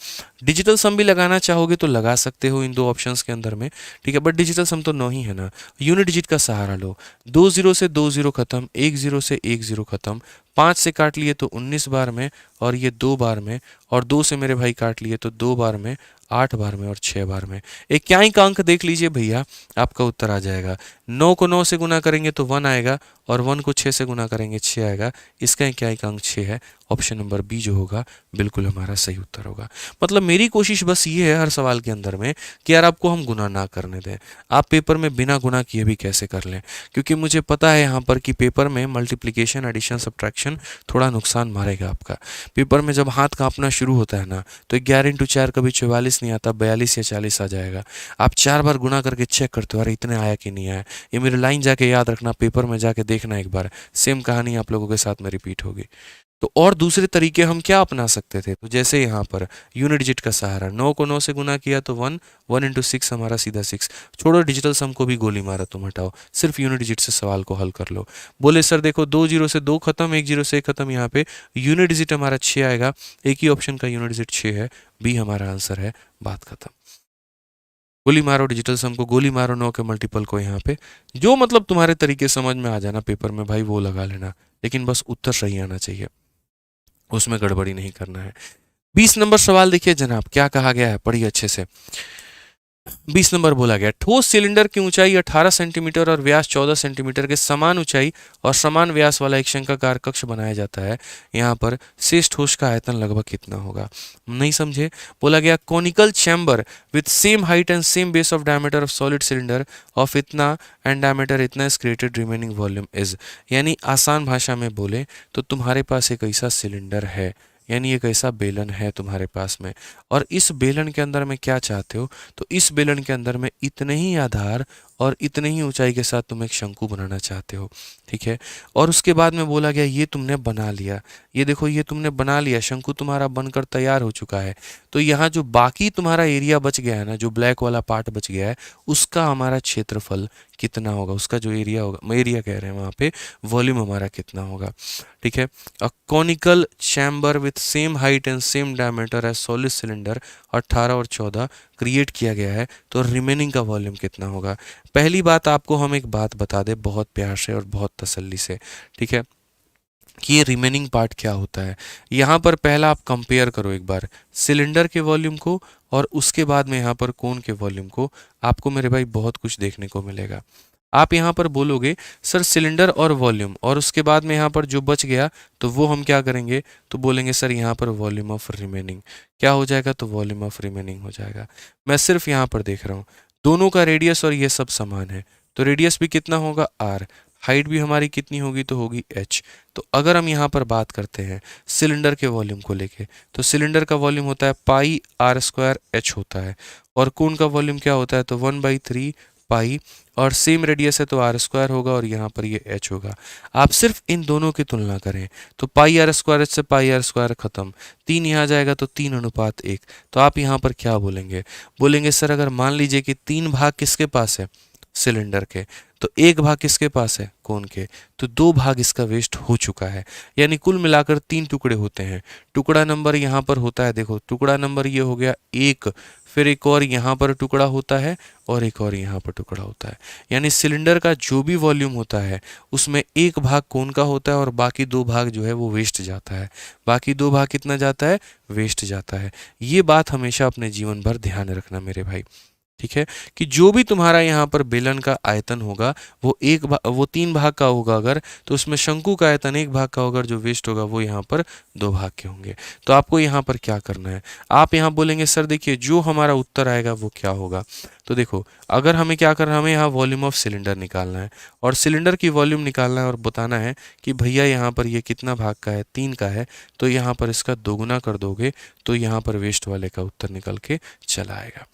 A: डिजिटल सम भी लगाना चाहोगे तो लगा सकते हो इन 2 ऑप्शंस के अंदर में, ठीक है, बट डिजिटल सम तो 9 ही है ना। यूनिट डिजिट का सहारा लो, 2 0 से 2 0 खत्म, 1 0 से 1 0 खत्म, 5 से काट लिए तो 19 बार में, और ये 2 बार में, और 2 से मेरे भाई काट लिए तो 2 बार में, 8 बार में और 6 बार में। एक क्या ही का अंक देख लीजिए भैया, आपका उत्तर आ जाएगा। 9 को 9 से गुना करेंगे तो 1 आएगा, और 1 को 6 से गुना करेंगे 6 आएगा। इसका क्या ही का अंक 6 है। ऑप्शन नंबर बी जो होगा बिल्कुल हमारा सही उत्तर होगा। मतलब मेरी कोशिश बस ये है हर सवाल के अंदर में कि यार आपको हम गुना ना करने दें। आप पेपर में बिना गुना किए भी कैसे कर लें, क्योंकि मुझे पता है यहाँ पर कि पेपर में मल्टीप्लिकेशन, एडिशन, सब्ट्रैक्शन थोड़ा नुकसान मारेगा आपका। पेपर में जब हाथ कांपना शुरू होता है ना, तो 11 × 4 कभी 44 40 नहीं आता, 42 या 40 आ जाएगा। आप 4 बार गुणा करके चेक करते हो, अरे इतने आया कि नहीं आया। ये मेरी लाइन जाके याद रखना, पेपर में जाके देखना एक बार, सेम कहानी आप लोगों के साथ में रिपीट होगी। तो और दूसरे तरीके हम क्या अपना सकते थे, तो जैसे यहाँ पर यूनिट डिजिट का सहारा, 9 को 9 से गुना किया तो 1, 1 इंटू 6 हमारा सीधा 6। छोड़ो डिजिटल सम को भी गोली मारा तुम, हटाओ, सिर्फ यूनिट डिजिट से सवाल को हल कर लो। बोले सर देखो 2 जीरो से 2 खत्म, 1 जीरो से 1 खत्म, यहाँ पे यूनिट डिजिट हमारा 6 आएगा, एक ही ऑप्शन का यूनिट डिजिट 6 है, बी हमारा आंसर है, बात खत्म। गोली मारो डिजिटल सम को, गोली मारो 9 के मल्टीपल को, यहाँ पे जो मतलब तुम्हारे तरीके समझ में आ जाना पेपर में भाई वो लगा लेना, लेकिन बस उत्तर सही आना चाहिए, उसमें गड़बड़ी नहीं करना है। 20 नंबर सवाल देखिए जनाब, क्या कहा गया है, पढ़िए अच्छे से। 20 नंबर बोला गया, ठोस सिलेंडर की ऊंचाई 18 सेंटीमीटर और व्यास 14 सेंटीमीटर के समान ऊंचाई और समान व्यास वाला एक शंक्वाकार कक्ष बनाया जाता है। यहाँ पर शेष ठोस का आयतन लगभग कितना होगा, नहीं समझे। बोला गया conical chamber with same height and same base of diameter of solid cylinder of इतना एंड डायमीटर इतना is created remaining volume is. यानी आसान भाषा में बोले तो तुम्हारे पास एक ऐसा सिलेंडर है, यानी एक ऐसा बेलन है तुम्हारे पास में, और इस बेलन के अंदर में क्या चाहते हो, तो इस बेलन के अंदर में इतने ही आधार और इतने ही ऊंचाई के साथ तुम एक शंकु बनाना चाहते हो, ठीक है। और उसके बाद में बोला गया ये तुमने बना लिया, ये देखो ये तुमने बना लिया, शंकु तुम्हारा बनकर तैयार हो चुका है। तो यहाँ जो बाकी तुम्हारा एरिया बच गया है ना, जो ब्लैक वाला पार्ट बच गया है, उसका हमारा क्षेत्रफल कितना होगा, उसका जो एरिया होगा, एरिया कह रहे हैं वहाँ पे, वॉल्यूम हमारा कितना होगा, ठीक है। A conical chamber with same height and same diameter as solid cylinder 18 और 14 क्रिएट किया गया है, तो रिमेनिंग का वॉल्यूम कितना होगा। पहली बात आपको हम एक बात बता दें बहुत प्यार से और बहुत तसल्ली से, ठीक है, कि ये रिमेनिंग पार्ट क्या होता है। यहाँ पर पहला आप कंपेयर करो एक बार सिलेंडर के वॉल्यूम को और उसके बाद में यहाँ पर कोन के वॉल्यूम को, आपको मेरे भाई बहुत कुछ देखने को मिलेगा। आप यहाँ पर बोलोगे सर सिलेंडर और वॉल्यूम, और उसके बाद में यहाँ पर जो बच गया तो वो हम क्या करेंगे, तो बोलेंगे सर यहाँ पर वॉल्यूम ऑफ रिमेनिंग क्या हो जाएगा, तो वॉल्यूम ऑफ रिमेनिंग हो जाएगा। मैं सिर्फ यहाँ पर देख रहा हूँ दोनों का रेडियस और ये सब समान है, तो रेडियस भी कितना होगा r, हाइट भी हमारी कितनी होगी, तो होगी h। तो अगर हम यहाँ पर बात करते हैं सिलेंडर के वॉल्यूम को लेके, तो सिलेंडर का वॉल्यूम होता है पाई r स्क्वायर h होता है, और कोन का वॉल्यूम क्या होता है, तो 1/3 पाई, और सेम रेडियस है तो r स्क्वायर होगा और यहाँ पर ये h होगा। आप सिर्फ इन दोनों की तुलना करें तो पाई r स्क्वायर h से पाई r स्क्वायर खत्म, 3 यहाँ जाएगा तो 3:1। तो आप यहाँ पर क्या बोलेंगे, बोलेंगे सर अगर मान लीजिए कि 3 भाग किसके पास है, सिलेंडर के, तो 1 भाग किसके पास है, कोन के, तो 2 भाग इसका वेस्ट हो चुका है। यानी कुल मिलाकर 3 टुकड़े होते हैं। टुकड़ा नंबर यहाँ पर होता है, देखो टुकड़ा नंबर ये हो गया 1, फिर एक और यहाँ पर टुकड़ा होता है और एक और यहाँ पर टुकड़ा होता है। यानी सिलेंडर का जो भी वॉल्यूम होता है उसमें 1 भाग कोन का होता है और बाकी 2 भाग जो है वो वेस्ट जाता है। बाकी 2 भाग कितना जाता है, वेस्ट जाता है। ये बात हमेशा अपने जीवन भर ध्यान रखना मेरे भाई, ठीक है, कि जो भी तुम्हारा यहाँ पर बेलन का आयतन होगा वो वो 3 भाग का होगा अगर, तो उसमें शंकु का आयतन 1 भाग का होगा, जो वेस्ट होगा वो यहाँ पर 2 भाग के होंगे। तो आपको यहाँ पर क्या करना है, आप यहाँ बोलेंगे सर देखिए जो हमारा उत्तर आएगा वो क्या होगा। तो देखो अगर हमें क्या करना है, हमें यहाँ वॉल्यूम ऑफ सिलेंडर निकालना है और सिलेंडर की वॉल्यूम निकालना है और बताना है कि भैया यहाँ पर ये कितना भाग का है, 3 का है, तो यहाँ पर इसका दोगुना कर दोगे तो यहाँ पर वेस्ट वाले का उत्तर निकल के चला आएगा,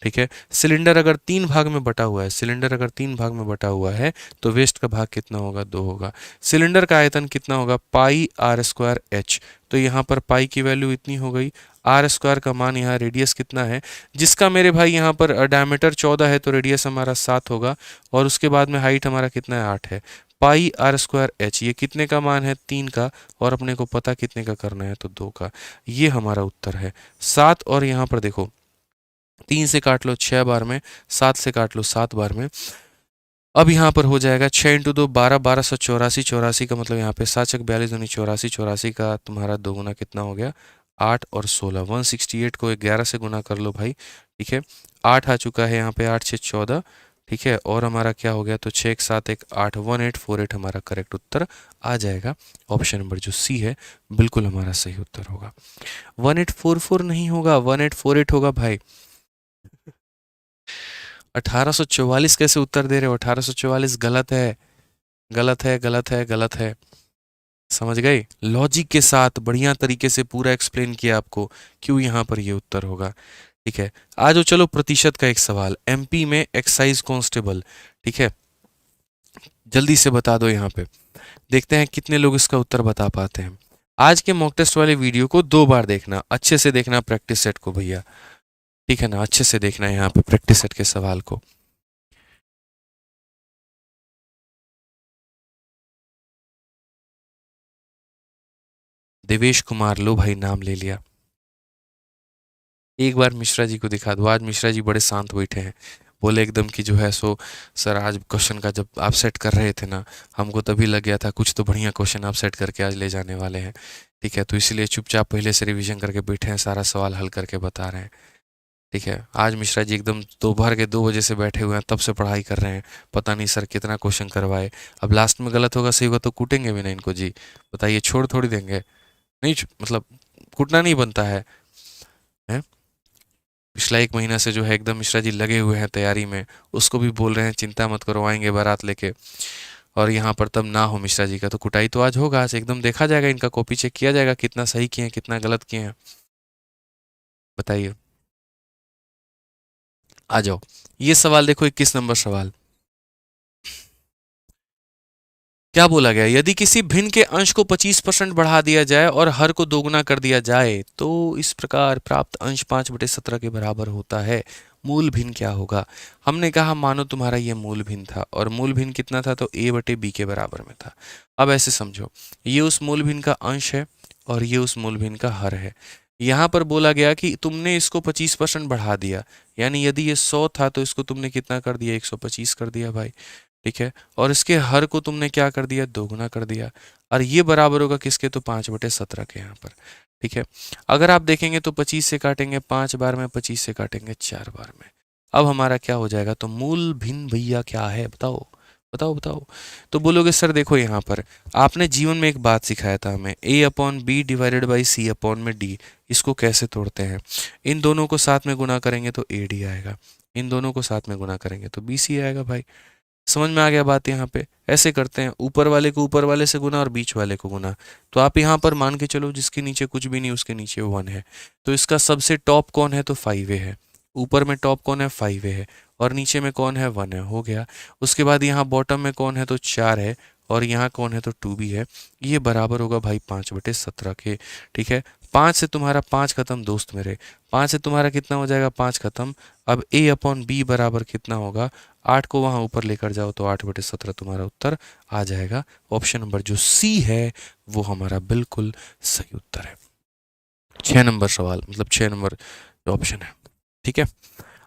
A: ठीक है। सिलेंडर अगर 3 भाग में बटा हुआ है, सिलेंडर अगर 3 भाग में बटा हुआ है तो वेस्ट का भाग कितना होगा, 2 होगा। सिलेंडर का आयतन कितना होगा, पाई r स्क्वायर h, तो यहाँ पर पाई की वैल्यू इतनी हो गई, r स्क्वायर का मान यहाँ रेडियस कितना है, जिसका मेरे भाई यहाँ पर डायमीटर 14 है तो रेडियस हमारा 7 होगा, और उसके बाद में हाइट हमारा कितना है, 8 है। पाई r स्क्वायर h ये कितने का मान है, 3 का, और अपने को पता कितने का करना है, तो 2 का। ये हमारा उत्तर है 7। और यहाँ पर देखो 3 से काट लो 6 बार में, 7 से काट लो 7 बार में। अब यहाँ पर हो जाएगा 6 इंटू 2 12, 1284, 84 का मतलब यहाँ पे 7 छक 42 दूनी 84, 84 का तुम्हारा दोगुना कितना हो गया, 8 और 16, 168 को 11 से गुना कर लो भाई, ठीक है। 8 आ चुका है यहाँ पे, 8 6 14, ठीक है, और हमारा क्या हो गया, तो 6 1 7 1 8, 1848 हमारा करेक्ट उत्तर आ जाएगा। ऑप्शन नंबर जो सी है बिल्कुल हमारा सही उत्तर होगा। 1844 नहीं होगा, 1848 होगा भाई। 1844 कैसे उत्तर दे रहे हो, 1844 गलत है, गलत है, गलत है, गलत है। समझ गए, लॉजिक के साथ बढ़िया तरीके से पूरा एक्सप्लेन किया आपको क्यों यहाँ पर ये उत्तर होगा, ठीक है, आज वो चलो प्रतिशत का एक सवाल, एमपी में एक्साइज कांस्टेबल, ठीक है, जल्दी से बता दो यहाँ पे, देखते हैं कितने लोग इसका उत्तर बता पाते हैं। आज के मॉक टेस्ट वाले वीडियो को 2 बार देखना, अच्छे से देखना प्रैक्टिस सेट को भैया, ठीक है ना, अच्छे से देखना है यहाँ पे प्रैक्टिस सेट के सवाल को। देवेश कुमार, लो भाई नाम ले लिया। एक बार मिश्रा जी को दिखा दो, आज मिश्रा जी बड़े शांत बैठे हैं, बोले एकदम कि जो है सो सर आज क्वेश्चन का जब आप सेट कर रहे थे ना, हमको तभी लग गया था कुछ तो बढ़िया क्वेश्चन आप सेट करके आज ले जाने वाले हैं, ठीक है, तो इसलिए चुपचाप पहले से रिवीजन करके बैठे हैं, सारा सवाल हल करके बता रहे हैं, ठीक है। आज मिश्रा जी एकदम दोपहर के 2 बजे से बैठे हुए हैं, तब से पढ़ाई कर रहे हैं, पता नहीं सर कितना क्वेश्चन करवाए, अब लास्ट में गलत होगा सही होगा तो कूटेंगे भी ना इनको जी, बताइए, छोड़ थोड़ी देंगे, नहीं मतलब कूटना नहीं बनता है, हैं? पिछला 1 महीना से जो है एकदम मिश्रा जी लगे हुए हैं तैयारी में, उसको भी बोल रहे हैं चिंता मत करो आएंगे बारात लेके, और यहाँ पर तब ना हो मिश्रा जी का, तो कुटाई तो आज होगा, आज एकदम देखा जाएगा, इनका कॉपी चेक किया जाएगा कितना सही किए हैं कितना गलत किए हैं, बताइए। आ जाओ, ये सवाल देखो, 21 नंबर सवाल, क्या बोला गया, यदि किसी भिन्न के अंश को 25% बढ़ा दिया जाए और हर को दोगुना कर दिया जाए तो इस प्रकार प्राप्त अंश 5/17 के बराबर होता है, मूल भिन्न क्या होगा। हमने कहा मानो तुम्हारा ये मूल भिन्न था, और मूल भिन्न कितना था, तो a/b के बराबर में था। अब ऐसे समझो, ये उस मूल भिन्न का अंश है और ये उस मूल भिन्न का हर है। यहाँ पर बोला गया कि तुमने इसको 25% बढ़ा दिया, यानी यदि ये 100 था तो इसको तुमने कितना कर दिया, 125 कर दिया भाई, ठीक है, और इसके हर को तुमने क्या कर दिया, दोगुना कर दिया, और ये बराबर होगा किसके, तो 5/17 के यहाँ पर, ठीक है। अगर आप देखेंगे तो 25 से काटेंगे 5 बार में, 25 से काटेंगे 4 बार में, अब हमारा क्या हो जाएगा, तो मूल भिन्न भैया क्या है, बताओ बताओ बताओ। तो बोलोगे सर देखो यहाँ पर आपने जीवन में एक बात सिखाया था हमें, a/b/c/d, इसको कैसे तोड़ते हैं, इन दोनों को साथ में गुना करेंगे तो ad आएगा, इन दोनों को साथ में गुना करेंगे तो bc आएगा भाई, समझ में आ गया बात। यहाँ पे ऐसे करते हैं, ऊपर वाले को ऊपर वाले से गुना और बीच वाले को गुना, तो आप यहाँ पर मान के चलो जिसके नीचे कुछ भी नहीं उसके नीचे 1 है, तो इसका सबसे टॉप कौन है, तो 5a है, ऊपर में टॉप कौन है, 5a है, और नीचे में कौन है, 1 है, हो गया। उसके बाद यहाँ बॉटम में कौन है, तो 4 है, और यहाँ कौन है, तो 2b है, ये बराबर होगा भाई 5/17 के, ठीक है। 5 से तुम्हारा 5 खत्म दोस्त मेरे, 5 से तुम्हारा कितना हो जाएगा, 5 खत्म, अब a/b बराबर कितना होगा, 8 को वहां ऊपर लेकर जाओ तो 8/17 तुम्हारा उत्तर आ जाएगा। ऑप्शन नंबर जो सी है वो हमारा बिल्कुल सही उत्तर है। 6 नंबर सवाल, मतलब 6 नंबर ऑप्शन है, ठीक है।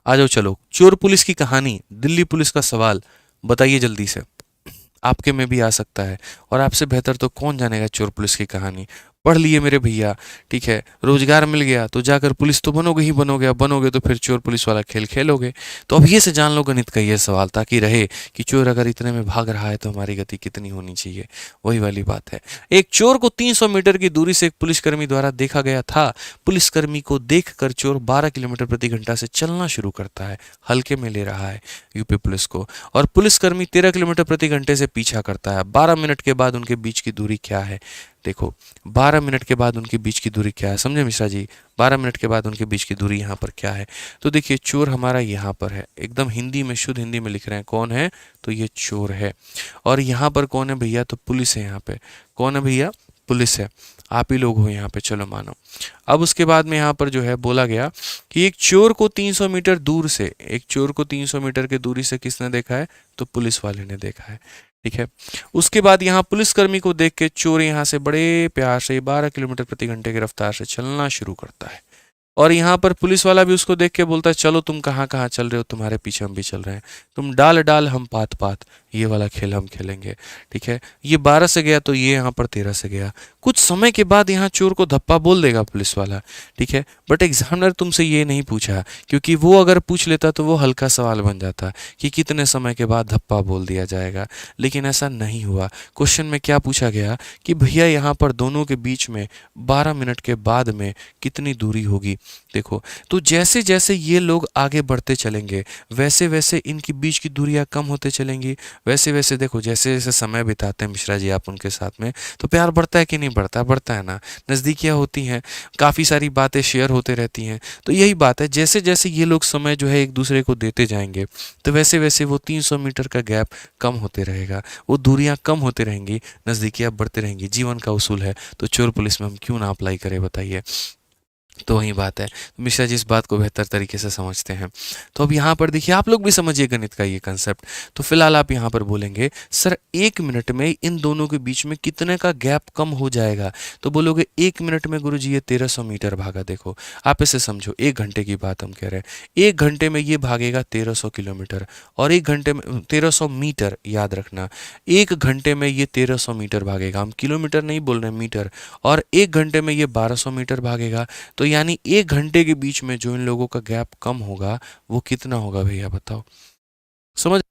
A: आ जाओ, चलो चोर पुलिस की कहानी, दिल्ली पुलिस का सवाल, बताइए जल्दी से, आपके में भी आ सकता है, और आपसे बेहतर तो कौन जानेगा चोर पुलिस की कहानी, पढ़ लिए मेरे भैया, ठीक है, रोजगार मिल गया तो जाकर पुलिस तो बनोगे ही बनोगे, अब बनोगे तो फिर चोर पुलिस वाला खेल खेलोगे, तो अब ये से जान लो गणित का ये सवाल, ताकि रहे कि चोर अगर इतने में भाग रहा है तो हमारी गति कितनी होनी चाहिए, वही वाली बात है। एक चोर को 300 मीटर की दूरी से एक पुलिसकर्मी द्वारा देखा गया था, पुलिसकर्मी को देखकर चोर 12 किलोमीटर प्रति घंटा से चलना शुरू करता है, हल्के में ले रहा है यूपी पुलिस को, और पुलिसकर्मी 13 किलोमीटर प्रति घंटे से पीछा करता है। 12 मिनट के बाद उनके बीच की दूरी क्या है, देखो 12 मिनट के बाद उनके बीच की दूरी क्या है, समझे मिश्रा जी, 12 मिनट के बाद उनके बीच की दूरी यहाँ पर क्या है, तो देखिए चोर हमारा यहाँ पर है, एकदम हिंदी में शुद्ध हिंदी में लिख रहे हैं, कौन है, तो ये चोर है, और यहाँ पर कौन है भैया, तो पुलिस है, यहाँ पे कौन है भैया, पुलिस है, आप ही लोग हो यहाँ पे, चलो मानो। अब उसके बाद में यहाँ पर जो है बोला गया कि एक चोर को 300 मीटर दूर से, एक चोर को 300 मीटर की दूरी से किसने देखा है, तो पुलिस वाले ने देखा है, ठीक है। उसके बाद यहाँ पुलिसकर्मी को देख के चोर यहाँ से बड़े प्यार से 12 किलोमीटर प्रति घंटे की रफ्तार से चलना शुरू करता है, और यहाँ पर पुलिस वाला भी उसको देख के बोलता है चलो तुम कहाँ कहाँ चल रहे हो, तुम्हारे पीछे हम भी चल रहे हैं, तुम डाल डाल हम पात पात, ये वाला खेल हम खेलेंगे, ठीक है। ये 12 से गया तो ये यहाँ पर 13 से गया, कुछ समय के बाद यहाँ चोर को धप्पा बोल देगा पुलिस वाला, ठीक है, बट एग्जामिनर तुमसे ये नहीं पूछा, क्योंकि वो अगर पूछ लेता तो वो हल्का सवाल बन जाता कि कितने समय के बाद धप्पा बोल दिया जाएगा, लेकिन ऐसा नहीं हुआ। क्वेश्चन में क्या पूछा गया कि भैया यहाँ पर दोनों के बीच में 12 मिनट के बाद में कितनी दूरी होगी, देखो, तो जैसे जैसे ये लोग आगे बढ़ते चलेंगे वैसे वैसे इनकी बीच की दूरियां कम होते चलेंगी। वैसे वैसे देखो, जैसे जैसे समय बिताते हैं मिश्रा जी आप उनके साथ में, तो प्यार बढ़ता है कि नहीं बढ़ता? बढ़ता है ना। नज़दीकियाँ होती हैं, काफ़ी सारी बातें शेयर होते रहती हैं। तो यही बात है, जैसे जैसे ये लोग समय जो है एक दूसरे को देते जाएंगे तो वैसे वैसे वो 300 मीटर का गैप कम होते रहेगा, वो दूरियां कम होते रहेंगी, नज़दीकियाँ बढ़ते रहेंगी। जीवन का उसूल है, तो चोर पुलिस में हम क्यों ना अप्लाई करें, बताइए। तो वही बात है, मिश्रा जी इस बात को बेहतर तरीके से समझते हैं। तो अब यहाँ पर देखिए, आप लोग भी समझिए गणित का ये कंसेप्ट। तो फिलहाल आप यहाँ पर बोलेंगे सर 1 मिनट में इन दोनों के बीच में कितने का गैप कम हो जाएगा? तो बोलोगे 1 मिनट में गुरुजी ये 1300 मीटर भागा। देखो आप इसे समझो, 1 घंटे की बात हम कह रहे हैं। 1 घंटे में ये भागेगा 1300 किलोमीटर, और 1 घंटे में 1300 मीटर, याद रखना। 1 घंटे में ये 1300 मीटर भागेगा, हम किलोमीटर नहीं बोल रहे हैं, मीटर। और 1 घंटे में ये 1200 मीटर भागेगा। तो यानी 1 घंटे के बीच में जो इन लोगों का गैप कम होगा वो कितना होगा भैया, बताओ। समझ।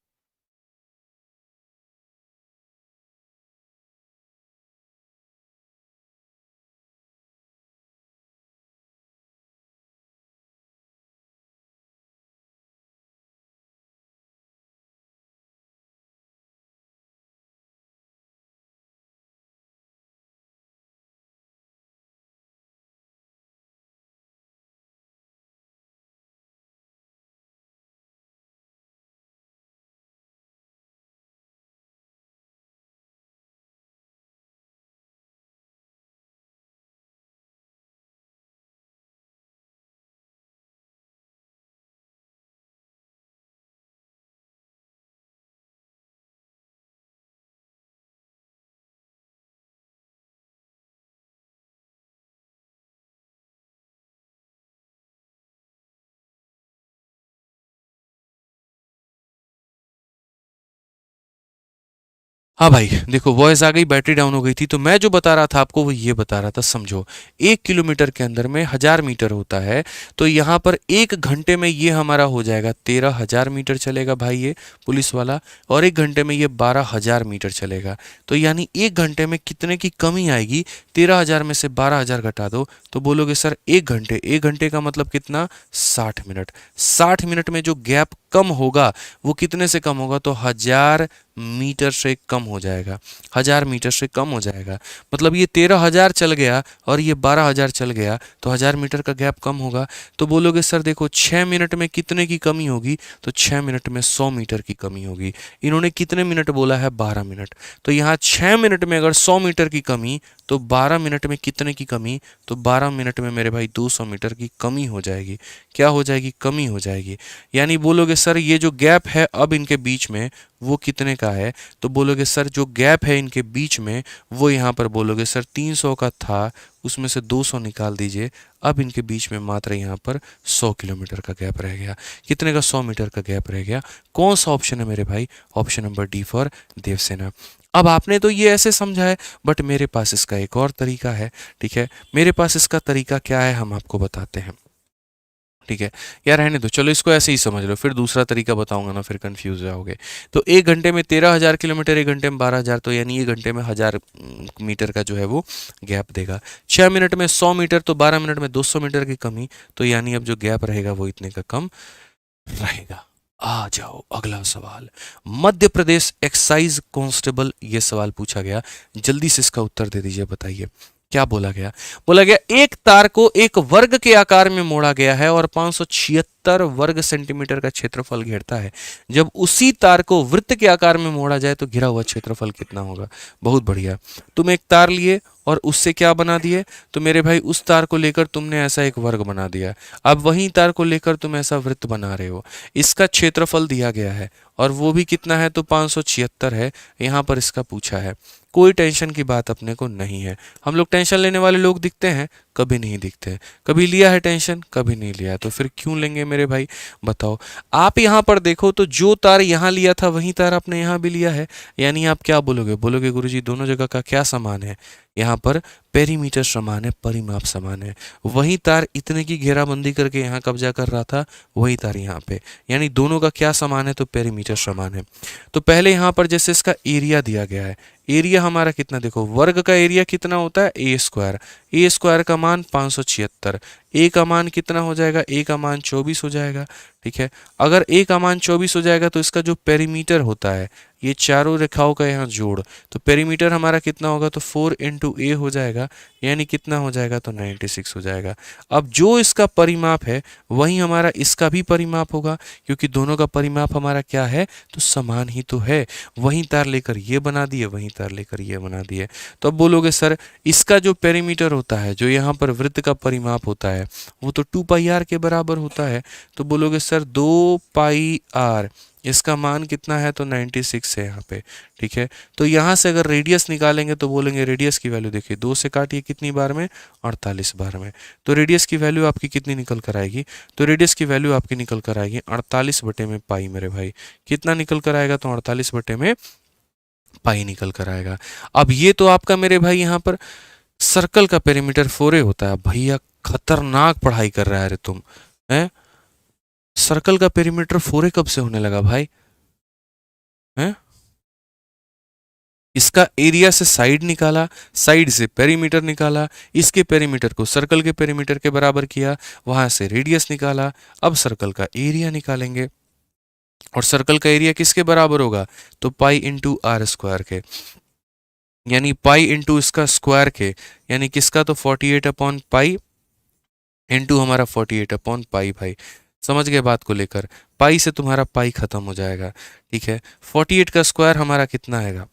A: हाँ भाई देखो, वॉइस आ गई, बैटरी डाउन हो गई थी। तो मैं जो बता रहा था आपको वो ये बता रहा था, समझो। 1 किलोमीटर के अंदर में 1000 मीटर होता है। तो यहाँ पर 1 घंटे में ये हमारा हो जाएगा 13,000 मीटर चलेगा भाई ये पुलिस वाला, और 1 घंटे में ये 12,000 मीटर चलेगा। तो यानी 1 घंटे में कितने की कमी आएगी? 13,000 में से 12,000 घटा दो तो बोलोगे सर 1 घंटे। 1 घंटे का मतलब कितना? 60 मिनट। 60 मिनट में जो गैप कम होगा वो कितने से कम होगा? तो 1000 मीटर से कम हो जाएगा। 1000 मीटर से कम हो जाएगा, मतलब ये 13,000 चल गया और ये 12,000 चल गया, तो 1000 मीटर का गैप कम होगा। तो बोलोगे सर देखो 6 मिनट में कितने की कमी होगी? तो 6 मिनट में 100 मीटर की कमी होगी। इन्होंने कितने मिनट बोला है? 12 मिनट। तो यहाँ 6 मिनट में अगर 100 मीटर की कमी, तो 12 मिनट में कितने की कमी? तो 12 मिनट में मेरे भाई 200 मीटर की कमी हो जाएगी। क्या हो जाएगी? कमी हो जाएगी। यानी बोलोगे सर ये जो गैप है अब इनके बीच में वो कितने का है? तो बोलोगे सर जो गैप है इनके बीच में वो यहाँ पर बोलोगे सर 300 का था, उसमें से 200 निकाल दीजिए। अब इनके बीच में मात्र यहाँ पर 100 किलोमीटर का गैप रह गया। कितने का? 100 मीटर का गैप रह गया। कौन सा ऑप्शन है मेरे भाई? Option number D for Devsena. अब आपने तो ये ऐसे समझा है, बट मेरे पास इसका एक और तरीका है। ठीक है, मेरे पास इसका तरीका क्या है हम आपको बताते हैं। ठीक है, यार रहने दो, चलो इसको ऐसे ही समझ लो, फिर दूसरा तरीका बताऊंगा ना, फिर कंफ्यूज जाओगे। तो 1 घंटे में 13,000 किलोमीटर, 1 घंटे में 12,000, तो यानी 1 घंटे में 1000 मीटर का जो है वो गैप देगा। 6 मिनट में 100 मीटर, तो 12 मिनट में 200 मीटर की कमी, तो यानी अब जो गैप रहेगा वो इतने का कम रहेगा। आ जाओ अगला सवाल। मध्य प्रदेश एक्साइज कांस्टेबल, ये सवाल पूछा गया, जल्दी से इसका उत्तर दे दीजिए, बताइए क्या बोला गया। बोला गया एक तार को एक वर्ग के आकार में मोड़ा गया है और 576 वर्ग सेंटीमीटर का क्षेत्रफल घेरता है। जब उसी तार को वृत्त के आकार में मोड़ा जाए तो घिरा हुआ क्षेत्रफल कितना होगा? बहुत बढ़िया, तुम एक तार लिए और उससे क्या बना दिए? तो मेरे भाई उस तार को लेकर तुमने ऐसा एक वर्ग बना दिया। अब वही तार को लेकर तुम ऐसा वृत्त बना रहे हो। इसका क्षेत्रफल दिया गया है और वो भी कितना है? तो 576 है। यहाँ पर इसका पूछा है। कोई टेंशन की बात अपने को नहीं है। हम लोग टेंशन लेने वाले लोग दिखते हैं? कभी नहीं दिखते। कभी लिया है टेंशन? कभी नहीं लिया। तो फिर क्यों लेंगे मेरे भाई, बताओ। आप यहाँ पर देखो तो जो तार यहाँ लिया था वही तार आपने यहाँ भी लिया है। यानी आप क्या बोलोगे? बोलोगे गुरुजी दोनों जगह का क्या समान है? यहाँ पर पेरीमीटर समान है, परिमाप समान है। वही तार इतने की घेराबंदी करके यहाँ कब्जा कर रहा था, वही तार यहाँ पे, यानी दोनों का क्या समान है? तो पेरीमीटर समान है। तो पहले यहाँ पर जैसे इसका एरिया दिया गया है, एरिया हमारा कितना? देखो वर्ग का एरिया कितना होता है? ए स्क्वायर। ए स्क्वायर का मान 576। ए का मान कितना हो जाएगा, ए का मान 24 हो जाएगा। ठीक है, अगर ए का मान 24 हो जाएगा तो इसका जो पेरीमीटर होता है, ये चारों रेखाओं का यहाँ जोड़, तो पेरीमीटर हमारा कितना होगा, तो 4 इंटू ए हो जाएगा, यानी कितना हो जाएगा, तो 96 हो जाएगा। अब जो इसका परिमाप है वही हमारा इसका भी परिमाप होगा, क्योंकि दोनों का परिमाप हमारा क्या है, तो समान ही तो है। वहीं तार लेकर ये बना दिए, वहीं तार लेकर ये बना दिए। तो अब बोलोगे सर इसका जो पेरीमीटर होता है, जो यहाँ पर वृत्त का परिमाप होता है, वो तो 2 पाई आर के बराबर होता है। तो बोलोगे सर 2 पाई आर, इसका मान कितना है, तो 96 है यहाँ पे। ठीक है, तो यहाँ से अगर रेडियस निकालेंगे तो बोलेंगे रेडियस की वैल्यू देखिए 2 से काटिए कितनी बार में, 48 बार में। तो रेडियस की वैल्यू आपकी कितनी निकल कर आएगी, तो रेडियस की वैल्यू आपकी निकल कर आएगी 48 बटे में पाई मेरे भाई। कितना निकल कर आएगा, तो 48 बटे में पाई निकल कर आएगा। अब ये तो आपका मेरे भाई यहाँ पर सर्कल का पेरीमीटर 4a होता है। भैया खतरनाक पढ़ाई कर रहा है रे तुम, हैं? सर्कल का पेरीमीटर 4a कब से होने लगा भाई, हैं? इसका एरिया से साइड निकाला, साइड से पेरीमीटर निकाला, इसके पेरीमीटर को सर्कल के पेरीमीटर के बराबर किया, वहां से रेडियस निकाला। अब सर्कल का एरिया निकालेंगे, और सर्कल का एरिया किसके बराबर होगा, तो पाई इंटू आर स्क्वायर के, यानी पाई इंटू इसका स्क्वायर के, यानी किसका, तो 48 अपॉन पाई इंटू हमारा 48 अपॉन पाई। भाई समझ गए बात को लेकर, पाई से तुम्हारा पाई खत्म हो जाएगा। ठीक है, 48 का स्क्वायर हमारा कितना आएगा,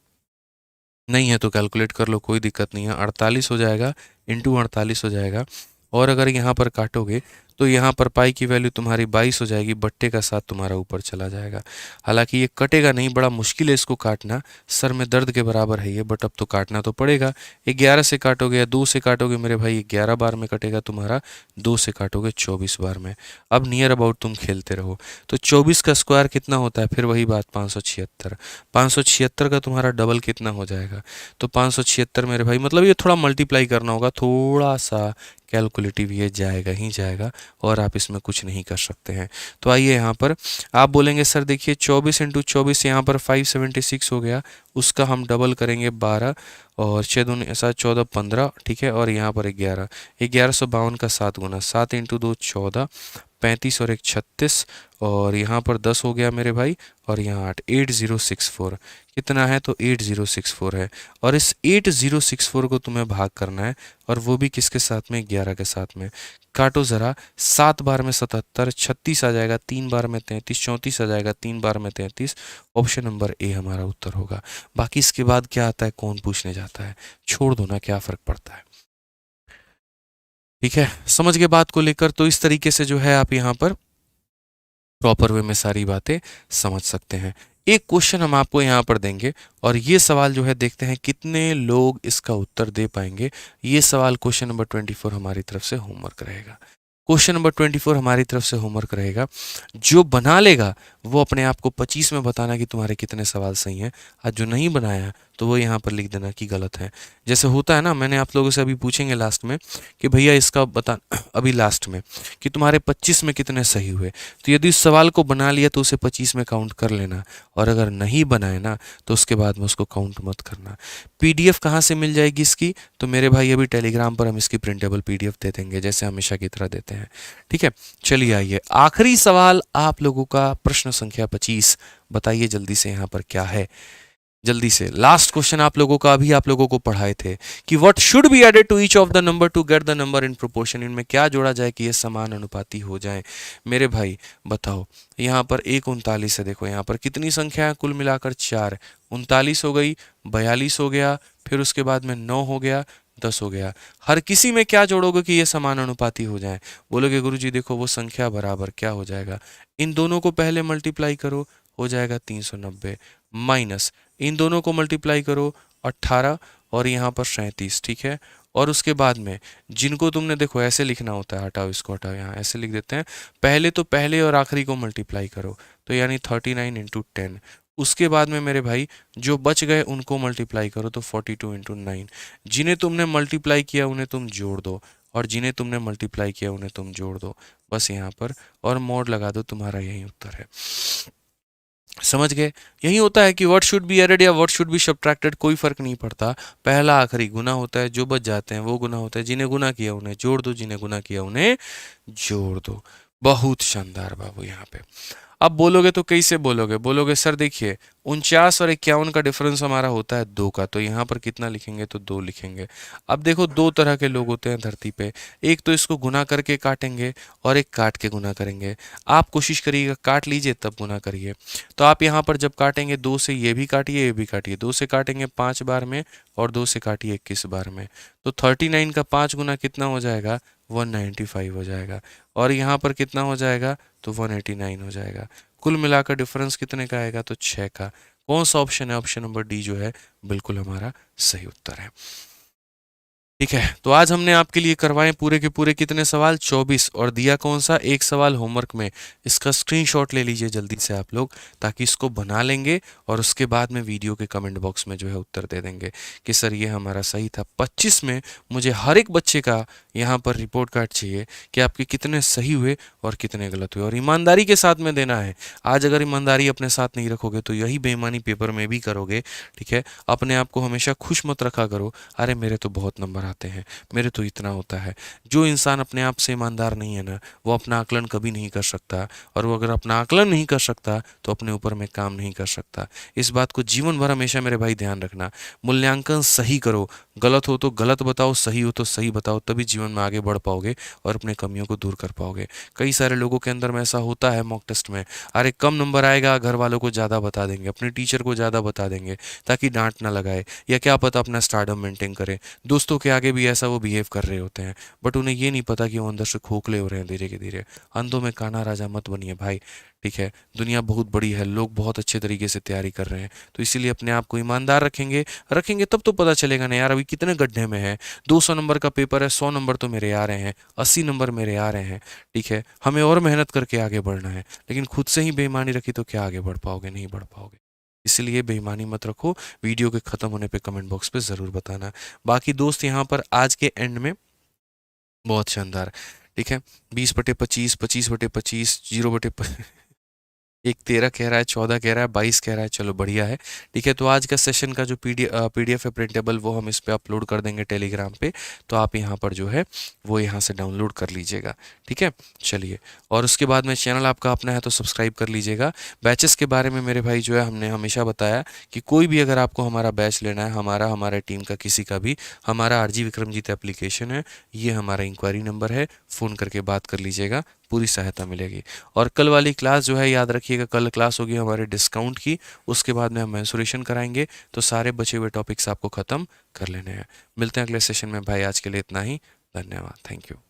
A: नहीं है तो कैलकुलेट कर लो, कोई दिक्कत नहीं है। 48 हो जाएगा इंटू 48 हो जाएगा, और अगर यहाँ पर काटोगे तो यहाँ पर पाई की वैल्यू तुम्हारी 22 हो जाएगी, बट्टे का साथ तुम्हारा ऊपर चला जाएगा। हालांकि ये कटेगा नहीं, बड़ा मुश्किल है इसको काटना, सर में दर्द के बराबर है ये, बट अब तो काटना तो पड़ेगा। 11 से काटोगे या 2 से काटोगे मेरे भाई, 11 बार में कटेगा तुम्हारा, 2 से काटोगे 24 बार में। अब नियर अबाउट तुम खेलते रहो। तो 24 का स्क्वायर कितना होता है, फिर वही बात 576। 576 का तुम्हारा डबल कितना हो जाएगा, तो 576 मेरे भाई, मतलब ये थोड़ा मल्टीप्लाई करना होगा, थोड़ा सा कैलकुलेटिव ये जाएगा ही जाएगा, और आप इसमें कुछ नहीं कर सकते हैं। तो आइए यहाँ पर आप बोलेंगे सर देखिए 24 इंटू 24 यहाँ पर 576 हो गया, उसका हम डबल करेंगे 12, और 6 दूनी ऐसा 14 15। ठीक है, और यहाँ पर 11, 1152 का 7 गुना, 7 इंटू 2 14, 35 और 1 36, और यहाँ पर 10 हो गया मेरे भाई, और यहाँ 8, 8064 कितना है, तो 8064 है। और इस 8064 को तुम्हें भाग करना है, और वो भी किसके साथ में, 11 के साथ में। काटो ज़रा, 7 बार में 77, 36 आ जाएगा, 3 बार में 33, 34 आ जाएगा, 3 बार में 33। ऑप्शन नंबर ए हमारा उत्तर होगा। बाकी इसके बाद क्या आता है, कौन पूछने जाता है, छोड़ दो ना, क्या फ़र्क पड़ता है। ठीक है, समझ गए बात को लेकर। तो इस तरीके से जो है आप यहाँ पर प्रॉपर वे में सारी बातें समझ सकते हैं। एक क्वेश्चन हम आपको यहाँ पर देंगे, और ये सवाल जो है देखते हैं कितने लोग इसका उत्तर दे पाएंगे। ये सवाल क्वेश्चन नंबर 24 हमारी तरफ से होमवर्क रहेगा। क्वेश्चन नंबर 24 हमारी तरफ से होमवर्क रहेगा, जो बना लेगा वो अपने आप को 25 में बताना कि तुम्हारे कितने सवाल सही हैं, और जो नहीं बनाया तो वो यहाँ पर लिख देना कि गलत है। जैसे होता है ना, मैंने आप लोगों से अभी पूछेंगे लास्ट में कि भैया इसका बता, अभी लास्ट में कि तुम्हारे 25 में कितने सही हुए, तो यदि उस सवाल को बना लिया तो उसे 25 में काउंट कर लेना, और अगर नहीं बनाए ना तो उसके बाद में उसको काउंट मत करना। पीडीएफ कहाँ से मिल जाएगी इसकी, तो मेरे भाई अभी टेलीग्राम पर हम इसकी प्रिंटेबल पीडीएफ दे देंगे, जैसे हमेशा की तरह देते हैं। ठीक है, चलिए आइए आखिरी सवाल आप लोगों का, प्रश्न संख्या 25। बताइए जल्दी से यहाँ पर क्या है, जल्दी से। लास्ट क्वेश्चन आप लोगों का अभी आप लोगों को पढ़ाए थे कि what should be added to each of the number to get the number in proportion, इनमें क्या जोड़ा जाए कि ये समान अनुपाती हो जाए। मेरे भाई बताओ, यहाँ पर 1 39 है, देखो यहाँ पर कितनी संख्या है, कुल मिलाकर 4, 39 हो गई, 42 हो गया, फिर उसके बाद में 9 हो गया, 10 हो गया। हर किसी में क्या जोड़ोगे कि ये समान अनुपाती हो जाए, बोलोगे गुरुजी देखो वो संख्या बराबर क्या हो जाएगा, इन दोनों को पहले मल्टीप्लाई करो, हो जाएगा 390, माइनस इन दोनों को मल्टीप्लाई करो 18, और यहाँ पर 37। ठीक है, और उसके बाद में जिनको तुमने देखो ऐसे लिखना होता है, हटाओ इसको, हटाओ, यहाँ ऐसे लिख देते हैं, पहले तो पहले और आखिरी को मल्टीप्लाई करो, तो यानी 39 इंटू 10। उसके बाद में मेरे भाई जो बच गए उनको मल्टीप्लाई करो, तो 42 इंटू 9। जिन्हें तुमने मल्टीप्लाई किया उन्हें तुम जोड़ दो, और जिन्हें तुमने मल्टीप्लाई किया उन्हें तुम जोड़ दो, बस यहाँ पर, और मोड लगा दो, तुम्हारा यही उत्तर है। समझ गए? यही होता है कि व्हाट शुड बी एडेड या व्हाट शुड बी सब्ट्रैक्टेड, कोई फर्क नहीं पड़ता। पहला आखिरी गुना होता है, जो बच जाते हैं वो गुना होता है। जिन्हें गुना किया उन्हें जोड़ दो, जिन्हें गुना किया उन्हें जोड़ दो। बहुत शानदार बाबू यहाँ पे। अब बोलोगे तो कैसे बोलोगे? बोलोगे सर देखिए 49 और 51 का डिफरेंस हमारा होता है 2 का, तो यहाँ पर कितना लिखेंगे? तो 2 लिखेंगे। अब देखो दो तरह के लोग होते हैं धरती पे, एक तो इसको गुना करके काटेंगे और एक काट के गुना करेंगे। आप कोशिश करिएगा काट लीजिए तब गुना करिए। तो आप यहाँ पर जब काटेंगे 2 से ये भी काटिए, ये भी काटिए। 2 से काटेंगे 5 बार में और 2 से काटिए 21 बार में। तो 39 का 5 गुना कितना हो जाएगा? 195 हो जाएगा। और यहाँ पर कितना हो जाएगा? तो 189 हो जाएगा। कुल मिलाकर डिफरेंस कितने का आएगा? तो 6 का। कौन सा ऑप्शन है? ऑप्शन नंबर डी जो है बिल्कुल हमारा सही उत्तर है। ठीक है, तो आज हमने आपके लिए करवाए पूरे के पूरे कितने सवाल? 24। और दिया कौन सा? एक सवाल होमवर्क में। इसका स्क्रीनशॉट ले लीजिए जल्दी से आप लोग, ताकि इसको बना लेंगे और उसके बाद में वीडियो के कमेंट बॉक्स में जो है उत्तर दे देंगे कि सर ये हमारा सही था। 25 में मुझे हर एक बच्चे का यहाँ पर रिपोर्ट कार्ड चाहिए कि आपके कितने सही हुए और कितने गलत हुए, और ईमानदारी के साथ में देना है। आज अगर ईमानदारी अपने साथ नहीं रखोगे तो यही बेईमानी पेपर में भी करोगे। ठीक है, अपने आप को हमेशा खुश मत रखा करो, अरे मेरे तो बहुत नंबर आते हैं, मेरे तो इतना होता है। जो इंसान अपने आप से ईमानदार नहीं है ना, वो अपना आकलन कभी नहीं कर सकता, और वो अगर अपना आकलन नहीं कर सकता तो अपने ऊपर में काम नहीं कर सकता। इस बात को जीवन भर हमेशा मेरे भाई ध्यान रखना। मूल्यांकन सही करो, गलत हो तो गलत बताओ, सही हो तो सही बताओ, तभी जीवन में आगे बढ़ पाओगे और अपने कमियों को दूर कर पाओगे। कई सारे लोगों के अंदर में ऐसा होता है मॉक टेस्ट में, अरे कम नंबर आएगा, घर वालों को ज़्यादा बता देंगे, अपने टीचर को ज़्यादा बता देंगे ताकि डांट ना लगाए, या क्या पता अपना स्टारडम मेंटेन करे। दोस्तों के आगे भी ऐसा वो बिहेव कर रहे होते हैं, बट उन्हें ये नहीं पता कि वो अंदर से खोखले हो रहे हैं धीरे धीरे। अंधों में काना राजा मत बनिए भाई। ठीक है, दुनिया बहुत बड़ी है, लोग बहुत अच्छे तरीके से तैयारी कर रहे हैं, तो इसीलिए अपने आप को ईमानदार रखेंगे रखेंगे तब तो पता चलेगा ना यार अभी कितने गड्ढे में है। 200 नंबर का पेपर है, 100 नंबर तो मेरे आ रहे हैं, 80 नंबर मेरे आ रहे हैं। ठीक है, हमें और मेहनत करके आगे बढ़ना है, लेकिन खुद से ही बेईमानी रखी तो क्या आगे बढ़ पाओगे? नहीं बढ़ पाओगे। इसलिए बेईमानी मत रखो। वीडियो के खत्म होने पे कमेंट बॉक्स पे ज़रूर बताना। बाकी दोस्त यहाँ पर आज के एंड में बहुत शानदार। ठीक है, 20/25, 25/25, 0 एक 13 कह रहा है, 14 कह रहा है, 22 कह रहा है, चलो बढ़िया है। ठीक है, तो आज का सेशन का जो पीडीएफ है प्रिंटेबल, वो हम इस पे अपलोड कर देंगे टेलीग्राम पे, तो आप यहाँ पर जो है वो यहाँ से डाउनलोड कर लीजिएगा। ठीक है, चलिए, और उसके बाद में चैनल आपका अपना है तो सब्सक्राइब कर लीजिएगा। बैचेस के बारे में मेरे भाई जो है हमने हमेशा बताया कि कोई भी अगर आपको हमारा बैच लेना है, हमारे टीम का किसी का भी, हमारा आरजी विक्रमजीत एप्लीकेशन है, ये हमारा इंक्वायरी नंबर है, फ़ोन करके बात कर लीजिएगा, पूरी सहायता मिलेगी। और कल वाली क्लास जो है याद रखिएगा, कल क्लास होगी हमारे डिस्काउंट की, उसके बाद में हम मेंसुरेशन कराएंगे, तो सारे बचे हुए टॉपिक्स आपको ख़त्म कर लेने हैं। मिलते हैं अगले सेशन में भाई, आज के लिए इतना ही। धन्यवाद, थैंक यू।